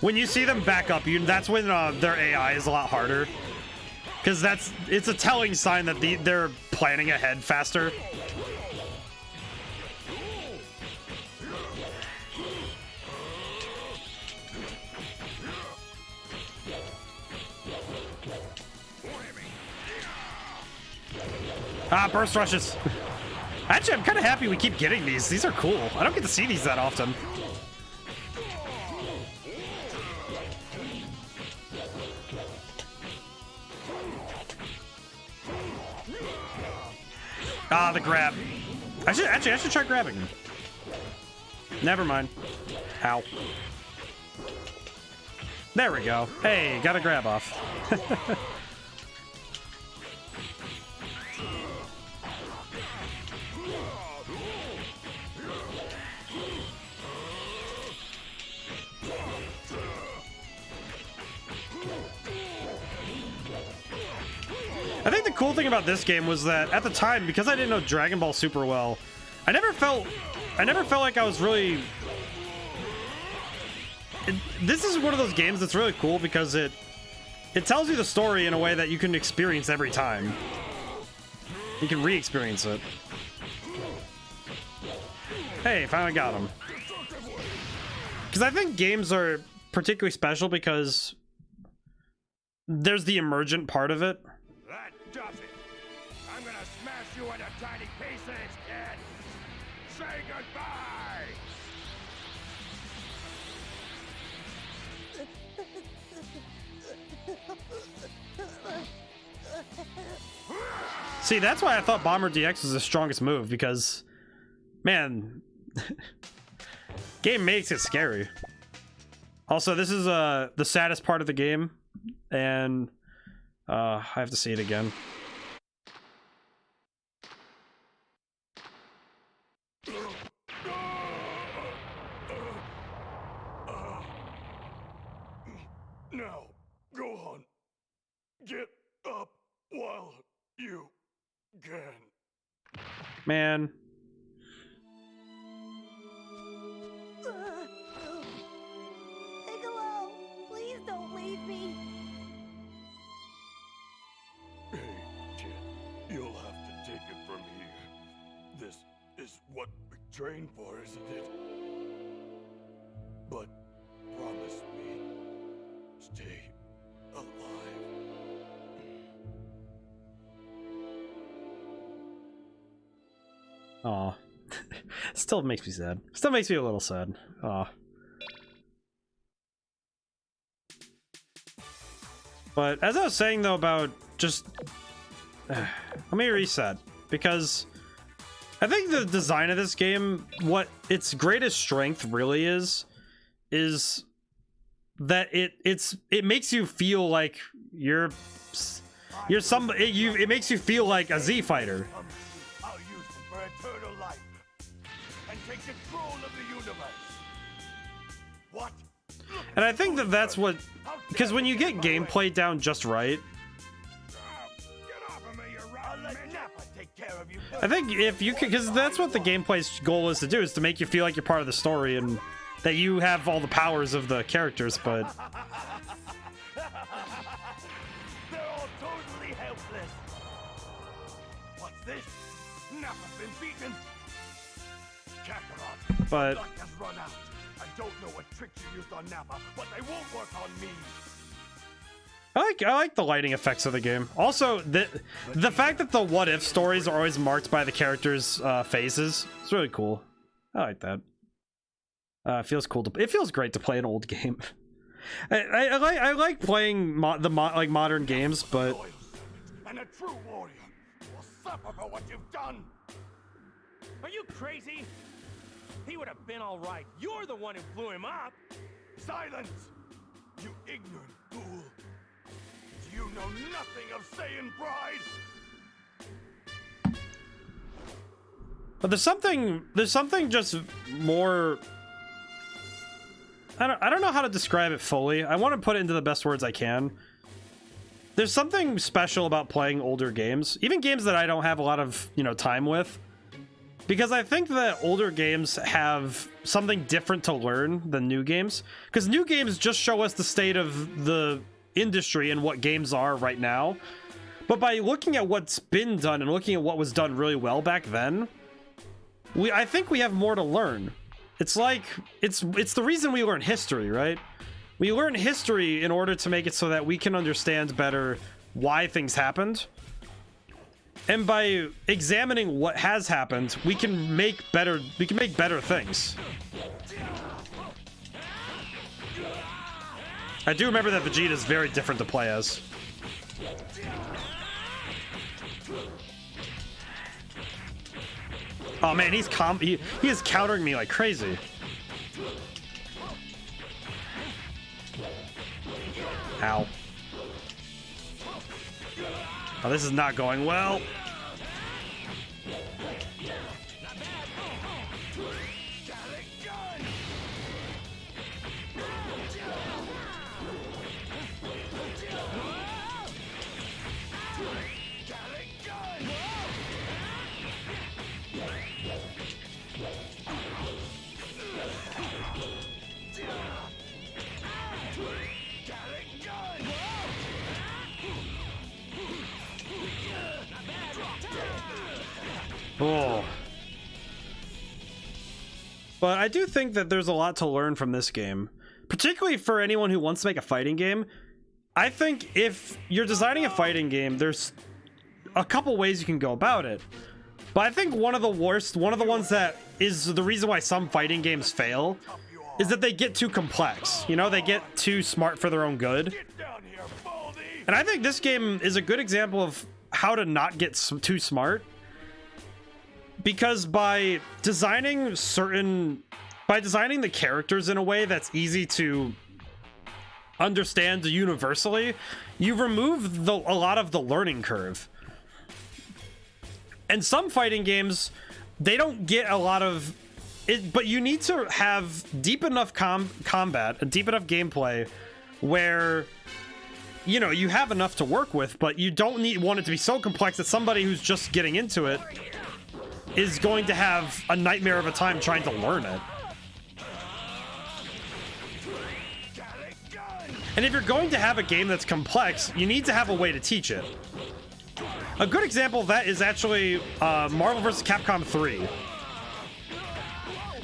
When you see them back up, that's when their AI is a lot harder. Because it's a telling sign that they're planning ahead faster. Ah, burst rushes. Actually, I'm kind of happy we keep getting these. These are cool. I don't get to see these that often. Ah, the grab. I should try grabbing him. Never mind. Ow. There we go. Hey, got a grab off. I think the cool thing about this game was that at the time, because I didn't know Dragon Ball super well, I never felt like I was really... This is one of those games that's really cool because it tells you the story in a way that you can experience every time. You can re-experience it. Hey, finally got him. Because I think games are particularly special because there's the emergent part of it. That does it. I'm gonna smash you into tiny pieces, kid. Say goodbye. See, that's why I thought Bomber DX was the strongest move, because, man, game makes it scary. Also, this is the saddest part of the game, and I have to see it again. Now, Gohan, get up while you can. Man. Piccolo, please don't leave me. Hey, kid, you'll have to take it from here. This is what we train for, isn't it? But promise me, stay alive. Aw. Still makes me sad. Still makes me a little sad. Aw. But as I was saying though about just... let me reset. Because I think the design of this game, what its greatest strength really is that it makes you feel like it makes you feel like a Z fighter. I'll use it for eternal life and take control of the universe. What? And I think that's what, because when you get gameplay down just right, I think if you could, because that's what the gameplay's goal is to do, is to make you feel like you're part of the story and that you have all the powers of the characters, but totally helpless. What's this? Nappa's been beaten. Kakarot, But luck has run out. I don't know what tricks you used on Nappa, but they won't work on me. I like the lighting effects of the game. Also, the fact that the what if stories are always marked by the characters' faces, it's really cool. I like that. It feels cool it feels great to play an old game. I like playing modern games, but And a true warrior will suffer for what you've done. Are you crazy? He would have been all right. You're the one who blew him up. Silence! You ignorant fool! Do you know nothing of Saiyan pride? But there's something just more. I don't know how to describe it fully. I want to put it into the best words I can. There's something special about playing older games, even games that I don't have a lot of, time with. Because I think that older games have something different to learn than new games. Because new games just show us the state of the industry and what games are right now. But by looking at what's been done and looking at what was done really well back then, I think we have more to learn. It's like, it's the reason we learn history, right? We learn history in order to make it so that we can understand better why things happened. And by examining what has happened, we can make better things. I do remember that Vegeta is very different to play as. Oh man, he is countering me like crazy. Ow. Oh, this is not going well. Oh. But I do think that there's a lot to learn from this game, particularly for anyone who wants to make a fighting game. I think if you're designing a fighting game, there's a couple ways you can go about it. But I think one of the ones that is the reason why some fighting games fail, is that they get too complex. They get too smart for their own good. And I think this game is a good example of how to not get too smart. Because by designing the characters in a way that's easy to understand universally, you remove a lot of the learning curve. And some fighting games, they don't get a lot of it, but you need to have deep enough combat and deep enough gameplay where you have enough to work with, but you don't want it to be so complex that somebody who's just getting into it is going to have a nightmare of a time trying to learn it. And if you're going to have a game that's complex, you need to have a way to teach it. A good example of that is actually Marvel vs. Capcom 3.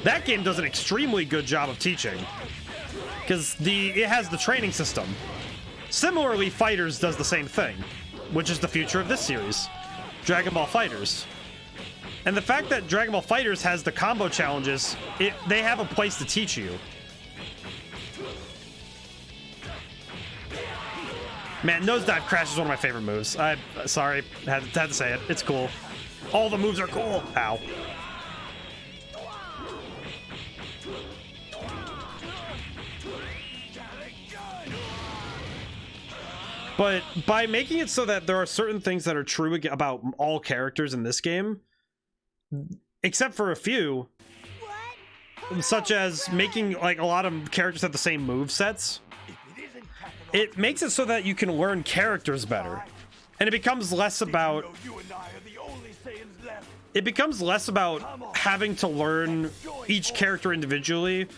That game does an extremely good job of teaching, because it has the training system. Similarly, Fighters does the same thing, which is the future of this series, Dragon Ball Fighters. And the fact that Dragon Ball Fighters has the combo challenges, they have a place to teach you. Man, Nosedive Crash is one of my favorite moves. Sorry, had to say it. It's cool. All the moves are cool. Ow. But by making it so that there are certain things that are true about all characters in this game, except for a few, such as making like a lot of characters have the same move sets, it makes it so that you can learn characters better, and it becomes less about having to learn each character individually,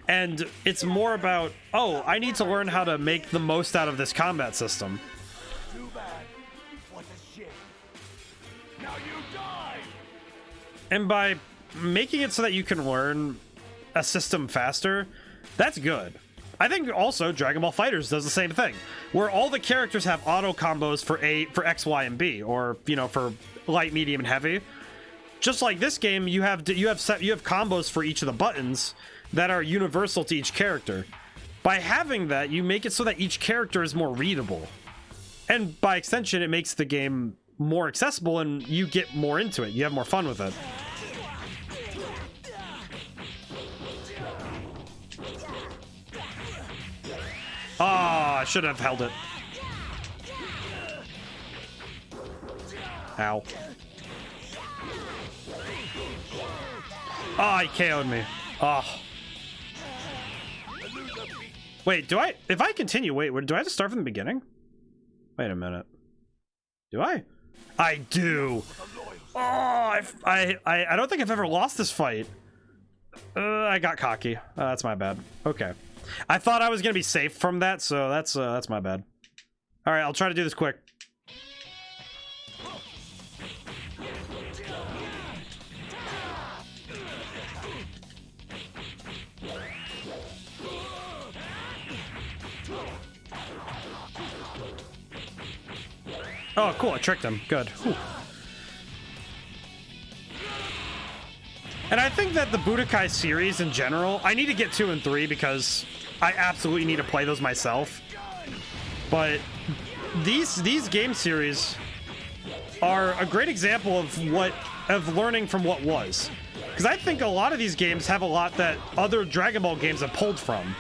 and it's more about, oh, I need to learn how to make the most out of this combat system. What a shame. Now you die! And by making it so that you can learn a system faster, that's good. I think also Dragon Ball FighterZ does the same thing, where all the characters have auto combos for X, Y, and B, or you know, for light, medium, and heavy. Just like this game, you have combos for each of the buttons that are universal to each character. By having that, you make it so that each character is more readable, and by extension, it makes the game more accessible, and you get more into it. You have more fun with it. Ah, I should have held it. Ow. Ah, he KO'd me. Ah. Wait, do I... If I continue, wait, do I have to start from the beginning? Wait a minute. Do I? I do. Oh, I don't think I've ever lost this fight. I got cocky. That's my bad. Okay. I thought I was gonna be safe from that, so that's my bad. All right, I'll try to do this quick. Oh, cool! I tricked him. Good. Whew. And I think that the Budokai series in general, I need to get 2 and 3 because I absolutely need to play those myself. But these game series are a great example of learning from what was. Because I think a lot of these games have a lot that other Dragon Ball games have pulled from.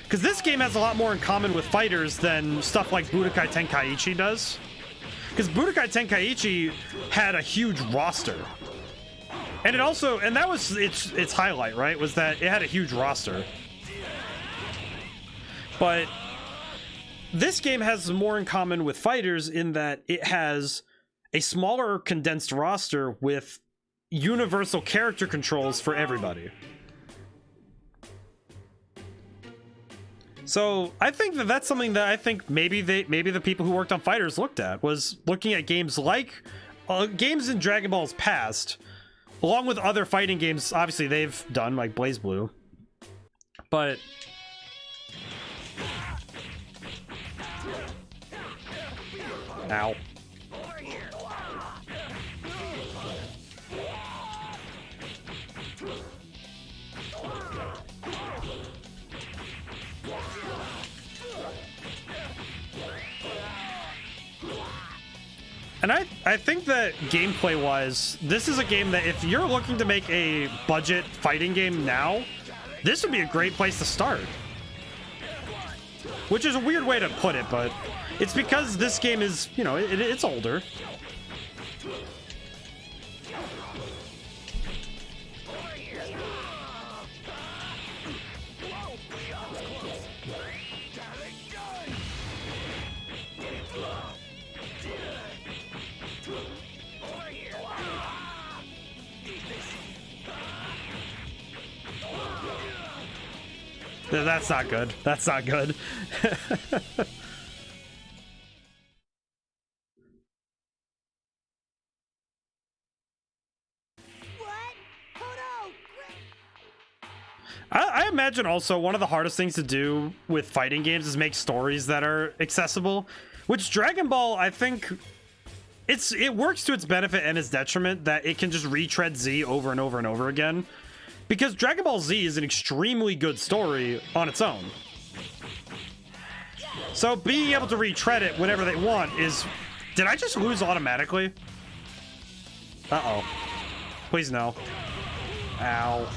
Because this game has a lot more in common with fighters than stuff like Budokai Tenkaichi does. Because Budokai Tenkaichi had a huge roster. And it also, and that was its highlight, right? Was that it had a huge roster. But this game has more in common with fighters in that it has a smaller condensed roster with universal character controls for everybody. So I think that that's something that I think maybe the people who worked on Fighters looked at, was looking at games like games in Dragon Ball's past, along with other fighting games. Obviously, they've done like BlazBlue, but ow. And I think that gameplay-wise, this is a game that if you're looking to make a budget fighting game now, this would be a great place to start. Which is a weird way to put it, but it's because this game is, you know, it's older. That's not good. That's not good. I imagine also one of the hardest things to do with fighting games is make stories that are accessible, which Dragon Ball, I think it works to its benefit and its detriment that it can just retread Z over and over and over again. Because Dragon Ball Z is an extremely good story on its own. So being able to retread it whenever they want is... Did I just lose automatically? Uh-oh. Please no. Ow.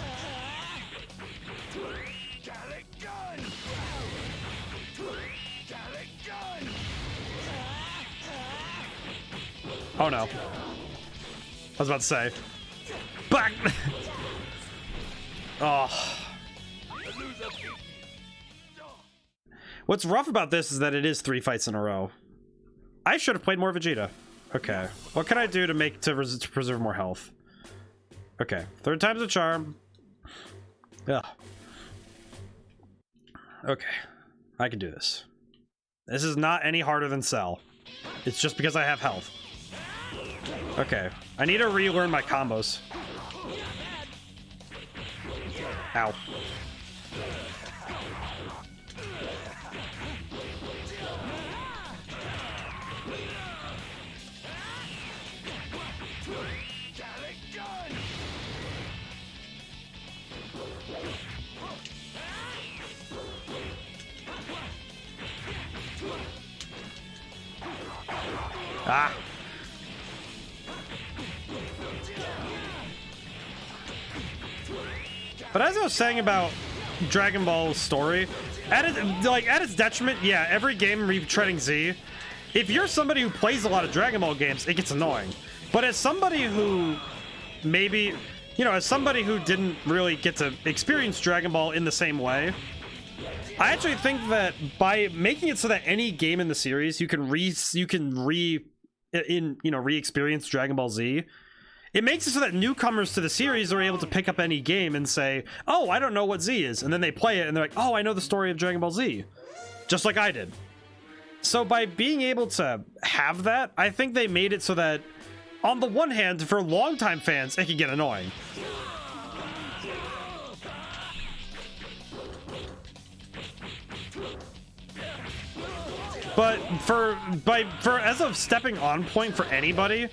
Oh no. I was about to say. Back! Oh. What's rough about this is that it is 3 fights in a row. I should have played more Vegeta. Okay. What can I do to preserve more health? Okay. 3rd time's a charm. Ugh. Okay. I can do this. This is not any harder than Cell. It's just because I have health. Okay. I need to relearn my combos. Ow. Ah. But as I was saying about Dragon Ball's story, at its detriment, yeah, every game retreading Z, if you're somebody who plays a lot of Dragon Ball games, it gets annoying. But as somebody who maybe, you know, as somebody who didn't really get to experience Dragon Ball in the same way, I actually think that by making it so that any game in the series you can re-experience Dragon Ball Z, it makes it so that newcomers to the series are able to pick up any game and say, oh, I don't know what Z is, and then they play it and they're like, oh, I know the story of Dragon Ball Z, just like I did. So by being able to have that, I think they made it so that, on the one hand, for longtime fans, it can get annoying. But for as of stepping on point for anybody,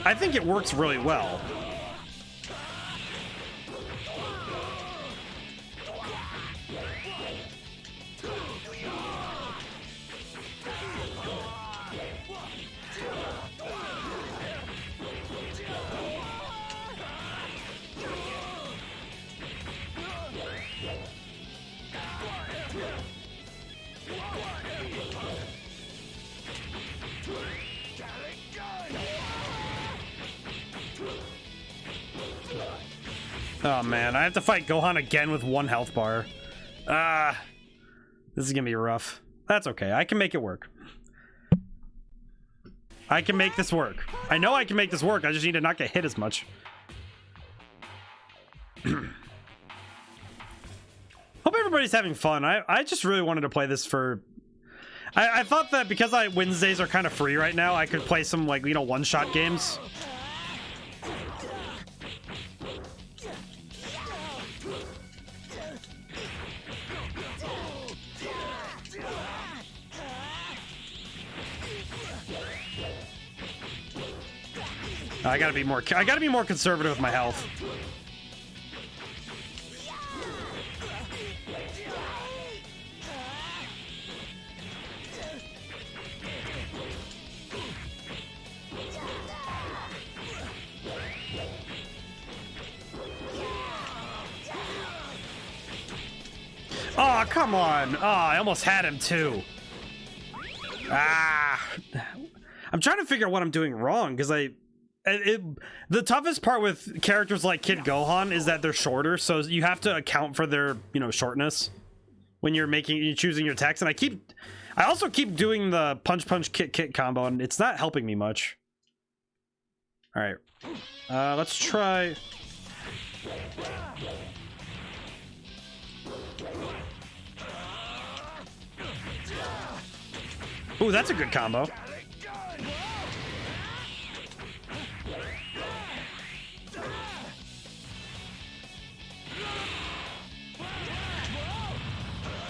I think it works really well. Oh man, I have to fight Gohan again with 1 health bar. This is gonna be rough. That's okay, I can make it work. I can make this work. I know I can make this work, I just need to not get hit as much. Hope everybody's having fun. I just really wanted to play this for... I thought that because Wednesdays are kind of free right now, I could play some, like, you know, one-shot games. I gotta be more conservative with my health. Oh, come on. Oh, I almost had him too. I'm trying to figure out what I'm doing wrong, because the toughest part with characters like Kid Gohan is that they're shorter, so you have to account for their, you know, shortness when you're choosing your attacks. And I also keep doing the punch punch kick kick combo, and it's not helping me much. All right, let's try. Ooh, that's a good combo.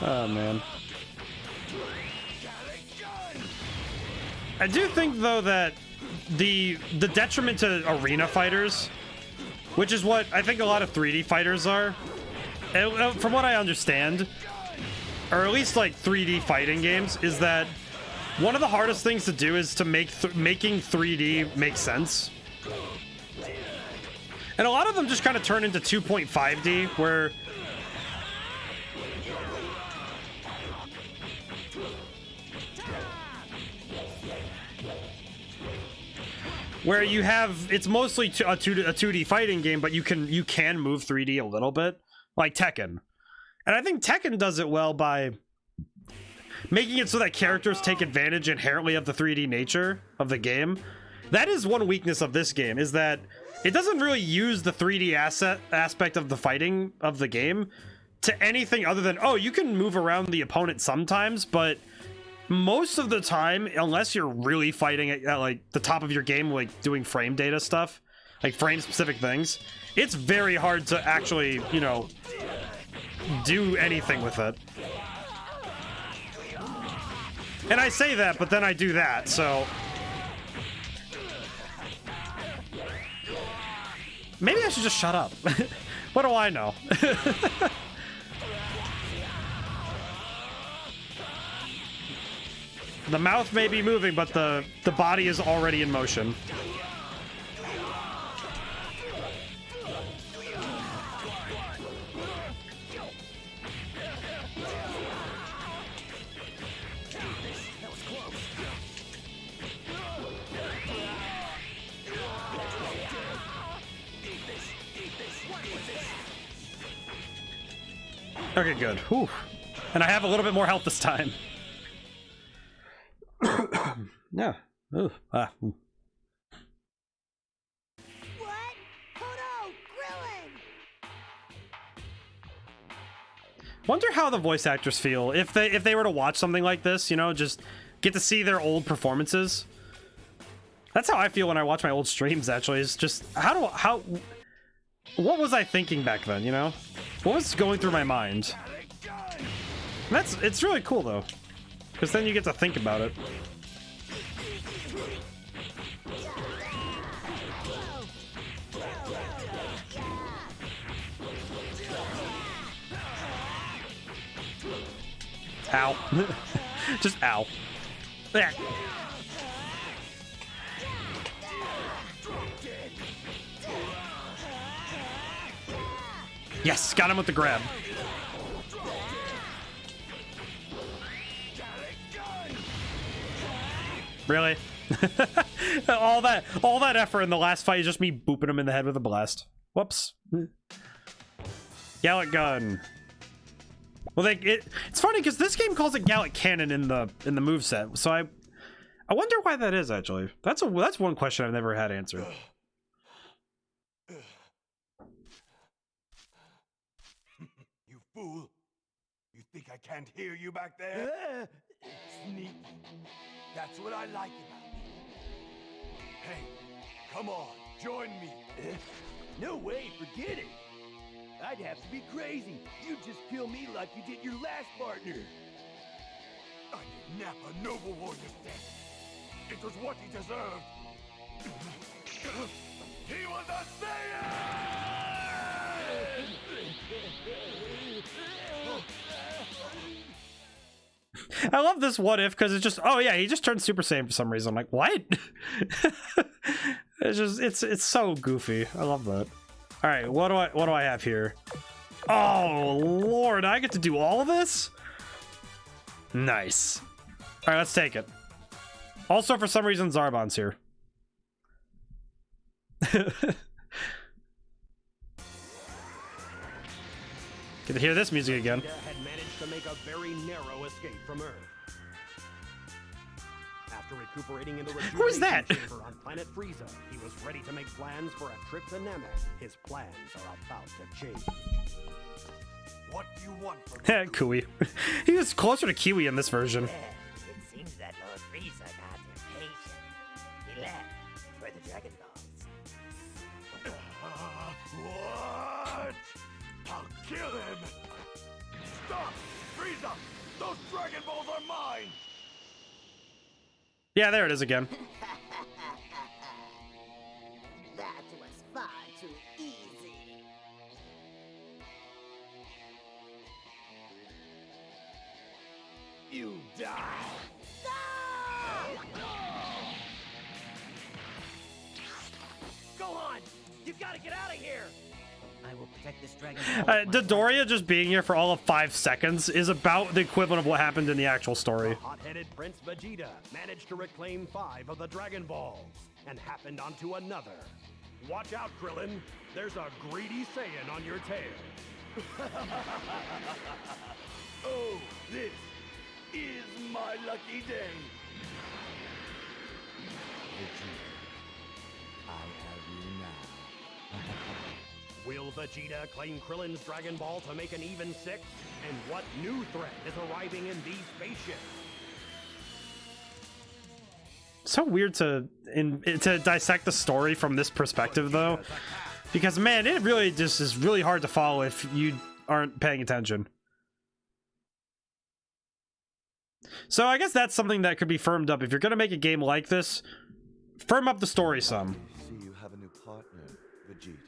Oh man. I do think though that the detriment to arena fighters, which is what I think a lot of 3D fighters are, from what I understand, or at least like 3D fighting games, is that one of the hardest things to do is to making 3D make sense. And a lot of them just kind of turn into 2.5D, where you have, it's mostly a 2D fighting game, but you can move 3D a little bit, like Tekken. And I think Tekken does it well by making it so that characters take advantage inherently of the 3D nature of the game. That is one weakness of this game, is that it doesn't really use the 3D aspect of the fighting of the game to anything other than, oh, you can move around the opponent sometimes, but most of the time, unless you're really fighting at like the top of your game, like doing frame data stuff, like frame specific things, it's very hard to actually, you know, do anything with it. And I say that, but then I do that, so maybe I should just shut up. What do I know? The mouth may be moving, but the body is already in motion. Okay, good. Whew. And I have a little bit more health this time. Yeah. Ooh. Ah. What? Kodo! Krillin! Wonder how the voice actors feel if they were to watch something like this, you know, just get to see their old performances. That's how I feel when I watch my old streams, actually. It's just what was I thinking back then, you know? What was going through my mind? And it's really cool though, because then you get to think about it. Ow. Just ow. There. Yes, got him with the grab. Really? all that effort in the last fight is just me booping him in the head with a blast. Whoops. Gallic gun. Well, it's funny because this game calls it Gallic Cannon in the moveset, so I wonder why that is, actually. That's one question I've never had answered. You fool! You think I can't hear you back there? Sneaky. That's what I like about you. Hey, come on, join me. No way, forget it. I'd have to be crazy. You'd just kill me like you did your last partner. I did Nappa noble warrior's death. It was what he deserved. He was a Saiyan! I love this what if because it's just, oh yeah, he just turned Super Saiyan for some reason. I'm like, what? it's so goofy. I love that. All right, what do I have here? Oh Lord, I get to do all of this? Nice. All right, let's take it. Also, for some reason, Zarbon's here. Get to hear this music again. Had managed to make a very narrow escape from Earth. After recuperating in the Who is that? chamber on planet Frieza, he was ready to make plans for a trip to Namek. His plans are about to change. What do you want from me? Kui. He was closer to Kiwi in this version. Yeah, it seems that Lord Frieza got impatient. He left for the Dragon Balls. What? I'll kill him! Stop! Frieza! Those Dragon Balls are mine! Yeah, there it is again. That was far too easy. You die. Go on! You gotta get out of here! I will protect this dragon. Dodoria just being here for all of 5 seconds is about the equivalent of what happened in the actual story. Hot-headed Prince Vegeta managed to reclaim 5 of the Dragon Balls and happened onto another. Watch out, Krillin. There's a greedy Saiyan on your tail. Oh, this is my lucky day. I have you now. Will Vegeta claim Krillin's Dragon Ball to make an even 6? And what new threat is arriving in these spaceships? So weird to dissect the story from this perspective, though, because man, it really just is really hard to follow if you aren't paying attention. So I guess that's something that could be firmed up. If you're gonna make a game like this, firm up the story some. See, you have a new partner, Vegeta.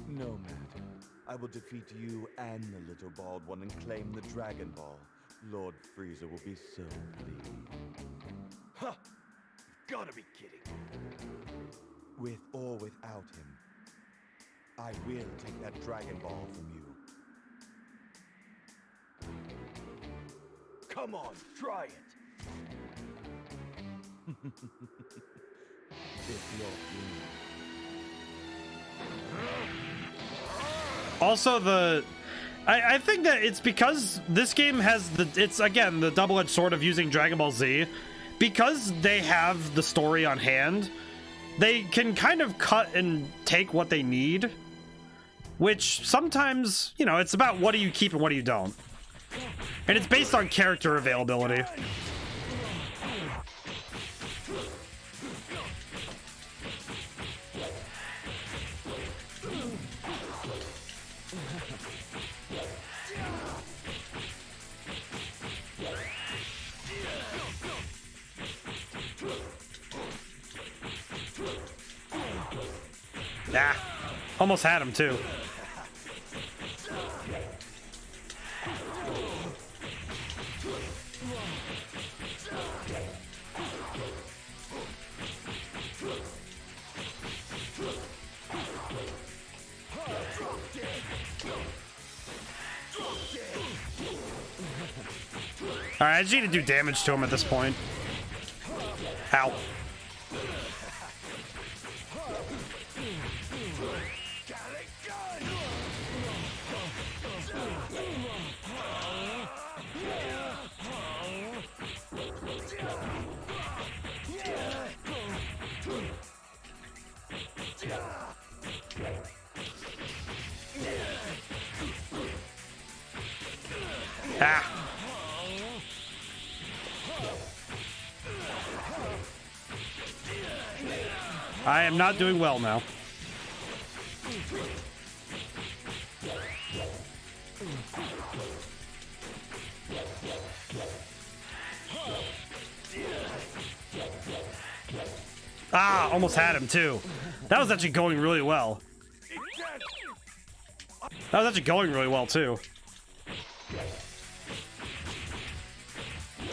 No matter. I will defeat you and the little bald one and claim the Dragon Ball. Lord Frieza will be so pleased. Huh! You've gotta be kidding. With or without him, I will take that Dragon Ball from you. Come on, try it. If you're Also, I think that it's because this game has it's again the double-edged sword of using Dragon Ball Z. Because they have the story on hand, they can kind of cut and take what they need, which sometimes, you know, it's about what do you keep and what do you don't. And it's based on character availability. Ah, almost had him too. Alright, I just need to do damage to him at this point. Ow. Ah. I am not doing well now. Ah, almost had him too. That was actually going really well. That was actually going really well too.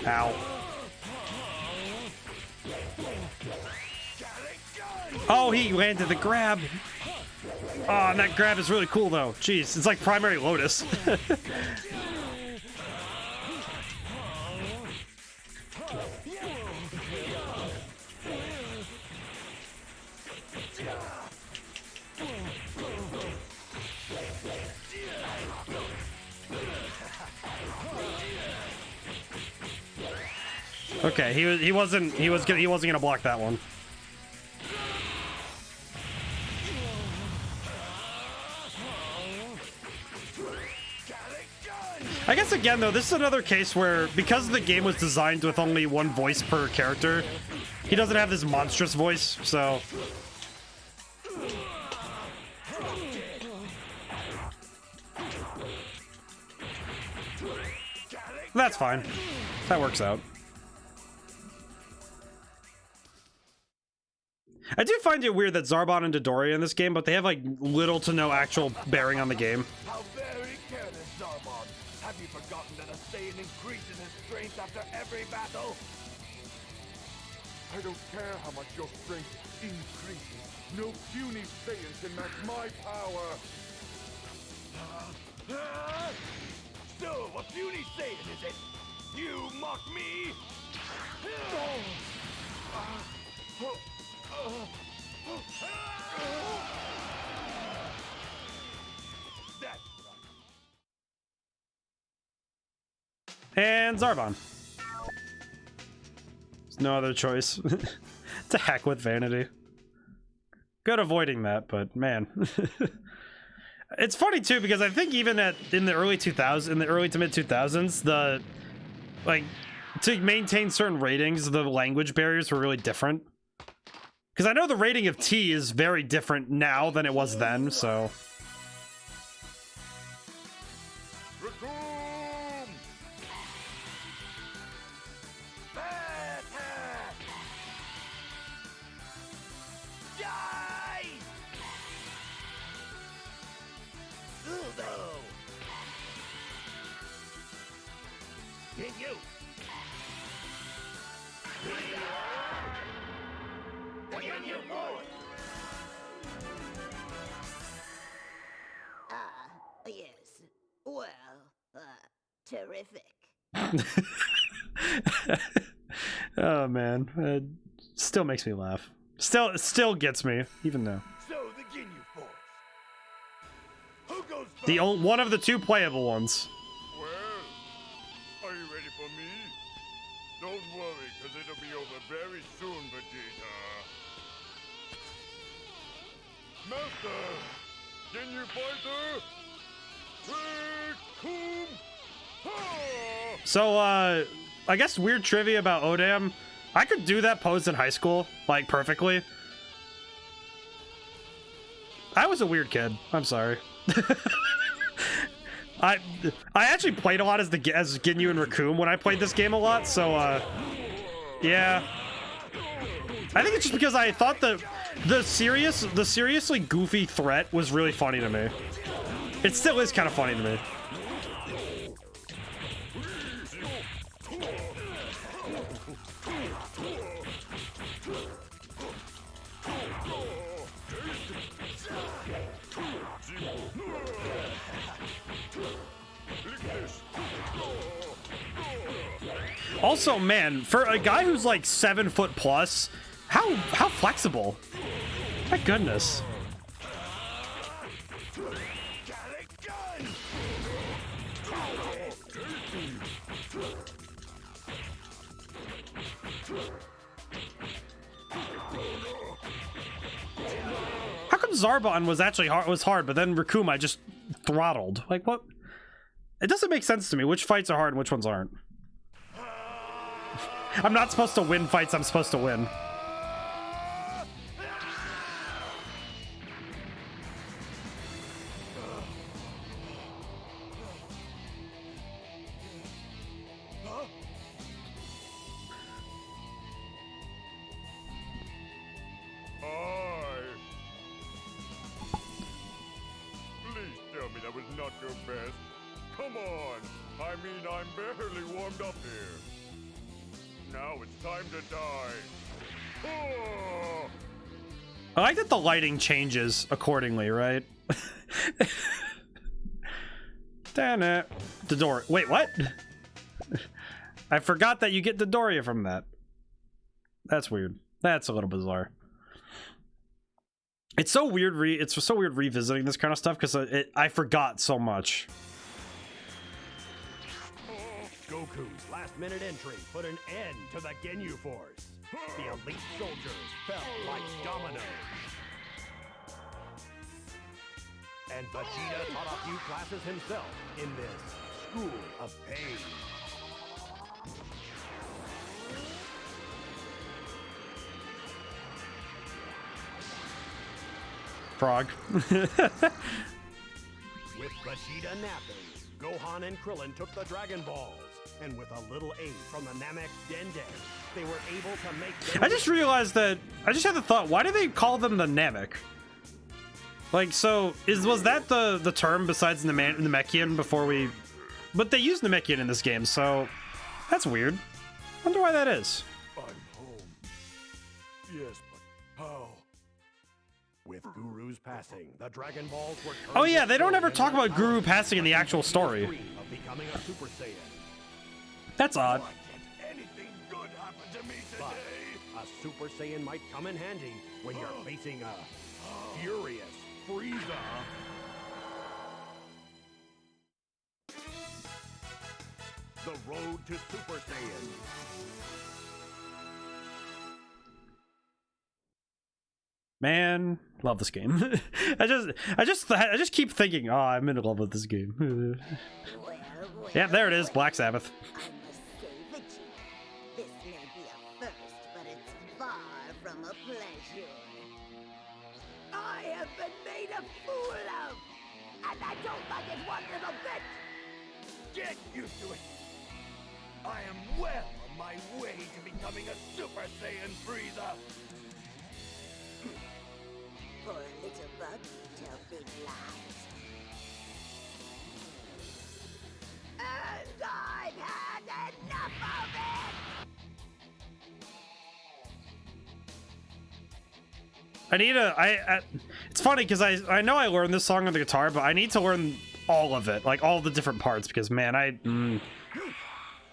Ow. Oh, he landed the grab. Oh, and that grab is really cool though. Jeez, it's like Primary Lotus. Okay, he wasn't gonna block that one. I guess again though, this is another case where because the game was designed with only one voice per character, he doesn't have this monstrous voice, so that's fine. That works out. I do find it weird that Zarbon and Dodoria in this game, but they have like little to no actual bearing on the game. How very careless, Zarbon. Have you forgotten that a Saiyan increases his strength after every battle? I don't care how much your strength increases. No puny Saiyan can match my power. So, a puny Saiyan, is it? You mock me? And Zarbon. There's no other choice. To heck with vanity. Good avoiding that, but man. It's funny too because I think even in the early 2000s, in the early to mid 2000s, the like to maintain certain ratings, the language barriers were really different. Because I know the rating of T is very different now than it was then, so... Yes. Well, terrific. Oh man, it still makes me laugh. Still gets me, even though. So the Ginyu Force. Who goes first? The one of the two playable ones. Well, are you ready for me? Don't worry, because it'll be over very soon, Vegeta. Master! Ginyu Fighter! So, I guess weird trivia about ODaM. I could do that pose in high school, like, perfectly. I was a weird kid. I'm sorry. I actually played a lot as Ginyu and Raccoon when I played this game a lot, so, yeah. I think it's just because I thought the seriously goofy threat was really funny to me. It still is kind of funny to me. Also, man, for a guy who's like 7 foot plus, how flexible? My goodness. How come Zarbon was actually hard, but then Raccoon I just throttled? Like, what? It doesn't make sense to me. Which fights are hard and which ones aren't? I'm not supposed to win fights I'm supposed to win. Please tell me that was not your best. Come on! I mean, I'm barely warmed up here. Now it's time to die. Oh! I like that the lighting changes accordingly, right? Damn it. Dodoria. Wait, what? I forgot that you get Dodoria from that. That's weird. That's a little bizarre. It's so weird. It's so weird revisiting this kind of stuff because I forgot so much. Goku's last-minute entry put an end to the Ginyu Force. The elite soldiers fell like dominoes. And Vegeta taught a few classes himself in this school of pain. Frog. With Vegeta napping, Gohan and Krillin took the Dragon Balls, and with a little aid from the Namek Dende, they were able to make... I just realized that... I just had the thought, why do they call them the Namek? Like, so, was that the term besides Namekian before we... But they used Namekian in this game, so... That's weird. Wonder why that is. I'm home. Yes, but how? With Guru's passing, the Dragon Balls were... Oh yeah, they don't ever talk about Guru passing in the actual story. ...of becoming a Super Saiyan. That's odd. Why can't anything good happen to me But today? a Super Saiyan might come in handy when you're facing a furious Frieza. The road to Super Saiyan. Man, love this game. I just keep thinking, oh, I'm in love with this game. Yeah, there it is, Black Sabbath. I must say, Vegeta, This may be a first, but it's far from a pleasure. I have been made a fool of, and I don't like it one little bit. Get used to it. I am well on my way to becoming a Super Saiyan Frieza. For a little buck, tell big lies. And I've had enough of it! I need it's funny because I know I learned this song on the guitar, but I need to learn all of it, like all the different parts, because man,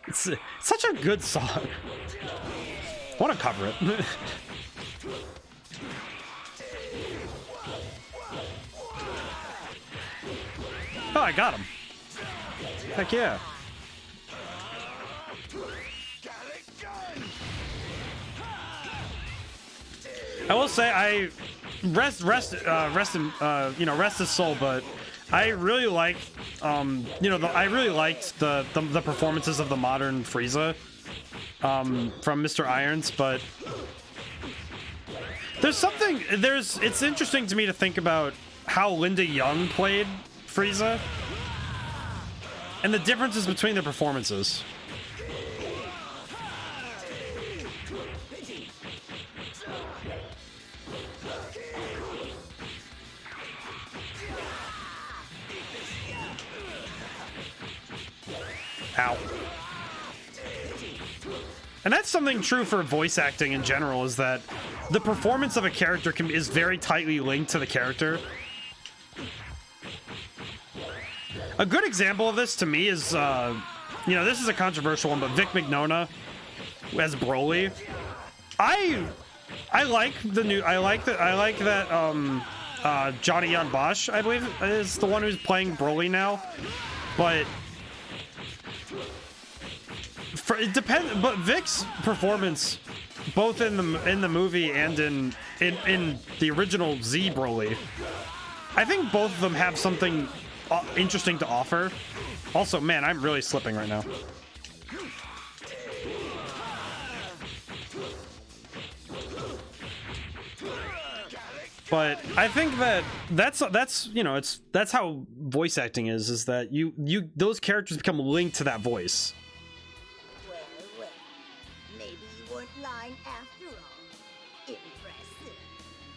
it's such a good song. I want to cover it. Oh, I got him. Heck yeah. I will say, I rest his soul, but I really liked, I really liked the performances of the modern Frieza, from Mr. Irons, but it's interesting to me to think about how Linda Young played Frieza and the differences between their performances. Ow. And that's something true for voice acting in general, is that the performance of a character is very tightly linked to the character. A good example of this to me is, this is a controversial one, but Vic Mignogna as Broly. I like that Johnny Yong Bosch, I believe, is the one who's playing Broly now, but it depends. But Vic's performance, both in the movie and in the original Z Broly, I think both of them have something interesting to offer. Also, man, I'm really slipping right now. But I think that's how voice acting is that those characters become linked to that voice. Well, maybe you weren't lying after all. Impressive.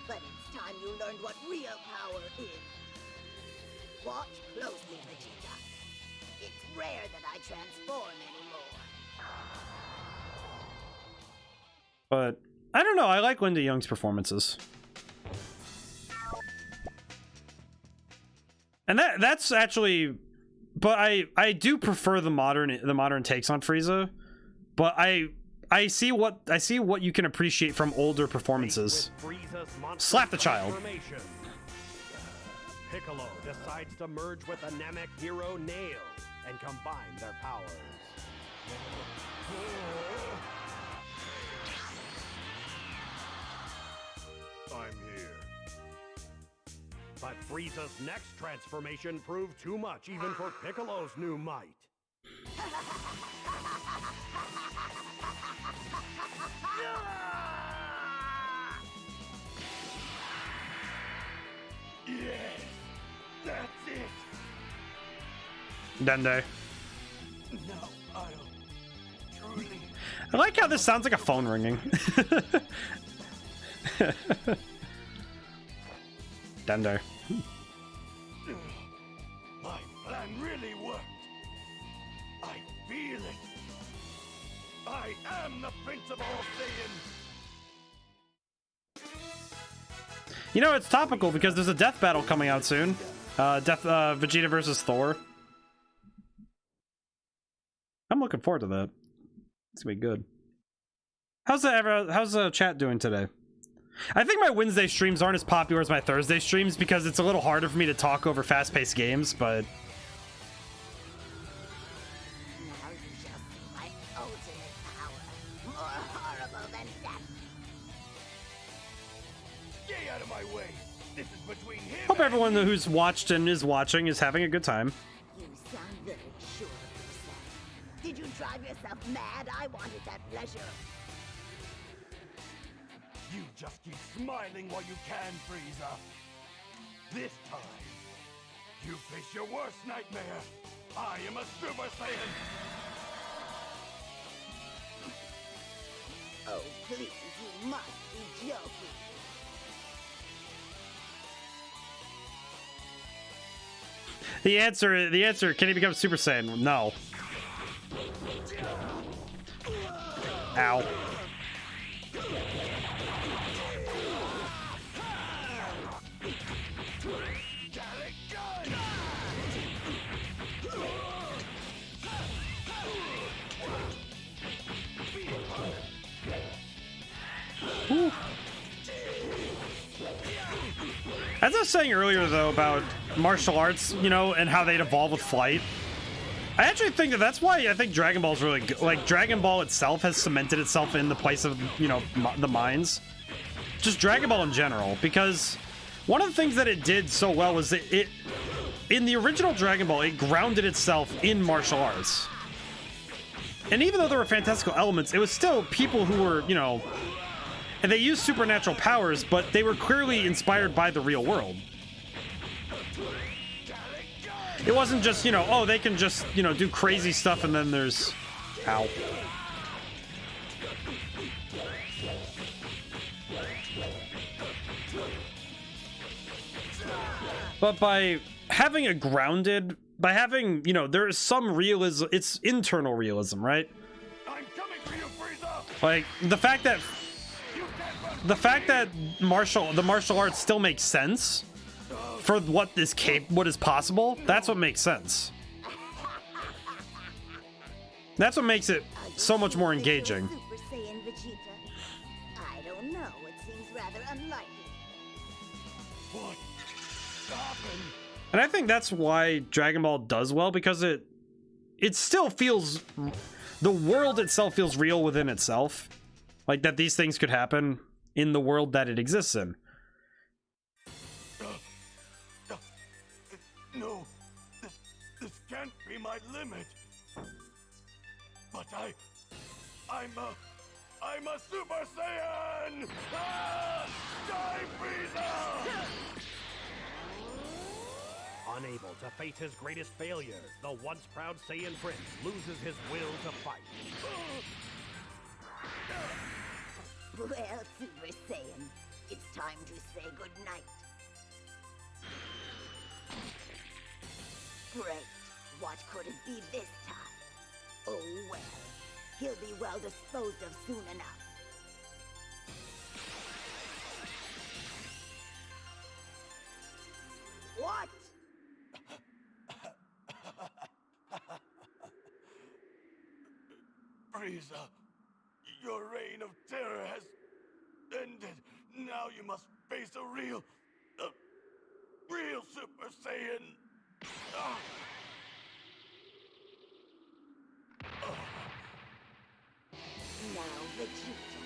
But it's time you learned what real power is. Watch closely, Vegeta. It's rare that I transform anymore. But I don't know, I like Linda Young's performances. And that's actually, but I do prefer the modern takes on Frieza, but I see what you can appreciate from older performances. Slap the child. Piccolo decides to merge with the Namek hero Nail and combine their powers. I'm here. But Frieza's next transformation proved too much even for Piccolo's new might. Yes, that's it. Dende. Now I'll truly. I like how this sounds like a phone ringing. Dende. My plan really worked. I feel it. I am the Prince of all Saiyans. You know, it's topical because there's a death battle coming out soon. Vegeta versus Thor. I'm looking forward to that. It's gonna be good. How's the chat doing today? I think my Wednesday streams aren't as popular as my Thursday streams because it's a little harder for me to talk over fast-paced games, but Now you shall see my ultimate power. More horrible than death. Stay out of my way. This is between him. hope everyone who's watched and is watching is having a good time. You sound very sure of yourself. Did you drive yourself mad. I wanted that pleasure. You just keep smiling while you can, Frieza. This time, you face your worst nightmare. I am a Super Saiyan. Oh, please, you must be joking. The answer, can he become Super Saiyan? No. Ow. Whew. As I was saying earlier, though, about martial arts, you know, and how they'd evolve with flight, I actually think that that's why I think Dragon Ball is really good. Like, Dragon Ball itself has cemented itself in the place of, you know, the minds. Just Dragon Ball in general, because one of the things that it did so well was that it in the original Dragon Ball, it grounded itself in martial arts. And even though there were fantastical elements, it was still people who were, you know, and they used supernatural powers, but they were clearly inspired by the real world. It wasn't just, you know, oh, they can just, you know, do crazy stuff and then there's... Ow. But by having a grounded... By having, you know, there is some realism... It's internal realism, right? I'm coming for you, Frieza! Like, the fact that... The fact that the martial arts still makes sense for what is possible, that's what makes sense. That's what makes it so much more engaging. Super Saiyan Vegeta. I don't know. It seems rather unlikely. What happened? And I think that's why Dragon Ball does well, because it still feels, the world itself feels real within itself. Like that these things could happen in the world that it exists in. No, this can't be my limit. But I'm a Super Saiyan! Ah! Die, Frieza! Unable to face his greatest failure, the once proud Saiyan Prince loses his will to fight. Well, Super Saiyan, it's time to say goodnight. Great. What could it be this time? Oh well. He'll be well disposed of soon enough. What? Frieza, your reign of terror has ended. Now you must face a real Super Saiyan. Ah. Now, Vegeta,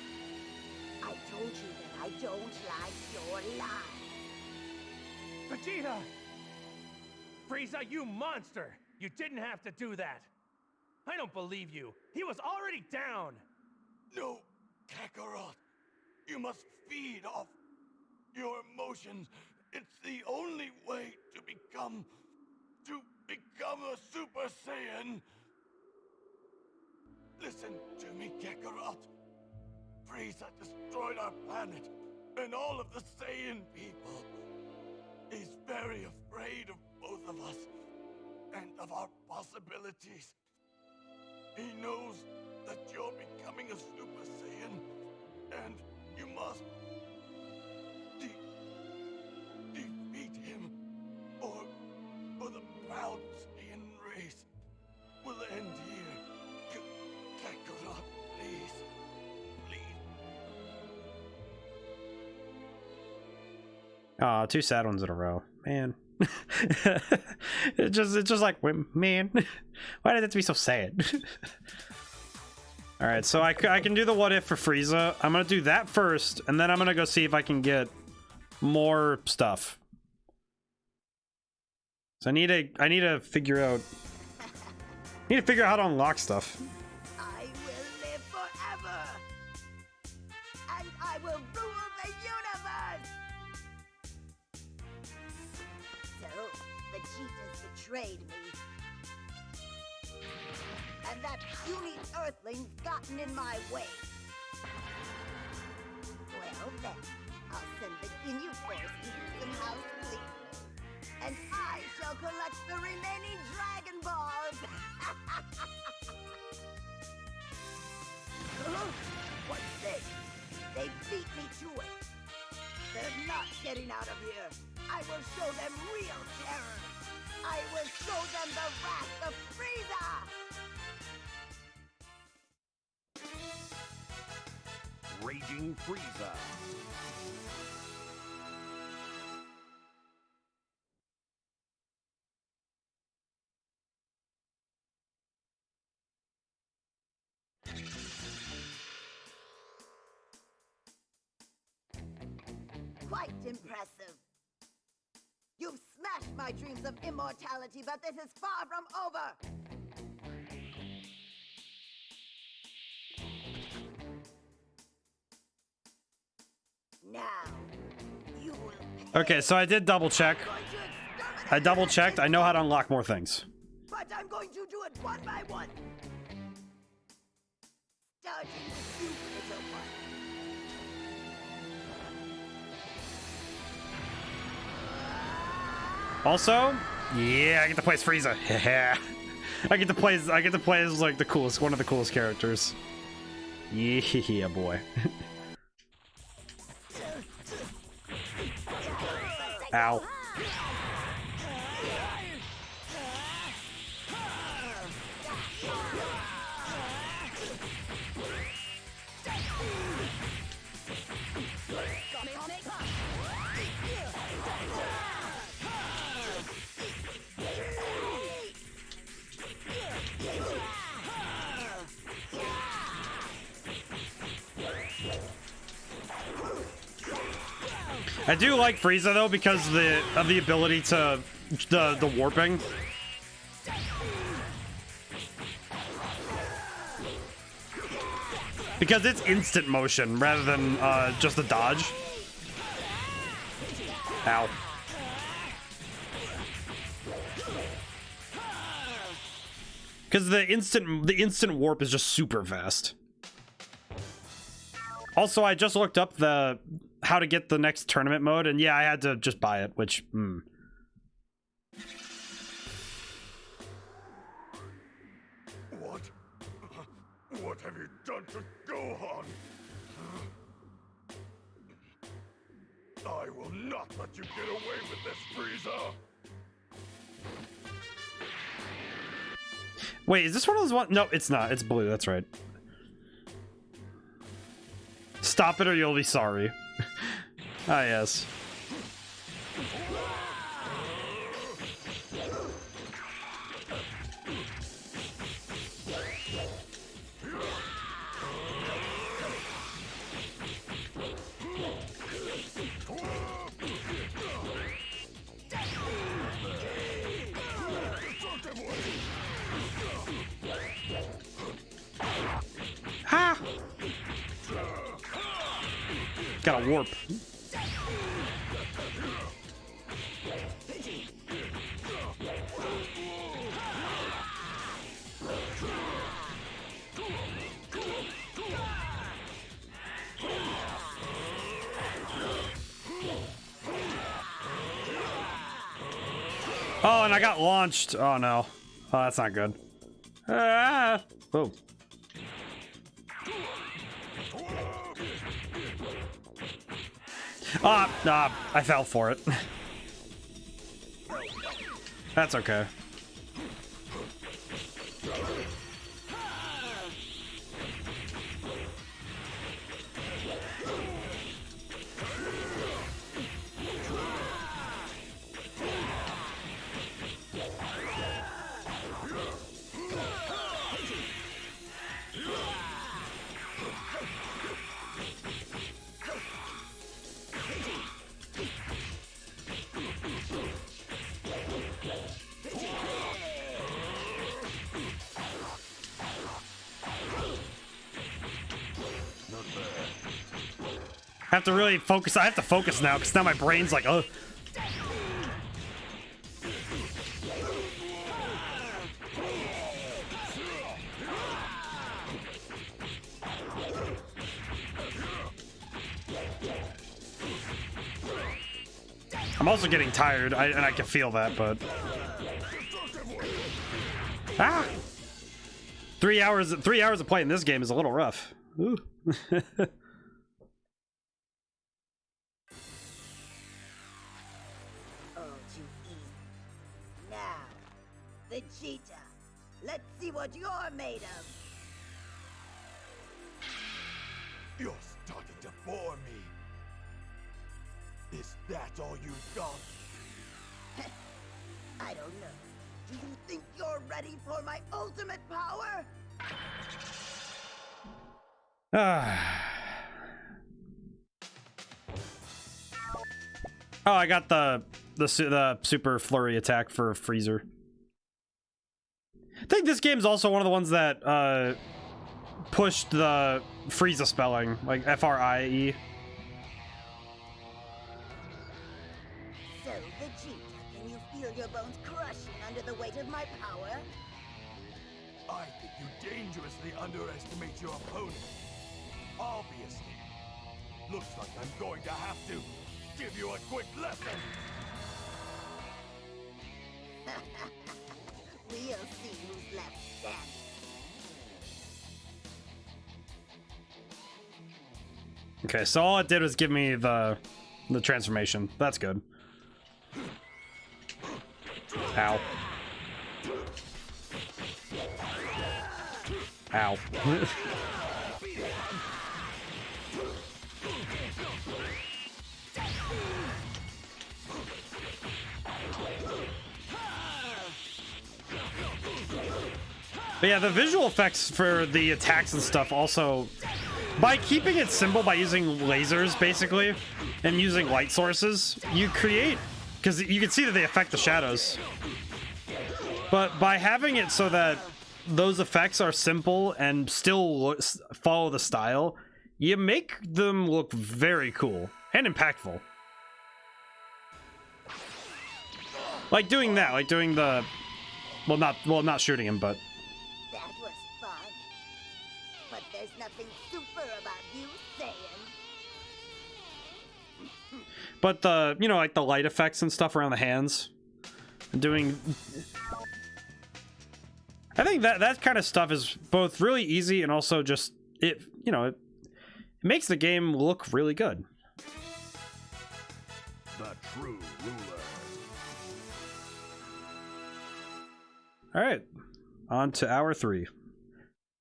I told you that I don't like your lies. Vegeta! Frieza, you monster! You didn't have to do that. I don't believe you. He was already down. No, Kakarot. You must feed off your emotions. It's the only way to become a Super Saiyan. Listen to me, Kakarot. Frieza destroyed our planet and all of the Saiyan people. He's very afraid of both of us and of our possibilities. He knows that you're becoming a Super Saiyan, and you must defeat him, or the proud Saiyan race will end here. Kakarot, please. Aw, two sad ones in a row. Man. It's just like, man, why did it have to be so sad? Alright, so I can do the what if for Frieza. I'm gonna do that first, and then I'm gonna go see if I can get more stuff. So I need to figure out how to unlock stuff. betrayed me. And that puny earthling's gotten in my way. Well then, I'll send the Ginyu Force to do some house cleaning. And I shall collect the remaining Dragon Balls! What's this? They beat me to it. They're not getting out of here. I will show them real terror. I will show them the wrath of Frieza! Raging Frieza. Quite impressive. You've smashed my dreams of immortality, but this is far from over. Now, you will pay. Okay, so I did double check. I double checked. I know how to unlock more things. But I'm going to do it one by one. Starting with you, little one. Also, yeah, I get to play as Frieza. Yeah, I get to play as like the coolest, one of the coolest characters. Yeah, boy. Ow. I do like Frieza though because of the ability to the warping. Because it's instant motion rather than just a dodge. Ow. Because the instant warp is just super fast. Also, I just looked up how to get the next tournament mode, and yeah, I had to just buy it, which, What have you done to Gohan? I will not let you get away with this, Frieza! Wait, is this one of those ones? No, it's not. It's blue, that's right. Stop it or you'll be sorry. Ah, yes. Ha! Got a warp. Oh, and I got launched. Oh no. Oh, that's not good. Ah! Oh. I fell for it. That's okay. I have to really focus. I have to focus now because now my brain's like, oh. I'm also getting tired, and I can feel that, but... Ah! 3 hours of playing this game is a little rough. Ooh. Oh, too easy. Now, Vegeta, let's see what you're made of. You're starting to bore me. Is that all you've got? I don't know. Do you think you're ready for my ultimate power? Oh, I got the super flurry attack for Freezer. I think this game's also one of the ones that pushed the Frieza spelling, like F-R-I-E. So, Vegeta, can you feel your bones crushing under the weight of my power? I think you dangerously underestimate your opponent. Obviously. Looks like I'm going to have to give you a quick lesson. We'll see who's left standing. Okay, so all it did was give me the transformation. That's good. Ow. Ow. But yeah, the visual effects for the attacks and stuff also, by keeping it simple, by using lasers basically and using light sources, you create, because you can see that they affect the shadows, but by having it so that those effects are simple and still follow the style, you make them look very cool and impactful. Like doing that, like doing the, not shooting him, but That was fun. But there's nothing super about you, Saiyan. but the, you know, like the light effects and stuff around the hands, doing, I think that kind of stuff is both really easy and also just, it, you know, it makes the game look really good. The true ruler. All right, on to hour 3.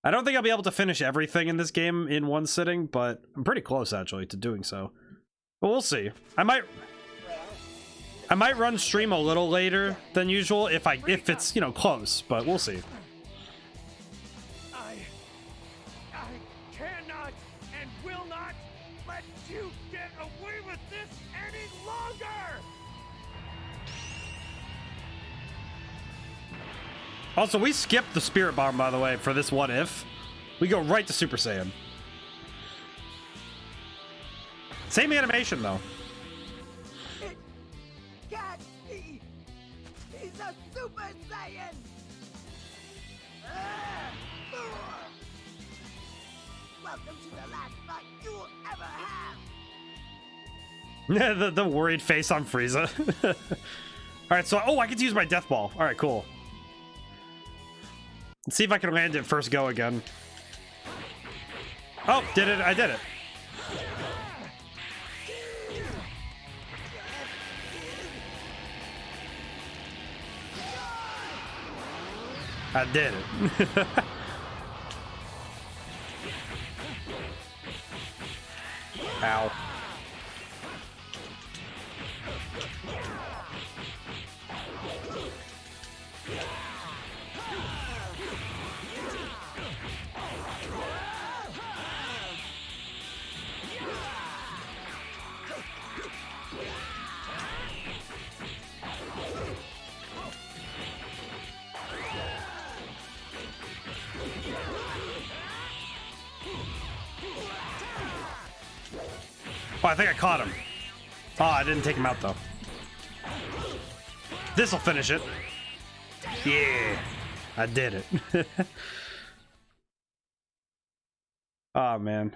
I don't think I'll be able to finish everything in this game in one sitting, but I'm pretty close actually to doing so. But we'll see. I might run stream a little later than usual if it's, you know, close, but we'll see. I cannot and will not let you get away with this any longer! Also, we skipped the Spirit Bomb, by the way, for this What If. We go right to Super Saiyan. Same animation, though. It can't be! He's a Super Saiyan! Welcome to the last fight you'll ever have! the worried face on Frieza. Alright, so, oh, I get to use my Death Ball. Alright, cool. Let's see if I can land it first go again. Oh, did it? I did it. I did it. Ow. Oh, I think I caught him. Oh, I didn't take him out, though. This'll finish it. Yeah, I did it. Oh, man.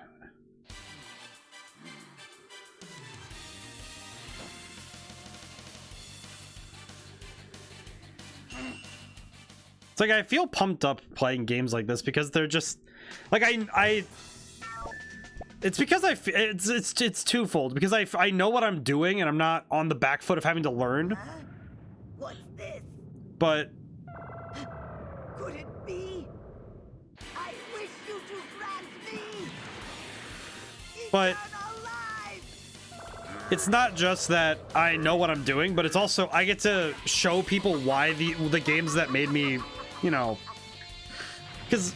It's like I feel pumped up playing games like this because they're just like it's because it's twofold, because I know what I'm doing and I'm not on the back foot of having to learn. What's this? But Could it be? I wish you to grant me. But it's not just that I know what I'm doing, but it's also I get to show people why the games that made me, you know, because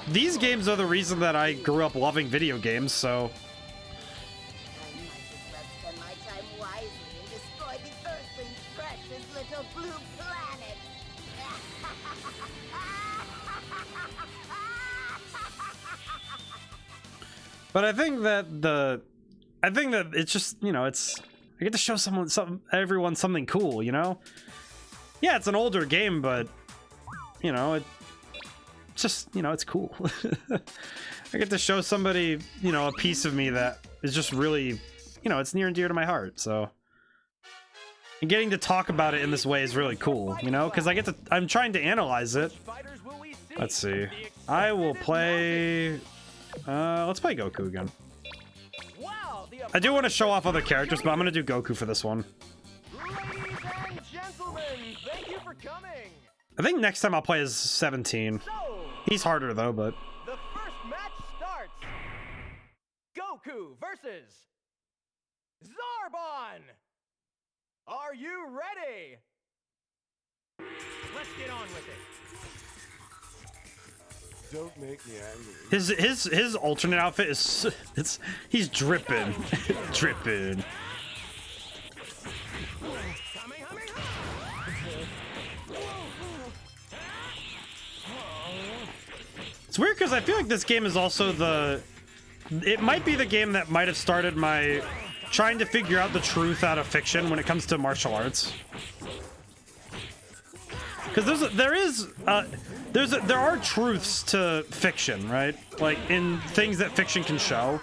these games are the reason that I grew up loving video games, so. I might as well spend my time wisely and destroy the Earthling's precious little blue planet. But I think that it's just, you know, it's I get to show everyone something cool, you know? Yeah, it's an older game, but you know, it's just, you know, it's cool. I get to show somebody, you know, a piece of me that is just really, you know, it's near and dear to my heart, so. And getting to talk about it in this way is really cool, you know, because I'm trying to analyze it. Let's see. I will play, let's play Goku again. I do want to show off other characters, but I'm going to do Goku for this one. Ladies and gentlemen, thank you for coming. I think next time I'll play as 17. He's harder though, but. The first match starts. Goku versus Zarbon. Are you ready? Let's get on with it. Don't make me angry. His alternate outfit is he's dripping. Dripping. It's weird because I feel like this game is also it might be the game that might have started my trying to figure out the truth out of fiction when it comes to martial arts. Because there are truths to fiction, right? Like in things that fiction can show.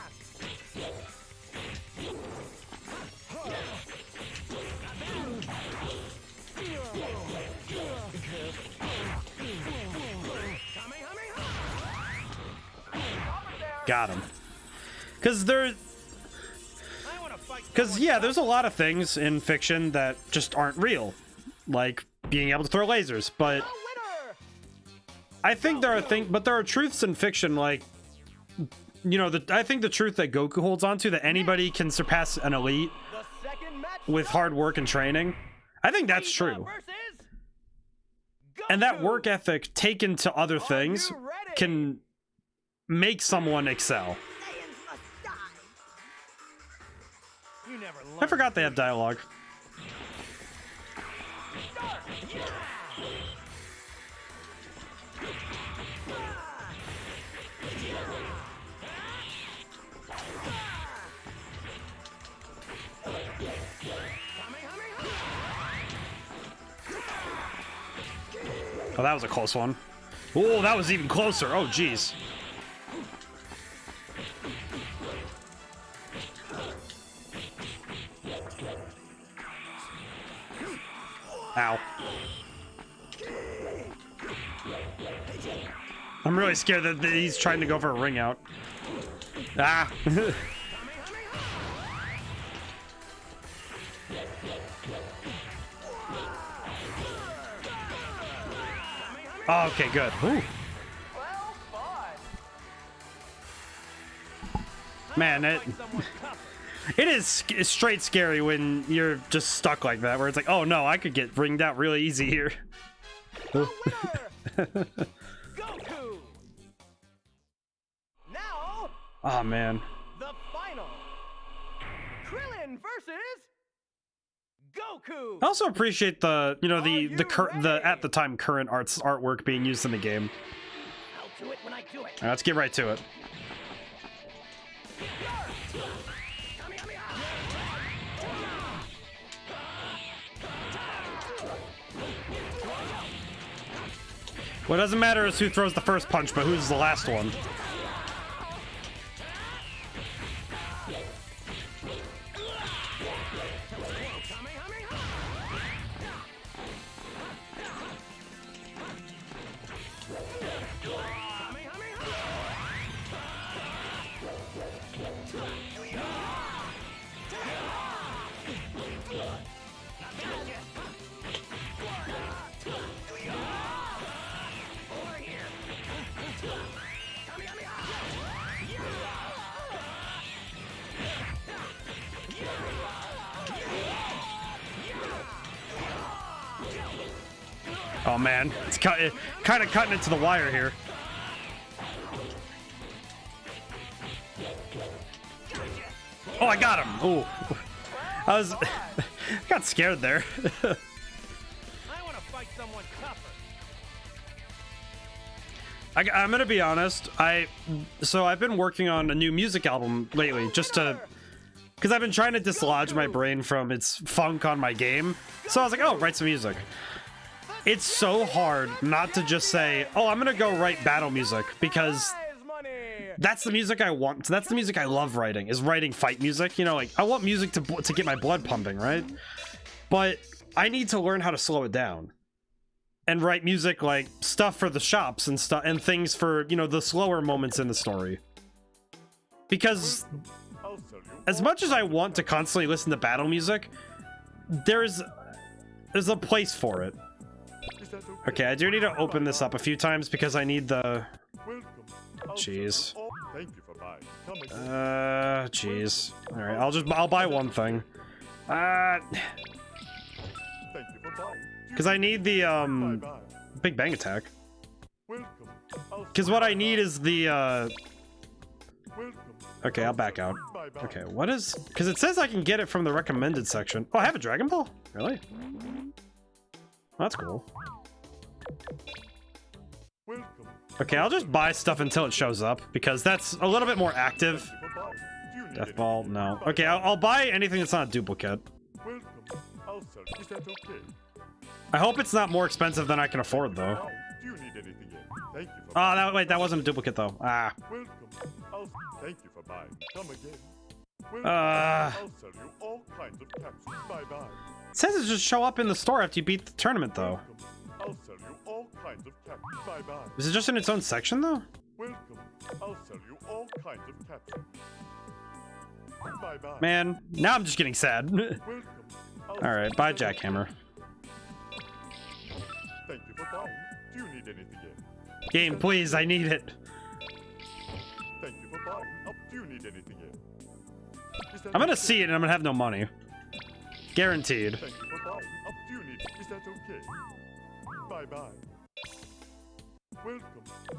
Got him. Because yeah, there's a lot of things in fiction that just aren't real, like being able to throw lasers. But I think there are truths in fiction, like, you know, I think the truth that Goku holds on to, that anybody can surpass an elite with hard work and training. I think that's true. And that work ethic taken to other things can make someone excel. I forgot they have dialogue. Oh, that was a close one. Oh, that was even closer. Oh, jeez. Ow. I'm really scared that he's trying to go for a ring out. Ah. Oh, okay, good. Ooh. Man, it is straight scary when you're just stuck like that, where it's like, oh no, I could get ringed out really easy here. Goku. Now, oh man. The final. Krillin versus Goku. I also appreciate the, you know, the at the time current artwork being used in the game. I'll do it when I do it. All right, let's get right to it. What doesn't matter is who throws the first punch, but who's the last one. Oh man, it's kind of cutting it to the wire here. Oh, I got him. Oh, I was got scared there. I want to fight someone tougher. I'm gonna be honest. I've been working on a new music album lately, just to, because I've been trying to dislodge my brain from its funk on my game. So I was like, oh, write some music. It's so hard not to just say, oh, I'm gonna go write battle music, because that's the music I want. That's the music I love writing, is writing fight music. You know, like, I want music to get my blood pumping, right? But I need to learn how to slow it down and write music, like stuff for the shops and stuff, and things for, you know, the slower moments in the story. Because as much as I want to constantly listen to battle music, there's a place for it. Okay, I do need to open this up a few times because I need the... Jeez. Jeez. Alright, I'll buy one thing. Because I need the, Big Bang Attack. Because what I need is the, Okay, I'll back out. Okay, what is... Because it says I can get it from the recommended section. Oh, I have a Dragon Ball? Really? That's cool. Okay, I'll just buy stuff until it shows up, because that's a little bit more active. Death Ball, no. Okay, I'll buy anything that's not a duplicate. I hope it's not more expensive than I can afford, though. Oh, wait, that wasn't a duplicate, though. Ah. It says it just show up in the store after you beat the tournament, though. Is it just in its own section, though? Man, now I'm just getting sad. Alright, bye, Jackhammer. Game, please, I need it. I'm gonna see it and I'm gonna have no money. Guaranteed.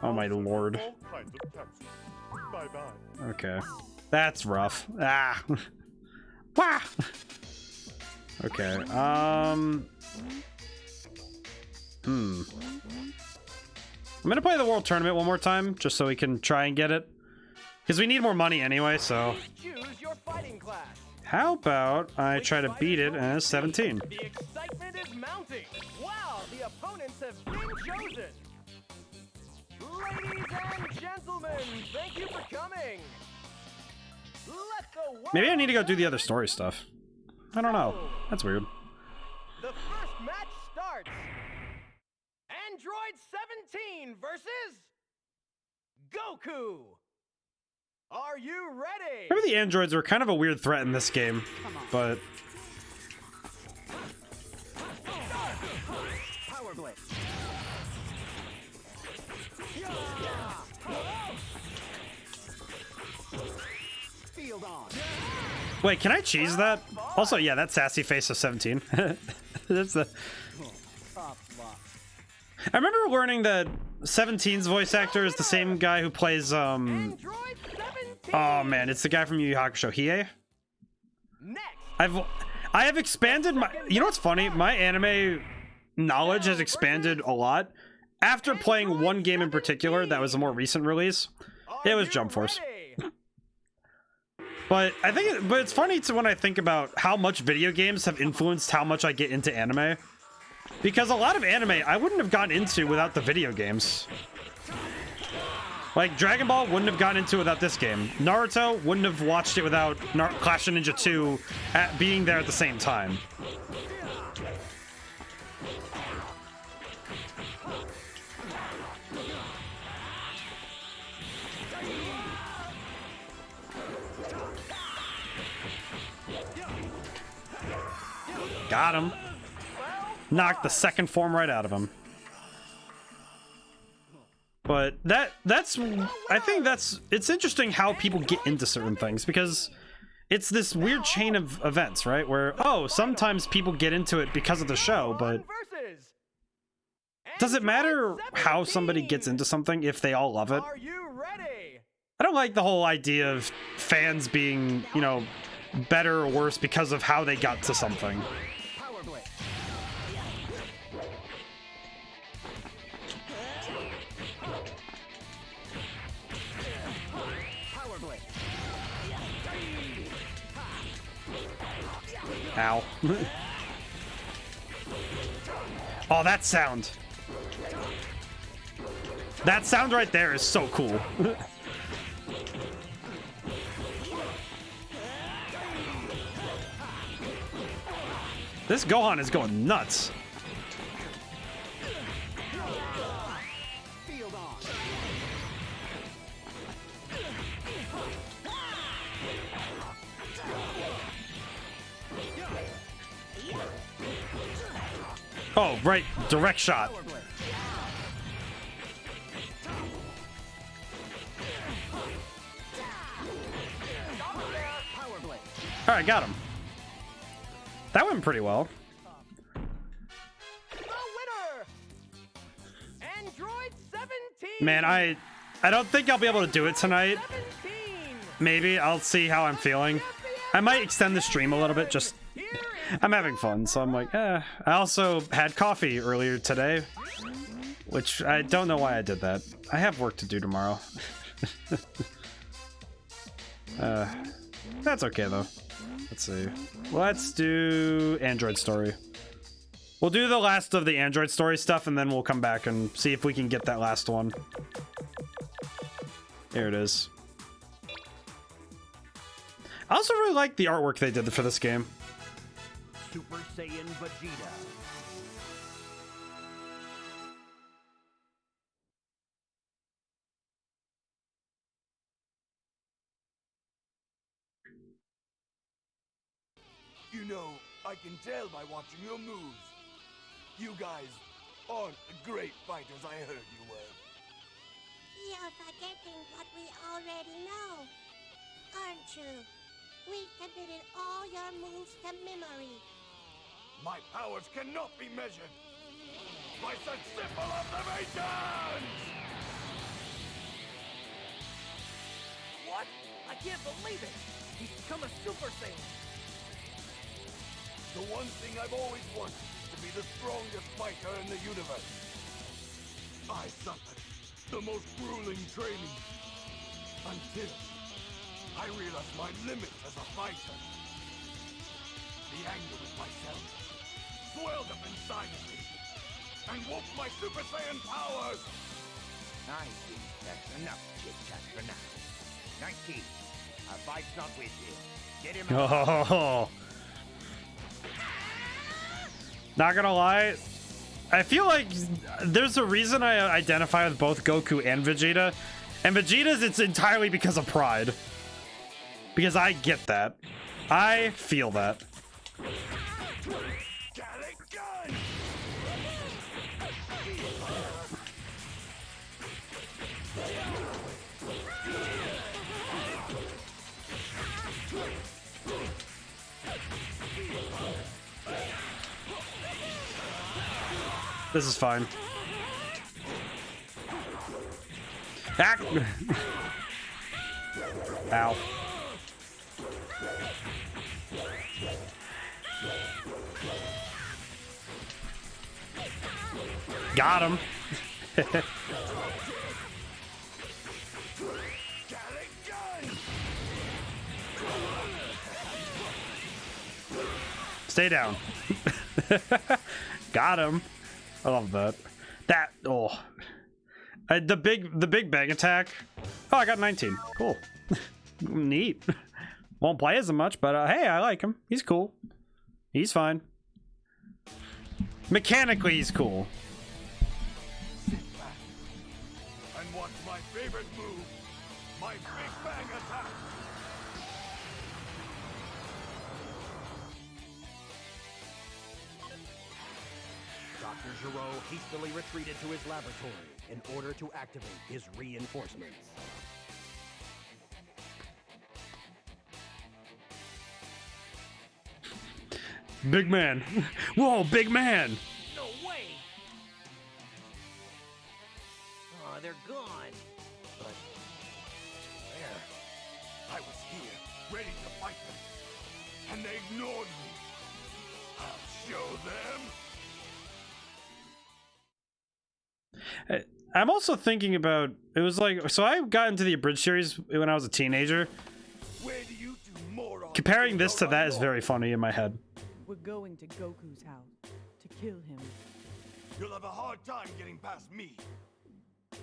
Oh my lord. Okay. That's rough. Ah. Wah! Okay, I'm gonna play the World Tournament one more time, just so we can try and get it. Because we need more money anyway, so... How about I try to beat it as 17? The excitement is mounting. Wow, the opponents have been chosen. Ladies and gentlemen, thank you for coming. Let the world... Maybe I need to go do the other story stuff. I don't know. That's weird. The first match starts. Android 17 versus Goku. Are you ready? Remember, the androids were kind of a weird threat in this game, but... Power Blade. Field on. Wait, can I cheese that? Also, yeah, that sassy face of 17. That's the... I remember learning that 17's voice actor is the same guy who plays, Oh man, it's the guy from Yu Yu Hakusho, Hiei? I have expanded my... You know what's funny? My anime knowledge has expanded a lot. After playing one game in particular that was a more recent release, it was Jump Force. But I think, but it's funny when I think about how much video games have influenced how much I get into anime. Because a lot of anime I wouldn't have gotten into without the video games. Like, Dragon Ball wouldn't have gotten into it without this game. Naruto wouldn't have watched it without Clash of Ninja 2 being there at the same time. Got him. Knocked the second form right out of him. But that's I think it's interesting how people get into certain things, because it's this weird chain of events, right? Where, oh, sometimes people get into it because of the show, but does it matter how somebody gets into something if they all love it? I don't like the whole idea of fans being, you know, better or worse because of how they got to something. Ow. Oh, that sound. That sound right there is so cool. This Gohan is going nuts. Oh, right. Direct shot. Alright, got him. That went pretty well. Man, I don't think I'll be able to do it tonight. Maybe. I'll see how I'm feeling. I might extend the stream a little bit, just... I'm having fun, so I'm like, eh. I also had coffee earlier today, which I don't know why I did that. I have work to do tomorrow. That's okay, though. Let's see. Let's do Android Story. We'll do the last of the Android Story stuff, and then we'll come back and see if we can get that last one. Here it is. I also really like the artwork they did for this game. Super Saiyan Vegeta. You know, I can tell by watching your moves. You guys aren't the great fighters I heard you were. You're forgetting what we already know, aren't you? We committed all your moves to memory. My powers cannot be measured by such simple observations! What? I can't believe it! He's become a Super Saiyan! The one thing I've always wanted is to be the strongest fighter in the universe. I suffered the most grueling training until I realized my limits as a fighter. The anger with myself swelled up inside of me and woke my Super Saiyan powers. I think that's enough chit-chat for now. 19, our fight's not with you. Get him out. Oh. Not gonna lie, I feel like there's a reason I identify with both Goku and Vegeta. And Vegeta's, it's entirely because of pride. Because I get that. I feel that. This is fine. Ah. Ow. Got him. Stay down. Got him. I love that. That, oh. The big bang attack. Oh, I got 19. Cool. Neat. Won't play as much, but hey, I like him. He's cool. He's fine. Mechanically, he's cool. Sit back and watch my favorite move, my big bang attack. Dr. Giro hastily retreated to his laboratory in order to activate his reinforcements. Big man. Whoa, big man. No way! Oh, they're gone. But where? I was here, ready to fight them, and they ignored me. I'll show them. I'm also thinking about, it was like, so I got into the Abridged series when I was a teenager. Where do you do more? Comparing this to that is very funny in my head. We're going to Goku's house to kill him. You'll have a hard time getting past me.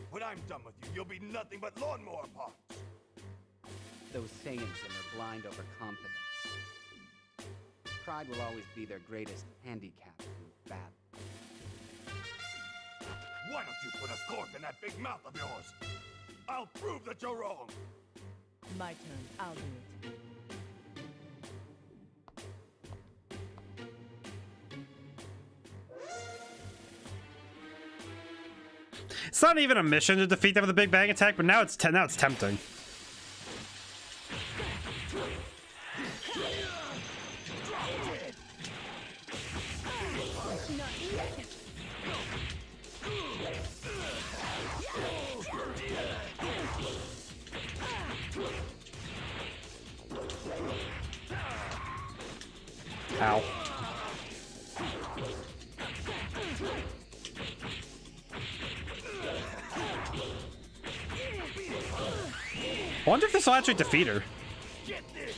When I'm done with you, you'll be nothing but lawnmower parts. Those Saiyans and their blind overconfidence. Pride will always be their greatest handicap in battle. Why don't you put a cork in that big mouth of yours? I'll prove that you're wrong. My turn. I'll do it. It's not even a mission to defeat them with a Big Bang attack, but now it's tempting. Ow. I wonder if this will actually defeat her. Get this!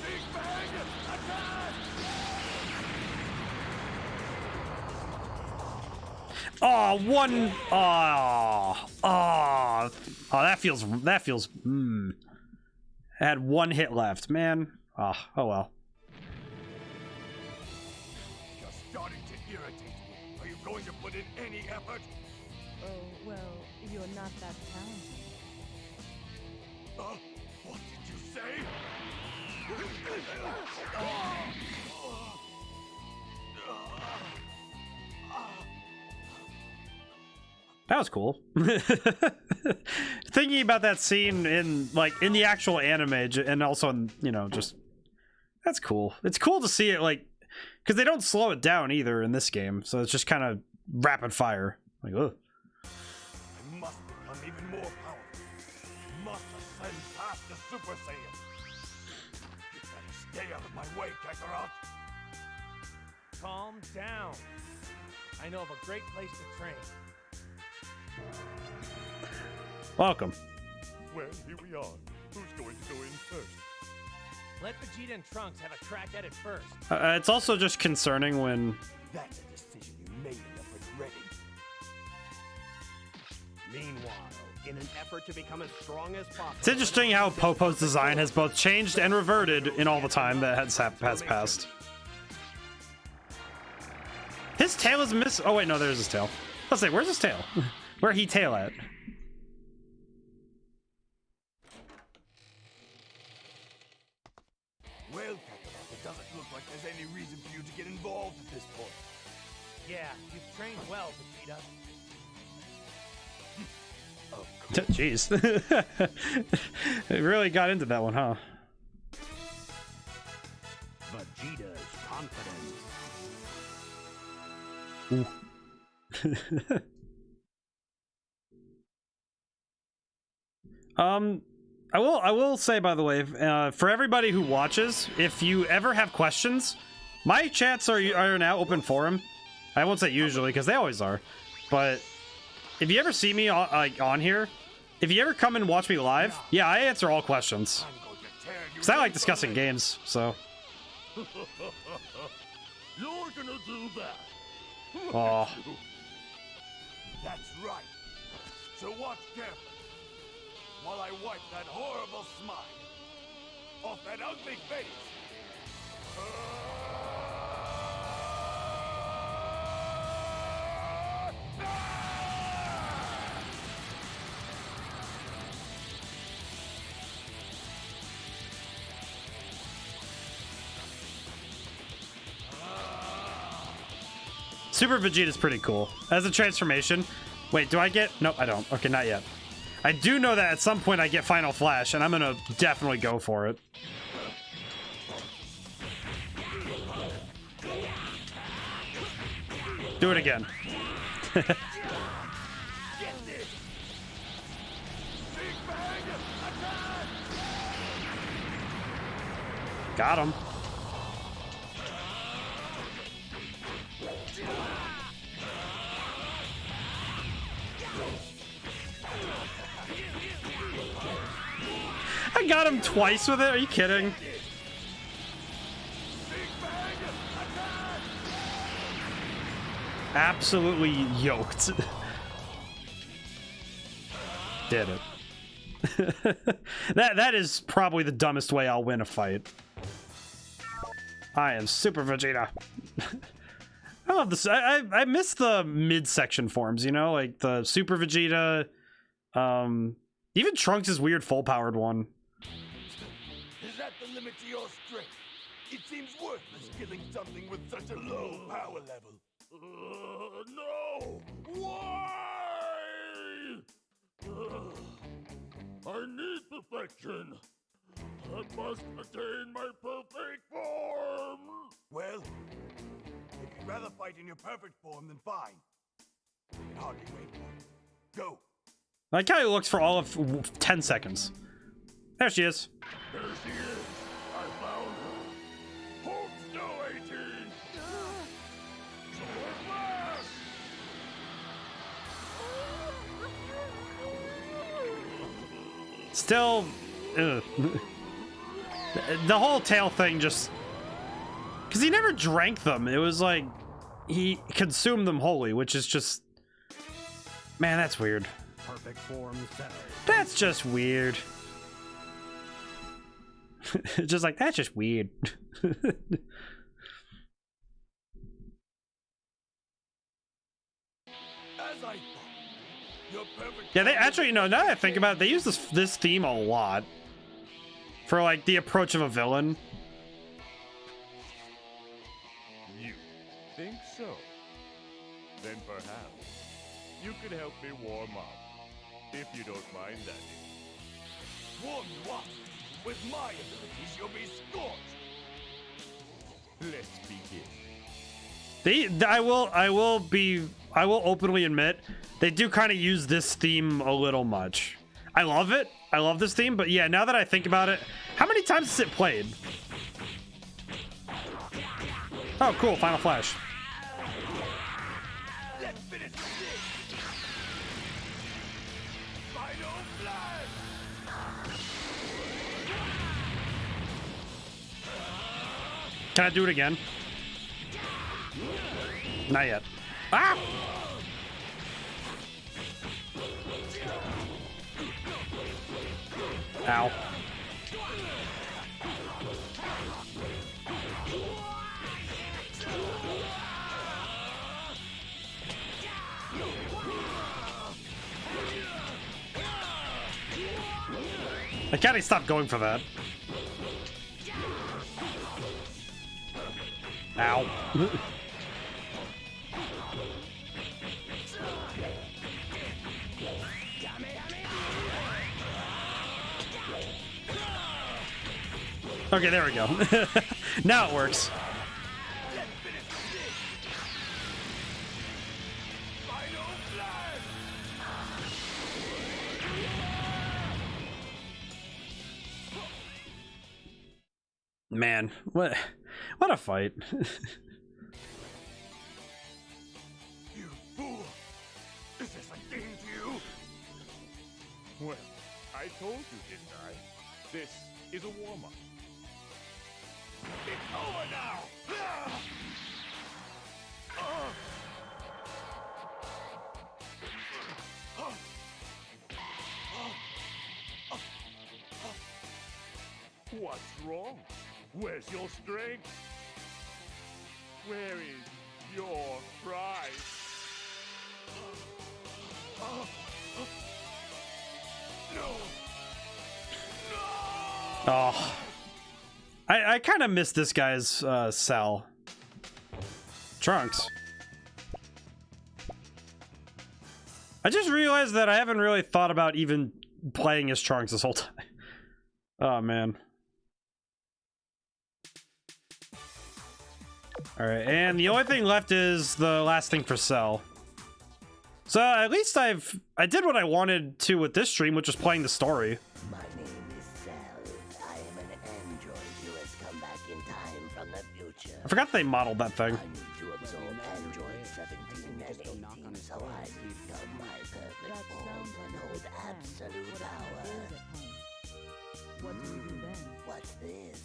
Big Bang attack! Oh, one. Oh, that feels. I had one hit left, man. Oh well. You're starting to irritate me. Are you going to put in any effort? Oh, well, you're not that talented. What did you say? That was cool. Thinking about that scene in the actual anime and also in, just that's cool. It's cool to see it because they don't slow it down either in this game, so it's just kind of rapid fire. Like, ugh. I must become even more powerful. Must ascend past the Super Saiyan. You better stay out of my way, Kakarot. Calm down. I know of a great place to train. Welcome. Well, here we are. Who's going to go in first? Let Vegeta and Trunks have a crack at it first. It's also just concerning when... That's a decision you made enough it's ready. Meanwhile, in an effort to become as strong as possible... It's interesting how Popo's design has both changed and reverted in all the time that has passed. His tail is miss... Oh, wait, no, there's his tail. Let's say, where's his tail? Where he tail at? Well, Kakarot, it doesn't look like there's any reason for you to get involved at this point. Yeah, you've trained well, Vegeta. Jeez. It really got into that one, huh? Vegeta's confidence. Ooh. I will say, by the way, for everybody who watches, if you ever have questions, my chats are now open forum. I won't say usually because they always are, but if you ever see me on here, if you ever come and watch me live, yeah, I answer all questions because I like discussing games. So. You're gonna do that. Oh. That's right. So watch carefully while I wipe that horrible smile off that ugly face. Super Vegeta's pretty cool. As a transformation. Wait, do I get... Nope, I don't. Okay, not yet. I do know that at some point I get Final Flash, and I'm gonna definitely go for it. Do it again. Got him. I got him twice with it. Are you kidding? Absolutely yoked. Did it. that is probably the dumbest way I'll win a fight. I am Super Vegeta. I love this. I miss the midsection forms, you know, like the Super Vegeta. Even Trunks' weird full-powered one. Is that the limit to your strength? It seems worthless killing something with such a low power level. No! Why? I need perfection. I must attain my perfect form. Well, if you'd rather fight in your perfect form, then fine. I can hardly wait for it. Go. I like how he looks for all of 10 seconds. There she is. There she is. I found her. Hold still, 18. Sword blast. Still, ugh. The whole tail thing just... Because he never drank them. It was like he consumed them wholly, which is just... Man, that's weird. Perfect form centered. That's just weird. Just like, that's just weird. As I thought, your perfect. Yeah, they actually, you know, now that I think about it, they use this theme a lot for like the approach of a villain. You think so? Then perhaps you could help me warm up, if you don't mind that. Warm you up. With my abilities, you'll be scorched. Let's begin. I will openly admit they do kind of use this theme a little much. I love it. I love this theme, but yeah, now that I think about it, how many times has it played? Oh, cool, Final Flash. Let's finish this. Final Flash. Can I do it again? Not yet. Ah! Ow. I can't stop going for that. Ow. Okay, there we go. Now it works. Man, what a fight. You fool! Is this a game to you? Well, I told you, didn't I? This is a warm-up. It's over now! What's wrong? Where's your strength? Where is your pride? No! Oh. I kind of miss this guy's cell. Trunks. I just realized that I haven't really thought about even playing as Trunks this whole time. Oh, man. Alright, and the only thing left is the last thing for Cell. So at least I did what I wanted to with this stream, which was playing the story. My name is Cell. I am an android who has come back in time from the future. I forgot they modeled that thing. I need to absorb android 17 and 18 so I become my perfect form and hold absolute power. What do you do then? What's this?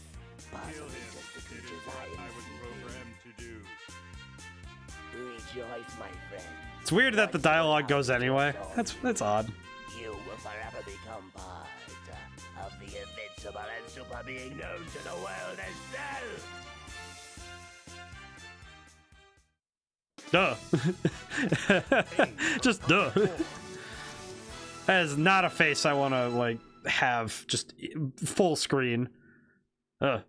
Possibly just the creatures I was programmed to do. Rejoice, my friend. It's weird that the dialogue goes anyway. That's odd. You will forever become part of the invincible and super being known to the world as Cell. Duh. Just duh. That is not a face I want to, like, have just full screen. Look,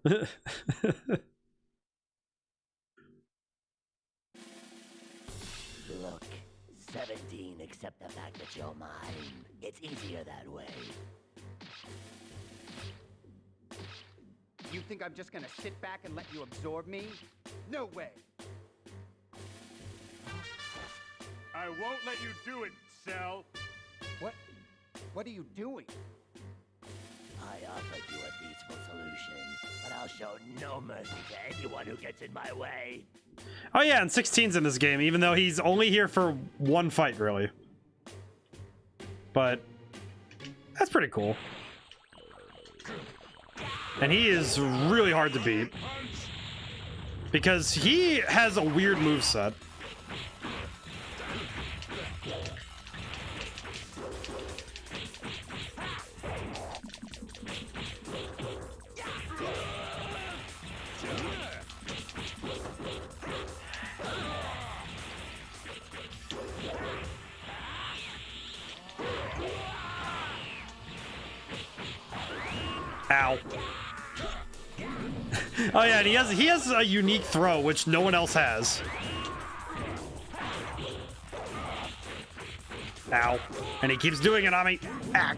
17, accept the fact that you're mine. It's easier that way. You think I'm just gonna sit back and let you absorb me? No way! I won't let you do it, Cell. What are you doing? I offered you a peaceful solution, but I'll show no mercy to anyone who gets in my way. Oh yeah, and 16's in this game, even though he's only here for one fight, really. But that's pretty cool. And he is really hard to beat because he has a weird moveset. Ow. Oh yeah, and he has a unique throw which no one else has. Ow. And he keeps doing it on me. Ah.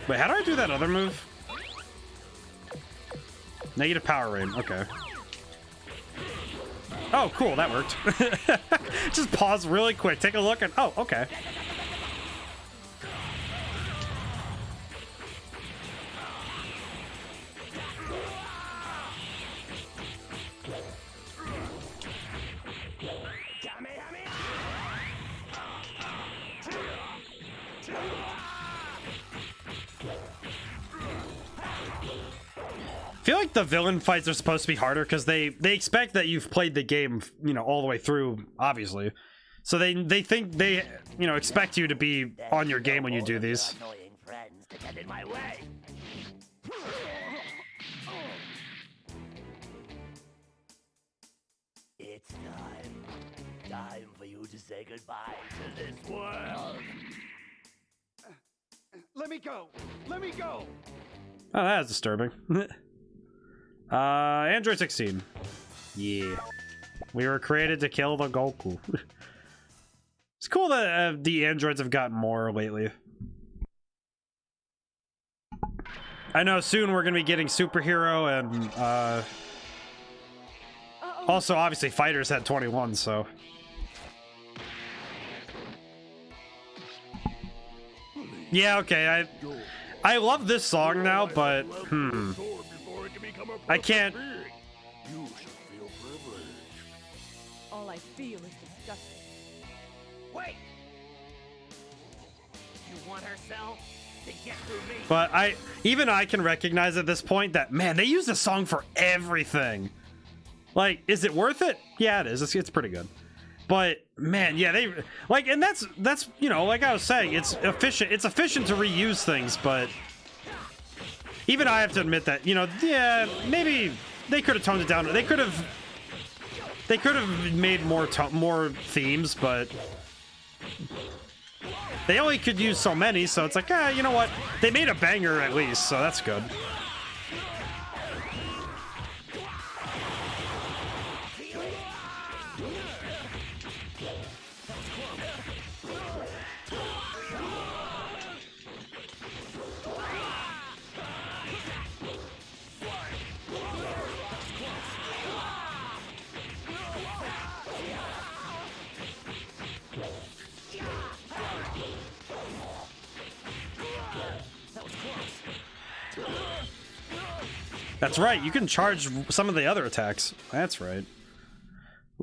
Wait, how do I do that other move? Negative power rain. Okay. Oh, cool. That worked. Just pause really quick. Take a look and... Oh, okay. I feel like the villain fights are supposed to be harder because they expect that you've played the game, you know, all the way through, obviously. So they think they, you know, expect you to be on your game when you do these. Annoying friends to get in my way. It's time for you to say goodbye to this world. Let me go! Let me go! Oh, that is disturbing. Android 16. Yeah. We were created to kill the Goku. It's cool that the androids have gotten more lately. I know soon we're going to be getting Superhero and, also, obviously, Fighters had 21, so... Yeah, okay, I love this song now, but, I can't... All I feel is disgusting. Wait! You want her, Cell? To get through me? But even I can recognize at this point that, man, they use this song for everything. Like, is it worth it? Yeah, it is. It's pretty good. But man, yeah, they like, and that's you know, like I was saying, it's efficient. It's efficient to reuse things, but even I have to admit that, you know, yeah, maybe they could have toned it down. They could have They could have made more themes, but they only could use so many, so it's like, you know what? They made a banger at least, so that's good. That's right, you can charge some of the other attacks. That's right.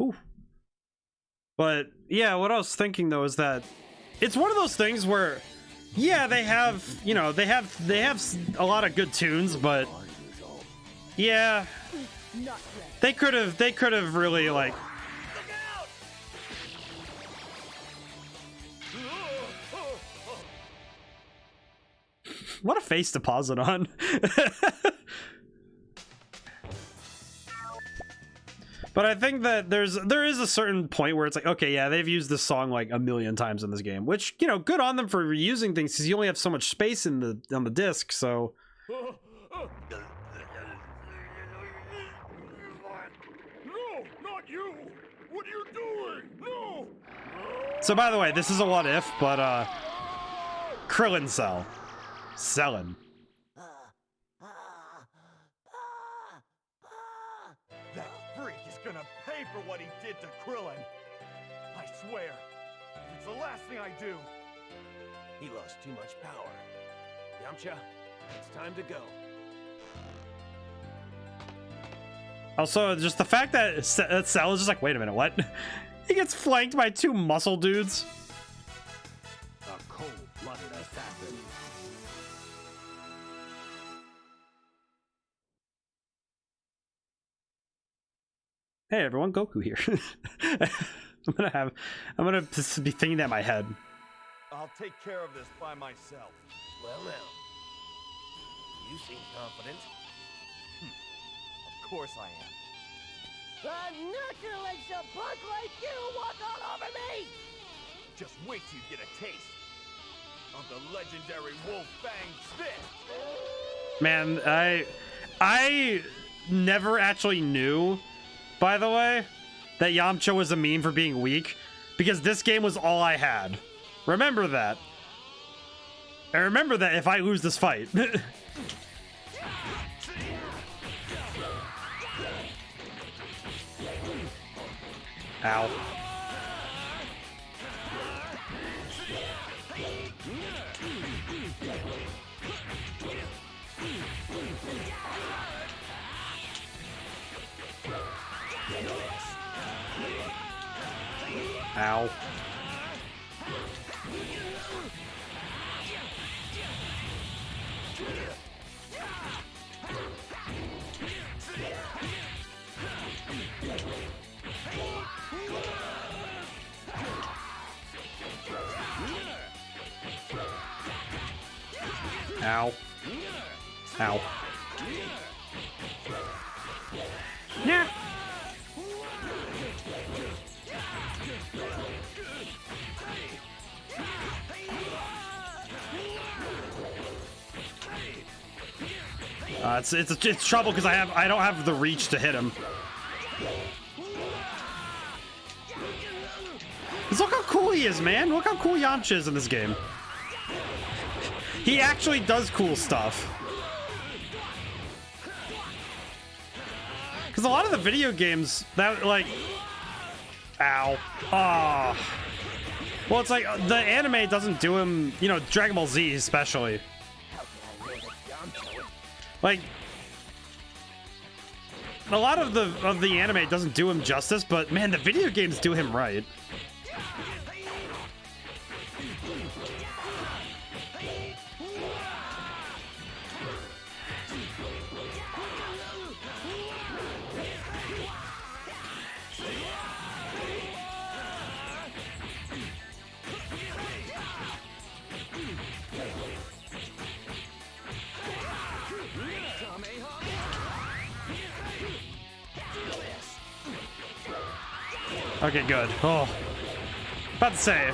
Ooh. But yeah, what I was thinking though is that it's one of those things where, yeah, they have, you know, they have a lot of good tunes, but yeah, they could have really like. What a face to pause it on. But I think that there is a certain point where it's like, okay, yeah, they've used this song like a million times in this game, which, you know, good on them for reusing things because you only have so much space on the disc. So No, not you! What are you doing? No! So by the way, this is a what if, but Krillin Cell. Selling. That freak is gonna pay for what he did to Krillin. I swear, it's the last thing I do. He lost too much power. Yamcha, it's time to go. Also, just the fact that Cell is just like, wait a minute, what? He gets flanked by two muscle dudes. A cold-blooded assassin. Hey everyone, Goku here. I'm gonna just be thinking that in my head. I'll take care of this by myself. Well now, you seem confident. Of course I am. I'm not gonna let some punk like you walk all over me! Just wait till you get a taste of the legendary Wolf Fang Fist. Man, I never actually knew, by the way, that Yamcha was a meme for being weak, because this game was all I had. Remember that. And remember that if I lose this fight. Ow. Ow. Ow. Ow. Yeah. It's trouble because I don't have the reach to hit him. Just look how cool he is, man. Look how cool Yamcha is in this game. He actually does cool stuff. Because a lot of the video games that like, ow, well, it's like the anime doesn't do him. You know, Dragon Ball Z especially. Like, a lot of the anime doesn't do him justice, but man, the video games do him right. Okay, good. Oh. About to say.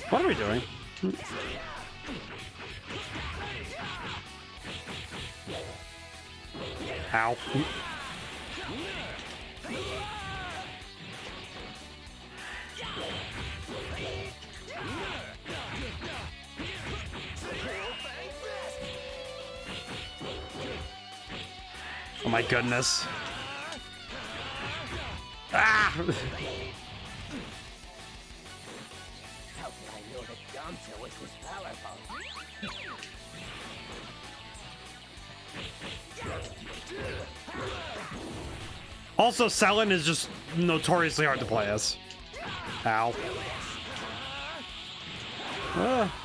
What are we doing? Ow. Oh my goodness. Ah! How did I know that Gamecube was powerful? Also, Selen is just notoriously hard to play as. Ow. Ah.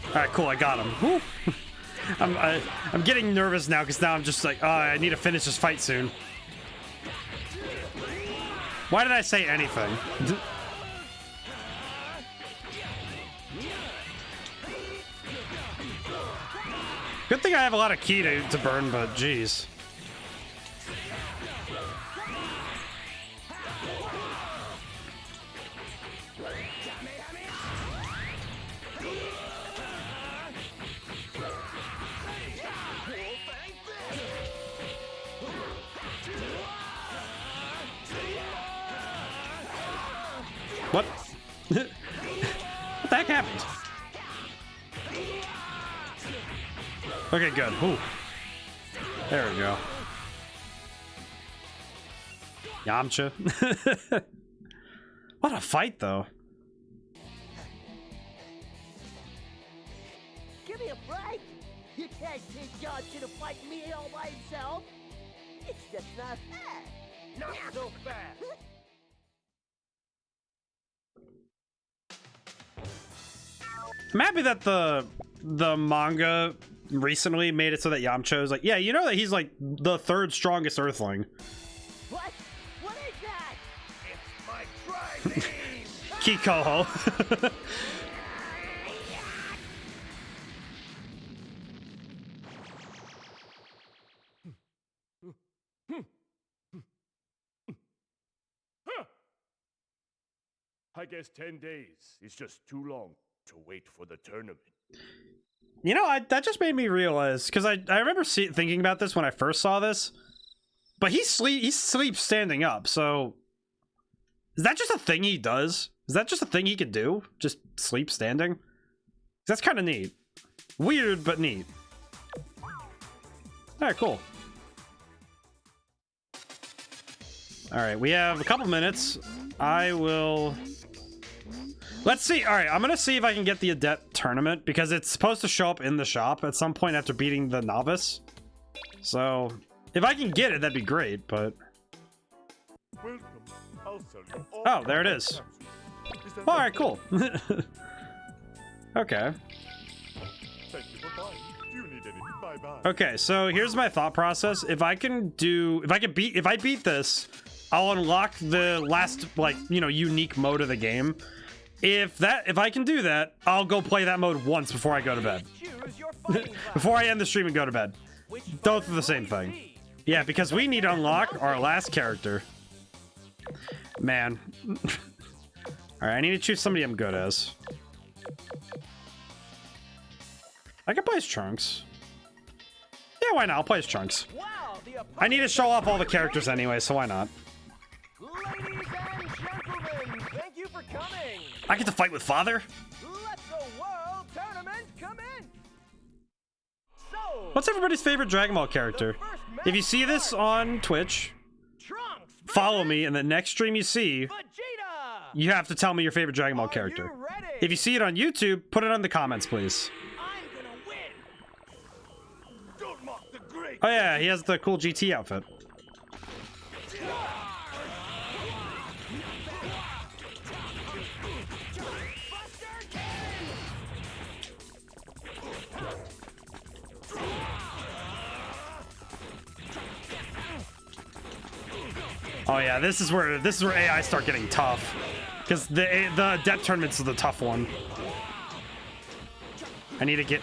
All right, cool. I got him. Woo. I'm getting nervous now because now I'm just like, oh, I need to finish this fight soon. Why did I say anything? Good thing I have a lot of ki to burn, but geez. What? What the heck happened? Okay, good. Ooh. There we go. Yamcha. What a fight, though. Give me a break! You can't teach Yamcha to fight me all by himself! It's just not fair! Not so fast! I'm happy that the manga recently made it so that Yamcha is like, yeah, you know that he's like the third strongest Earthling. What? What is that? It's my tri-beam! Kikoho. I guess 10 days is just too long to wait for the tournament. You know, that just made me realize, because I remember thinking about this when I first saw this, but he sleeps standing up, so is that just a thing he does? Is that just a thing he could do? Just sleep standing? That's kind of neat. Weird, but neat. Alright, cool. Alright, we have a couple minutes. I will... Let's see. All right, I'm going to see if I can get the Adept tournament because it's supposed to show up in the shop at some point after beating the Novice. So, if I can get it, that'd be great, but... Oh, there it is. All right, cool. Okay. Okay, so here's my thought process. If I beat this, I'll unlock the last, like, you know, unique mode of the game. If I can do that, I'll go play that mode once before I go to bed. Before I end the stream and go to bed. Both are the same thing. Yeah, because we need to unlock our last character. Man. Alright, I need to choose somebody I'm good as. I can play as Trunks. Yeah, why not? I'll play as Trunks. I need to show off all the characters anyway, so why not? Ladies and gentlemen, thank you for coming. I get to fight with Father? Let the World Tournament come in. So, what's everybody's favorite Dragon Ball character? If you see this on Twitch, follow me, and the next stream you see, you have to tell me your favorite Dragon Ball character. If you see it on YouTube, put it in the comments, please. Oh yeah, he has the cool GT outfit. Oh yeah, this is where AI start getting tough, because the depth tournaments is the tough one. I need to get.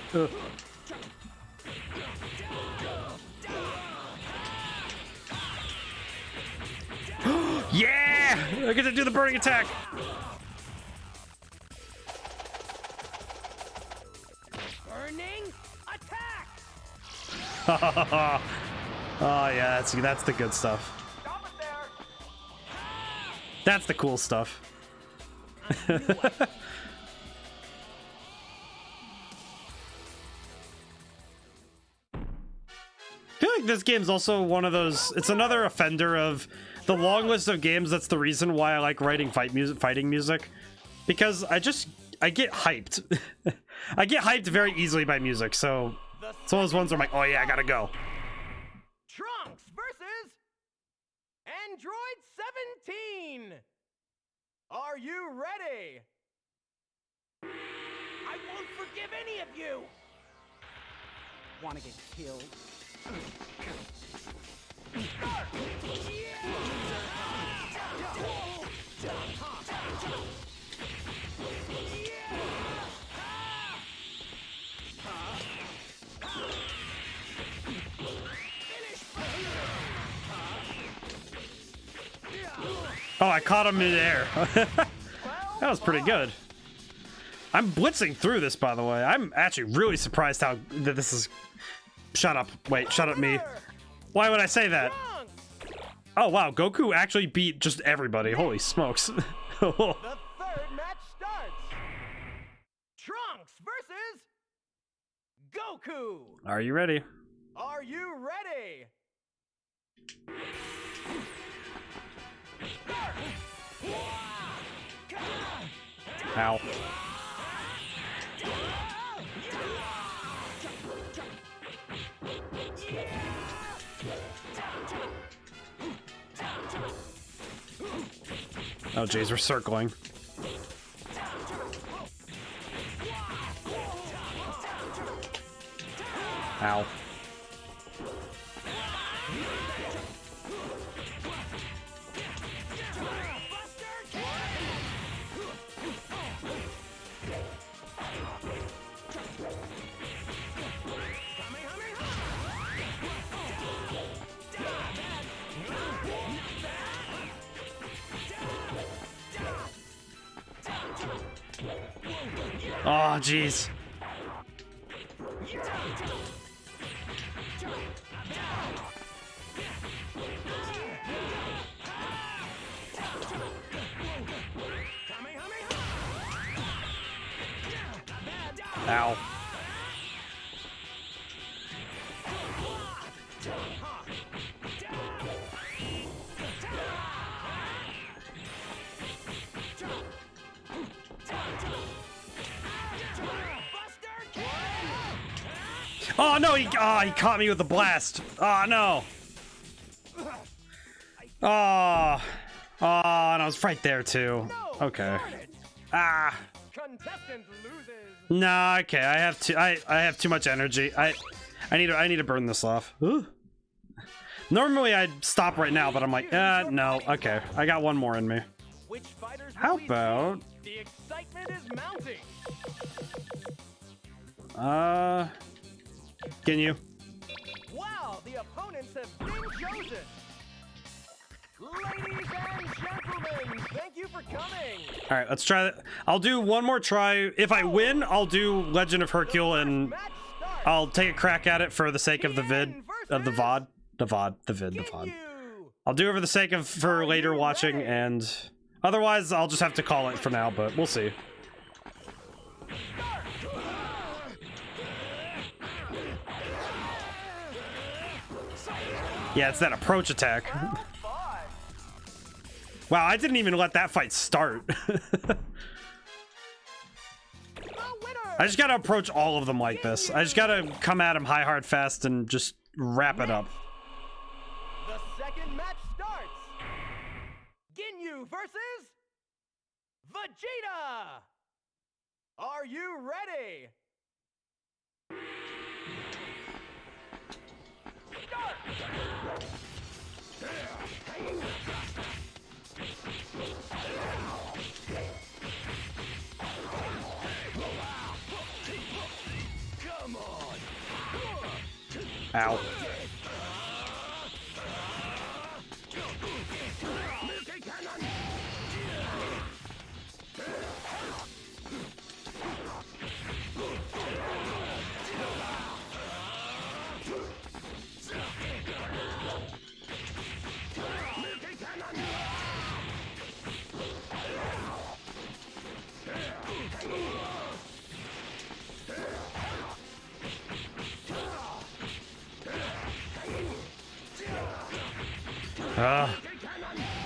Yeah! I get to do the burning attack. Burning attack. Oh yeah, that's the good stuff. That's the cool stuff. I feel like this game's also one of those. It's another offender of the long list of games. That's the reason why I like writing fighting music, because I get hyped. I get hyped very easily by music. So it's one of those ones where I'm like, oh yeah, I gotta go. Trunks versus Android 17. Are you ready? I won't forgive any of you. Want to get killed? Oh, I caught him midair. That was pretty good. I'm blitzing through this, by the way. I'm actually really surprised that this is... Shut up. Wait, shut up me. Why would I say that? Oh, wow. Goku actually beat just everybody. Holy smokes. The third match starts. Trunks versus Goku. Are you ready? Are you ready? Ow. Oh jeez, we're circling. Ow. Oh, jeez. Ow. Oh no, he caught me with the blast. Oh no. Oh. Oh, and I was right there too. Okay. Ah. Contestant loses. Nah, okay. I have too much energy. I need to burn this off. Ooh. Normally I'd stop right now, but I'm like, no. Okay. I got one more in me. Which fighters How about the excitement is mounting. Can you? Wow, the opponents have been chosen. Ladies and gentlemen, thank you for coming. All right, let's try that. I'll do one more try. If I win, I'll do Legend of Hercule, and I'll take a crack at it for the sake of the vid, of the VOD, the VOD. I'll do it for the sake of for later watching, and otherwise I'll just have to call it for now. But we'll see. Yeah, it's that approach attack. Wow, I didn't even let that fight start. I just gotta approach all of them like this. I just gotta come at him high, hard, fast, and just wrap it up. The second match starts. Ginyu versus Vegeta. Are you ready? Start. Come on. Ow.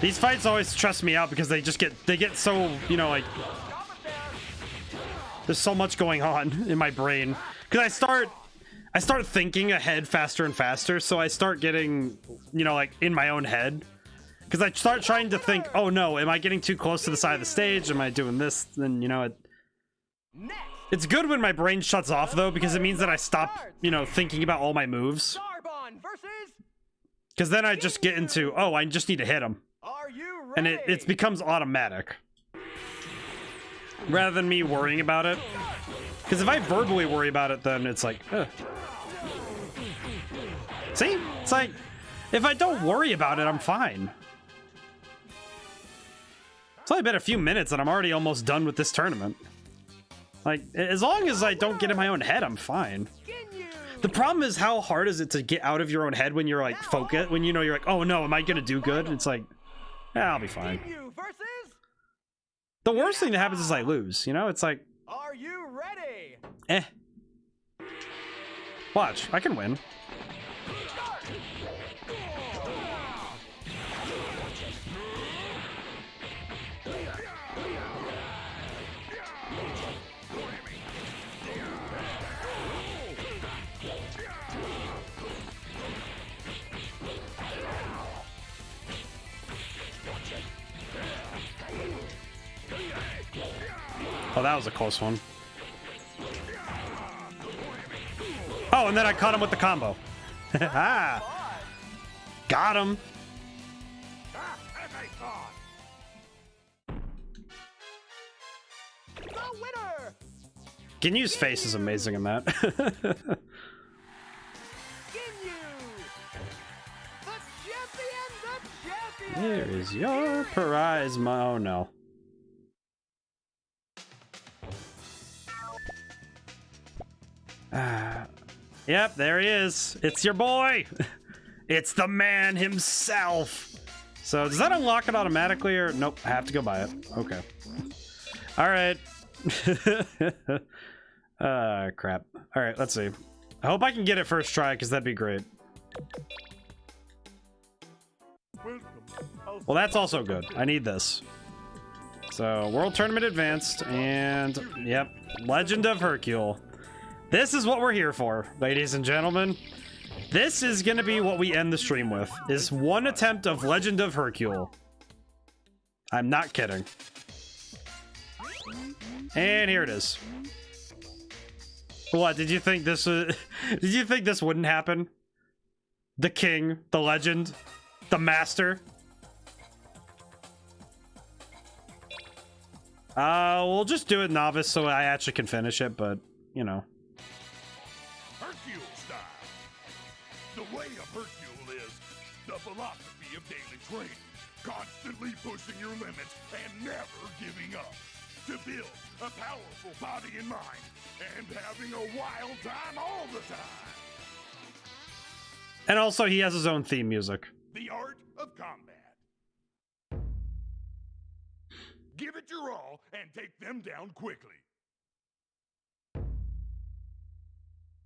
These fights always stress me out because they get so, you know, like, there's so much going on in my brain. Because I start thinking ahead faster and faster, so I start getting, you know, like, in my own head. Because I start trying to think, oh no, am I getting too close to the side of the stage? Am I doing this? Then, you know, it's good when my brain shuts off, though, because it means that I stop, you know, thinking about all my moves. Because then I just get into, oh, I just need to hit him. And it becomes automatic. Rather than me worrying about it. Because if I verbally worry about it, then it's like, ugh. See? It's like, if I don't worry about it, I'm fine. It's only been a few minutes and I'm already almost done with this tournament. Like, as long as I don't get in my own head, I'm fine. The problem is, how hard is it to get out of your own head when you're like focused, when you know you're like, oh no, am I gonna do good? It's like, yeah, I'll be fine. The worst thing that happens is I lose, you know? It's like, are you ready? Eh. Watch, I can win. Oh, that was a close one. Oh, and then I caught him with the combo. Ah, got him. The winner. Ginyu's face is amazing in that. Here is your prize, oh no. Yep, there he is. It's your boy. It's the man himself. So does that unlock it automatically or nope? I have to go buy it. Okay. All right. Crap. All right, let's see. I hope I can get it first try because that'd be great. Well, that's also good. I need this. So World Tournament Advanced and yep, Legend of Hercule. This is what we're here for, ladies and gentlemen. This is gonna be what we end the stream with, is one attempt of Legend of Hercule. I'm not kidding. And here it is. What, did you think this was, did you think this wouldn't happen? The king, the legend, the master. We'll just do it novice so I actually can finish it, but, you know. Philosophy of daily training, constantly pushing your limits and never giving up. To build a powerful body and mind, and having a wild time all the time. And also, he has his own theme music. The art of combat. Give it your all and take them down quickly.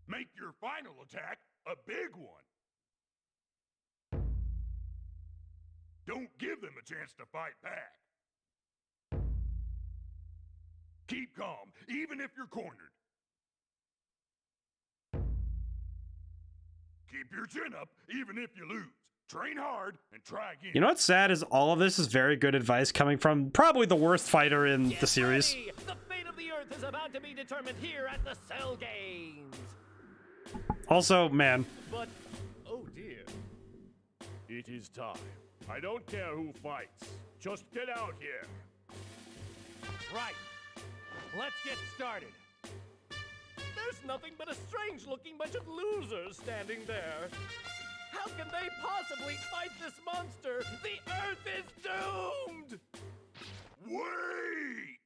Make your final attack a big one. Don't give them a chance to fight back. Keep calm, even if you're cornered. Keep your chin up, even if you lose. Train hard and try again. You know what's sad is all of this is very good advice coming from probably the worst fighter in the series. Ready! The fate of the Earth is about to be determined here at the Cell Games. Also, man, But, oh dear. It is time. I don't care who fights. Just get out here. Right. Let's get started. There's nothing but a strange-looking bunch of losers standing there. How can they possibly fight this monster? The Earth is doomed! Wait!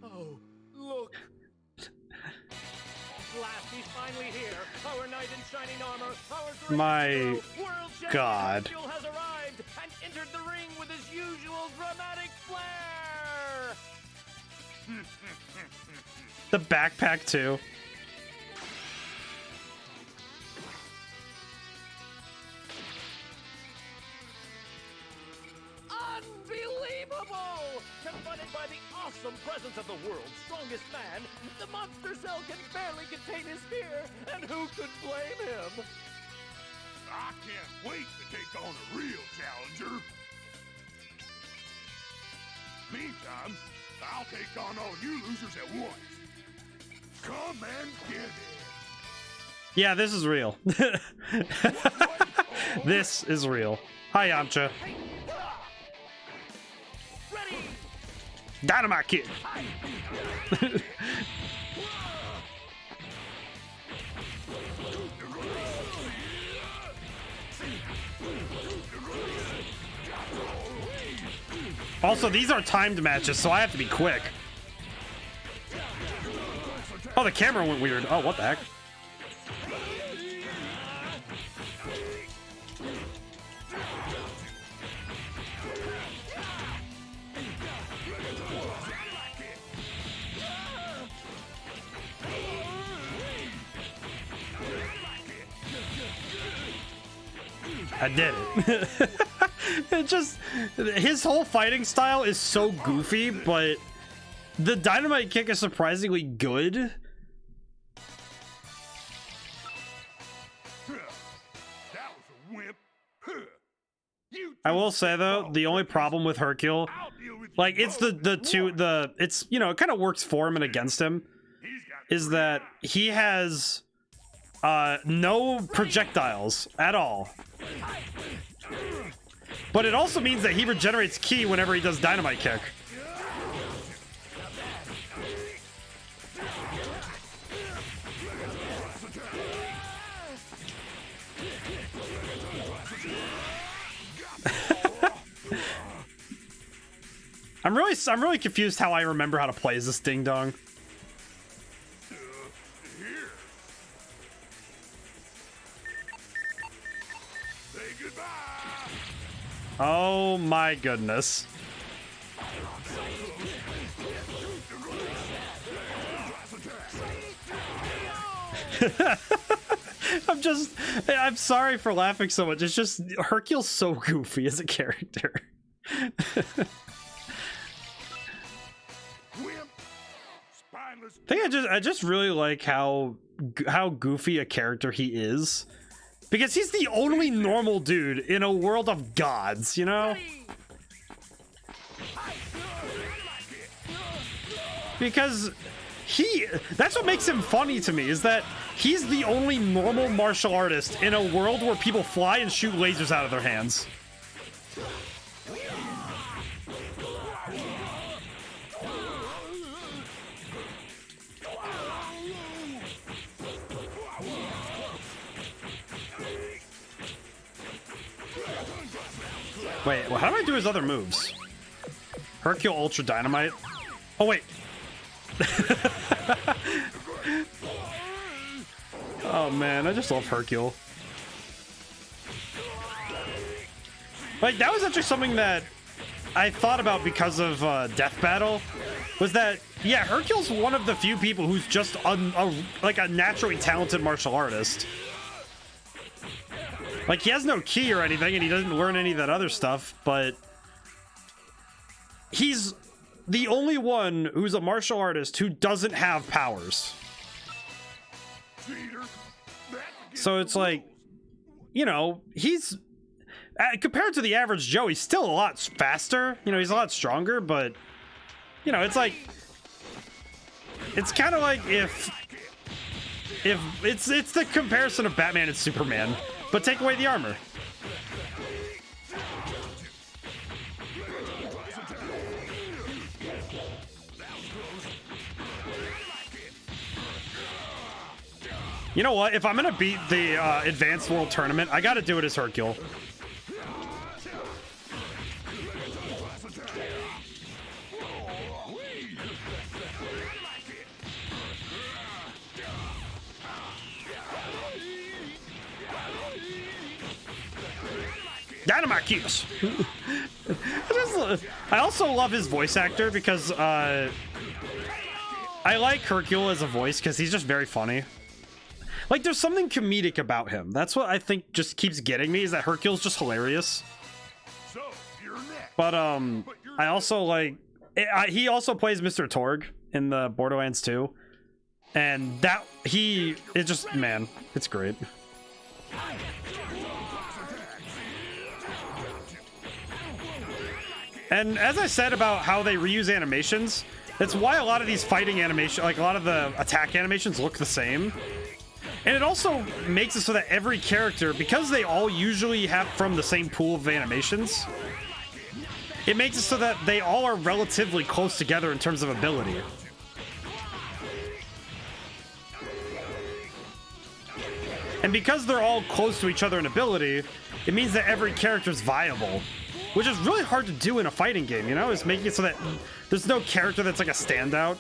Oh, look. At last, he's finally here. Our knight in shining armor, our great My hero, world champion God. Hercule has arrived and entered the ring with his usual dramatic flair. the backpack too. Unbelievable! Confronted by the awesome presence of the world's strongest man, the monster cell can barely contain his fear, and who could blame him? I can't wait to take on a real challenger. Meantime, I'll take on all you losers at once. Come and get it. Yeah, this is real. This is real. Hi, Yamcha. Ready! Dynamite Kid. Also, these are timed matches, so I have to be quick. Oh, the camera went weird. Oh, what the heck? I did it. It just, his whole fighting style is so goofy, but the dynamite kick is surprisingly good. That was a wimp. I will say though, the only problem with Hercule, like it's it's, you know, it kind of works for him and against him, is that he has no projectiles at all. But it also means that he regenerates ki whenever he does dynamite kick. I'm really confused how I remember how to play as this ding dong. Oh my goodness. I'm sorry for laughing so much. It's just Hercule's so goofy as a character. I just really like how goofy a character he is. Because he's the only normal dude in a world of gods, you know? Because that's what makes him funny to me, is that he's the only normal martial artist in a world where people fly and shoot lasers out of their hands. Wait, well, how do I do his other moves? Hercule Ultra Dynamite? Oh, wait. Oh, man, I just love Hercule. Like, that was actually something that I thought about because of Death Battle, was that, yeah, Hercule's one of the few people who's just like a naturally talented martial artist. Like, he has no ki or anything, and he doesn't learn any of that other stuff, but he's the only one who's a martial artist who doesn't have powers. So it's like, you know, he's compared to the average Joe, he's still a lot faster. You know, he's a lot stronger, but you know, it's like, it's kind of like if it's the comparison of Batman and Superman, but take away the armor. You know what? If I'm gonna beat the Advanced World Tournament, I gotta do it as Hercule. Dynamite Kiss. I also love his voice actor because I like Hercule as a voice because he's just very funny. Like, there's something comedic about him. That's what I think just keeps getting me, is that Hercule's just hilarious. But I also like he also plays Mr. Torg in the Borderlands 2, and that it just, man, it's great. And as I said about how they reuse animations, that's why a lot of these fighting animation, like a lot of the attack animations, look the same. And it also makes it so that every character, because they all usually have from the same pool of animations, it makes it so that they all are relatively close together in terms of ability. And because they're all close to each other in ability, it means that every character is viable, which is really hard to do in a fighting game, you know? Is making it so that there's no character that's like a standout.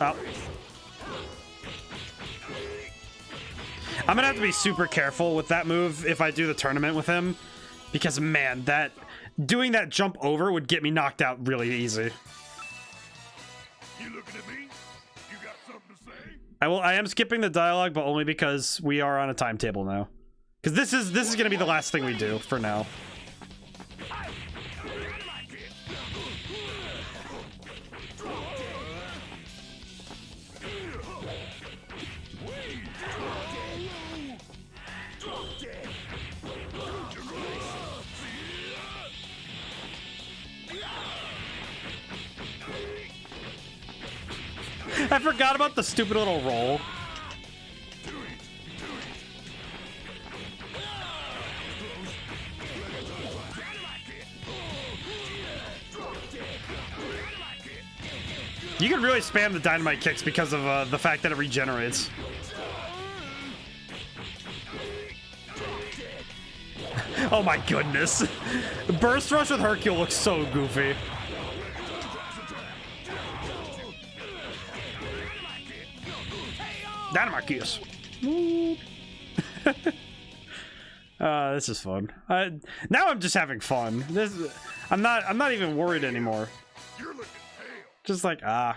Oh. I'm gonna have to be super careful with that move if I do the tournament with him, because man, doing that jump over would get me knocked out really easy. You looking at me? You got something to say? I am skipping the dialogue, but only because we are on a timetable now. Because this is gonna be the last thing we do for now. I forgot about the stupid little roll. You can really spam the dynamite kicks because of the fact that it regenerates. Oh my goodness. Burst Rush with Hercule looks so goofy. Dynamite Kiss. This is fun. Now I'm just having fun. I'm not even worried anymore. Just like, I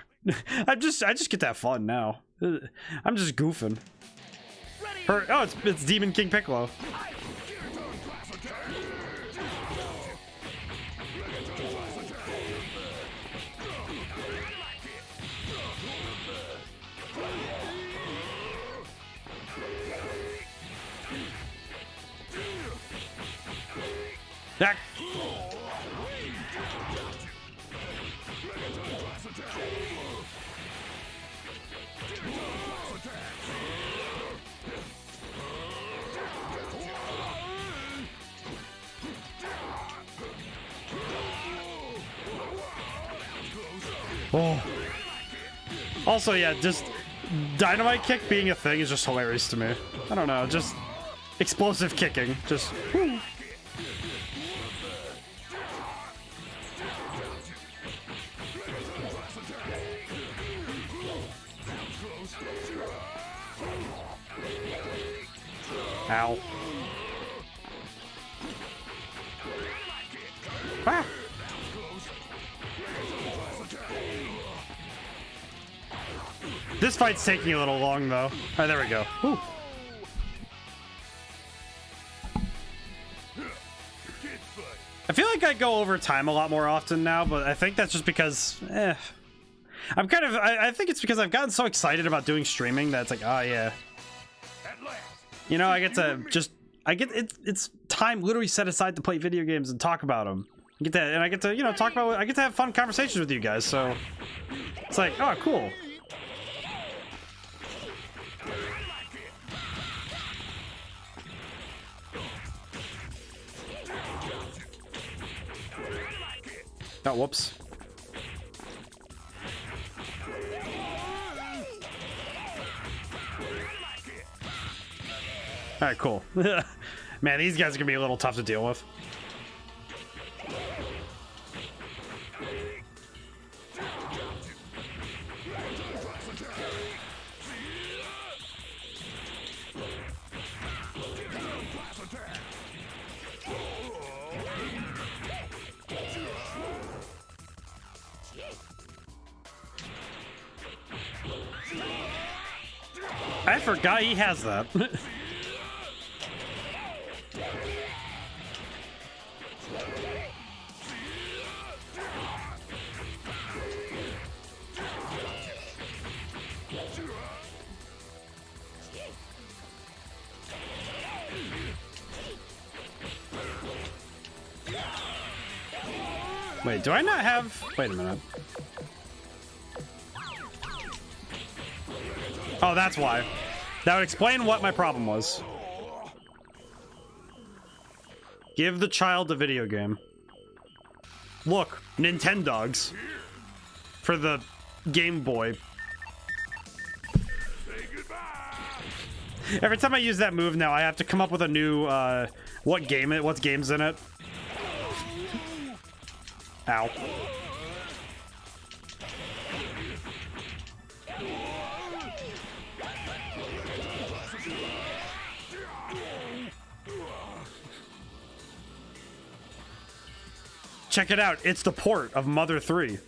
just get that fun now. I'm just goofing. Oh, it's Demon King Piccolo. Back. Oh. Also, yeah, just dynamite kick being a thing is just hilarious to me. I don't know, just explosive kicking, just whoo. Ow. Ah. This fight's taking a little long, though. Alright, there we go. Whew. I feel like I go over time a lot more often now, but I think that's just because, I'm kind of, I think it's because I've gotten so excited about doing streaming that it's like, oh yeah. You know, I get to just, it's time literally set aside to play video games and talk about them. I get that, and I get to, you know, talk about, I get to have fun conversations with you guys, so it's like, oh, cool. Oh, whoops. Alright, cool. Man, these guys are gonna be a little tough to deal with. I forgot he has that. Wait, do I not have... Wait a minute. Oh, that's why. That would explain what my problem was. Give the child a video game. Look, Nintendogs. For the Game Boy. Every time I use that move now, I have to come up with a new, what game's in it. Ow. Check it out, it's the port of Mother 3.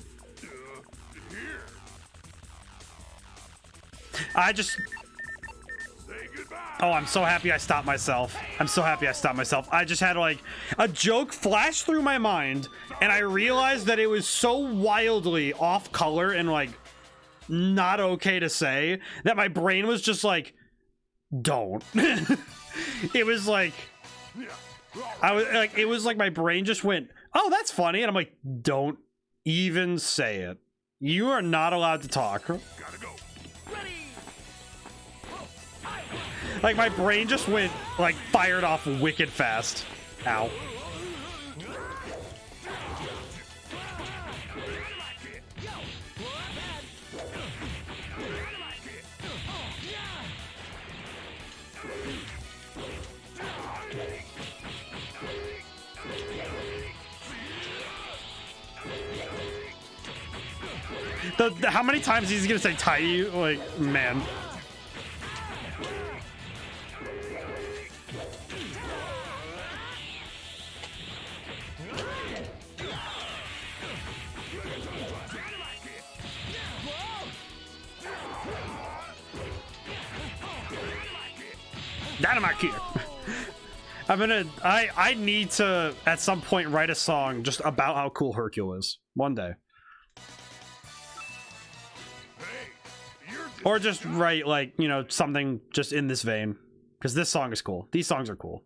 Oh, I'm so happy I stopped myself. I'm so happy I stopped myself. I just had like a joke flash through my mind and I realized that it was so wildly off color and like not okay to say that my brain was just like, don't. It was like, it was like my brain just went, oh, that's funny. And I'm like, don't even say it. You are not allowed to talk. Gotta go. Like, my brain just went, like, fired off wicked fast. Ow. How many times he's gonna say tiny? Like, man. Dynamite kick. I need to at some point write a song just about how cool Hercule is one day. Or just write, like, you know, something just in this vein. Because this song is cool. These songs are cool.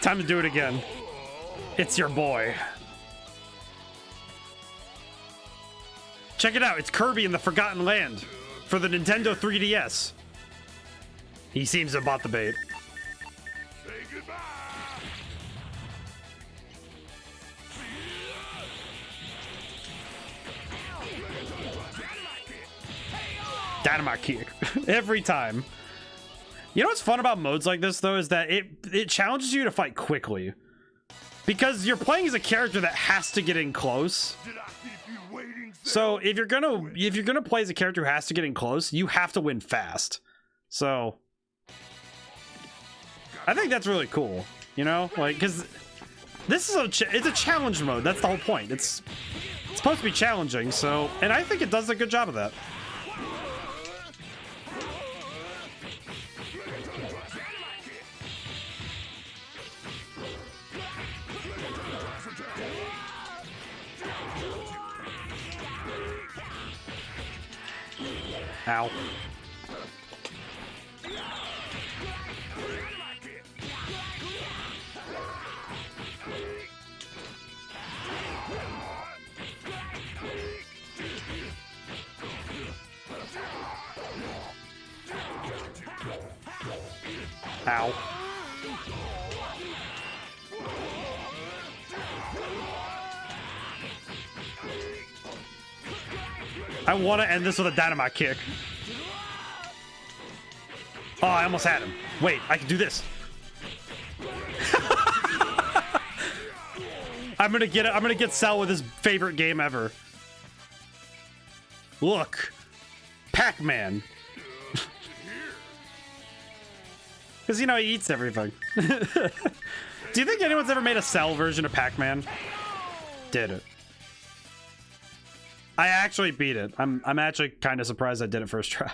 Time to do it again. It's your boy. Check it out. It's Kirby in the Forgotten Land for the Nintendo 3DS. He seems to have bought the bait. Dynamite kick. Every time. You know what's fun about modes like this, though, is that it challenges you to fight quickly. Because you're playing as a character that has to get in close. Did I keep you waiting? So if you're gonna play as a character who has to get in close, you have to win fast. So I think that's really cool, you know, like, because this is it's a challenge mode. That's the whole point. It's supposed to be challenging. So, and I think it does a good job of that. Ow. Ow. I want to end this with a dynamite kick. Oh, I almost had him. Wait, I can do this. I'm gonna get Cell with his favorite game ever. Look, Pac-Man. Because, you know, he eats everything. Do you think anyone's ever made a Cell version of Pac-Man? Did it. I actually beat it. I'm actually kind of surprised I did it first try.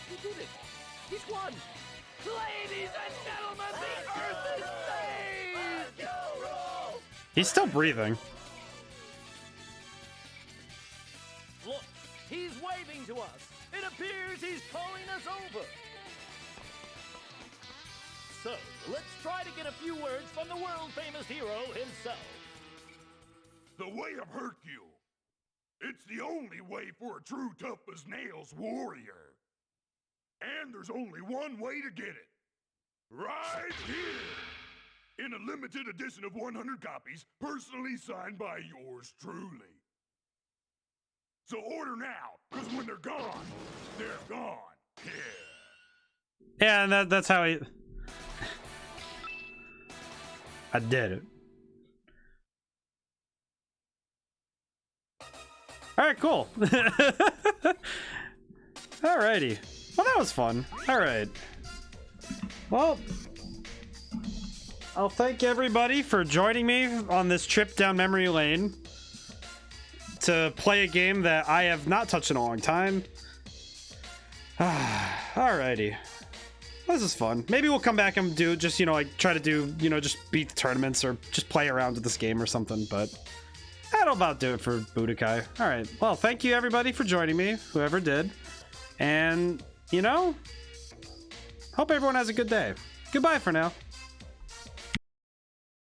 He did it! He's won! Ladies and gentlemen, the Earth is saved! He's still breathing. Look, he's waving to us. It appears he's calling us over. So, let's try to get a few words from the world-famous hero himself. The way of Hercule. It's the only way for a true tough-as-nails warrior. And there's only one way to get it. Right here! In a limited edition of 100 copies, personally signed by yours truly. So order now, because when they're gone, they're gone. Yeah, and that's how he... I did it. Alright, cool. Alrighty. Well, that was fun. Alright. Well, I'll thank everybody for joining me on this trip down memory lane to play a game that I have not touched in a long time. Alrighty. This is fun. Maybe we'll come back and do just, you know, like try to do, you know, just beat the tournaments or just play around with this game or something, but that'll about do it for Budokai. Alright, well, thank you everybody for joining me, whoever did. And, you know, hope everyone has a good day. Goodbye for now.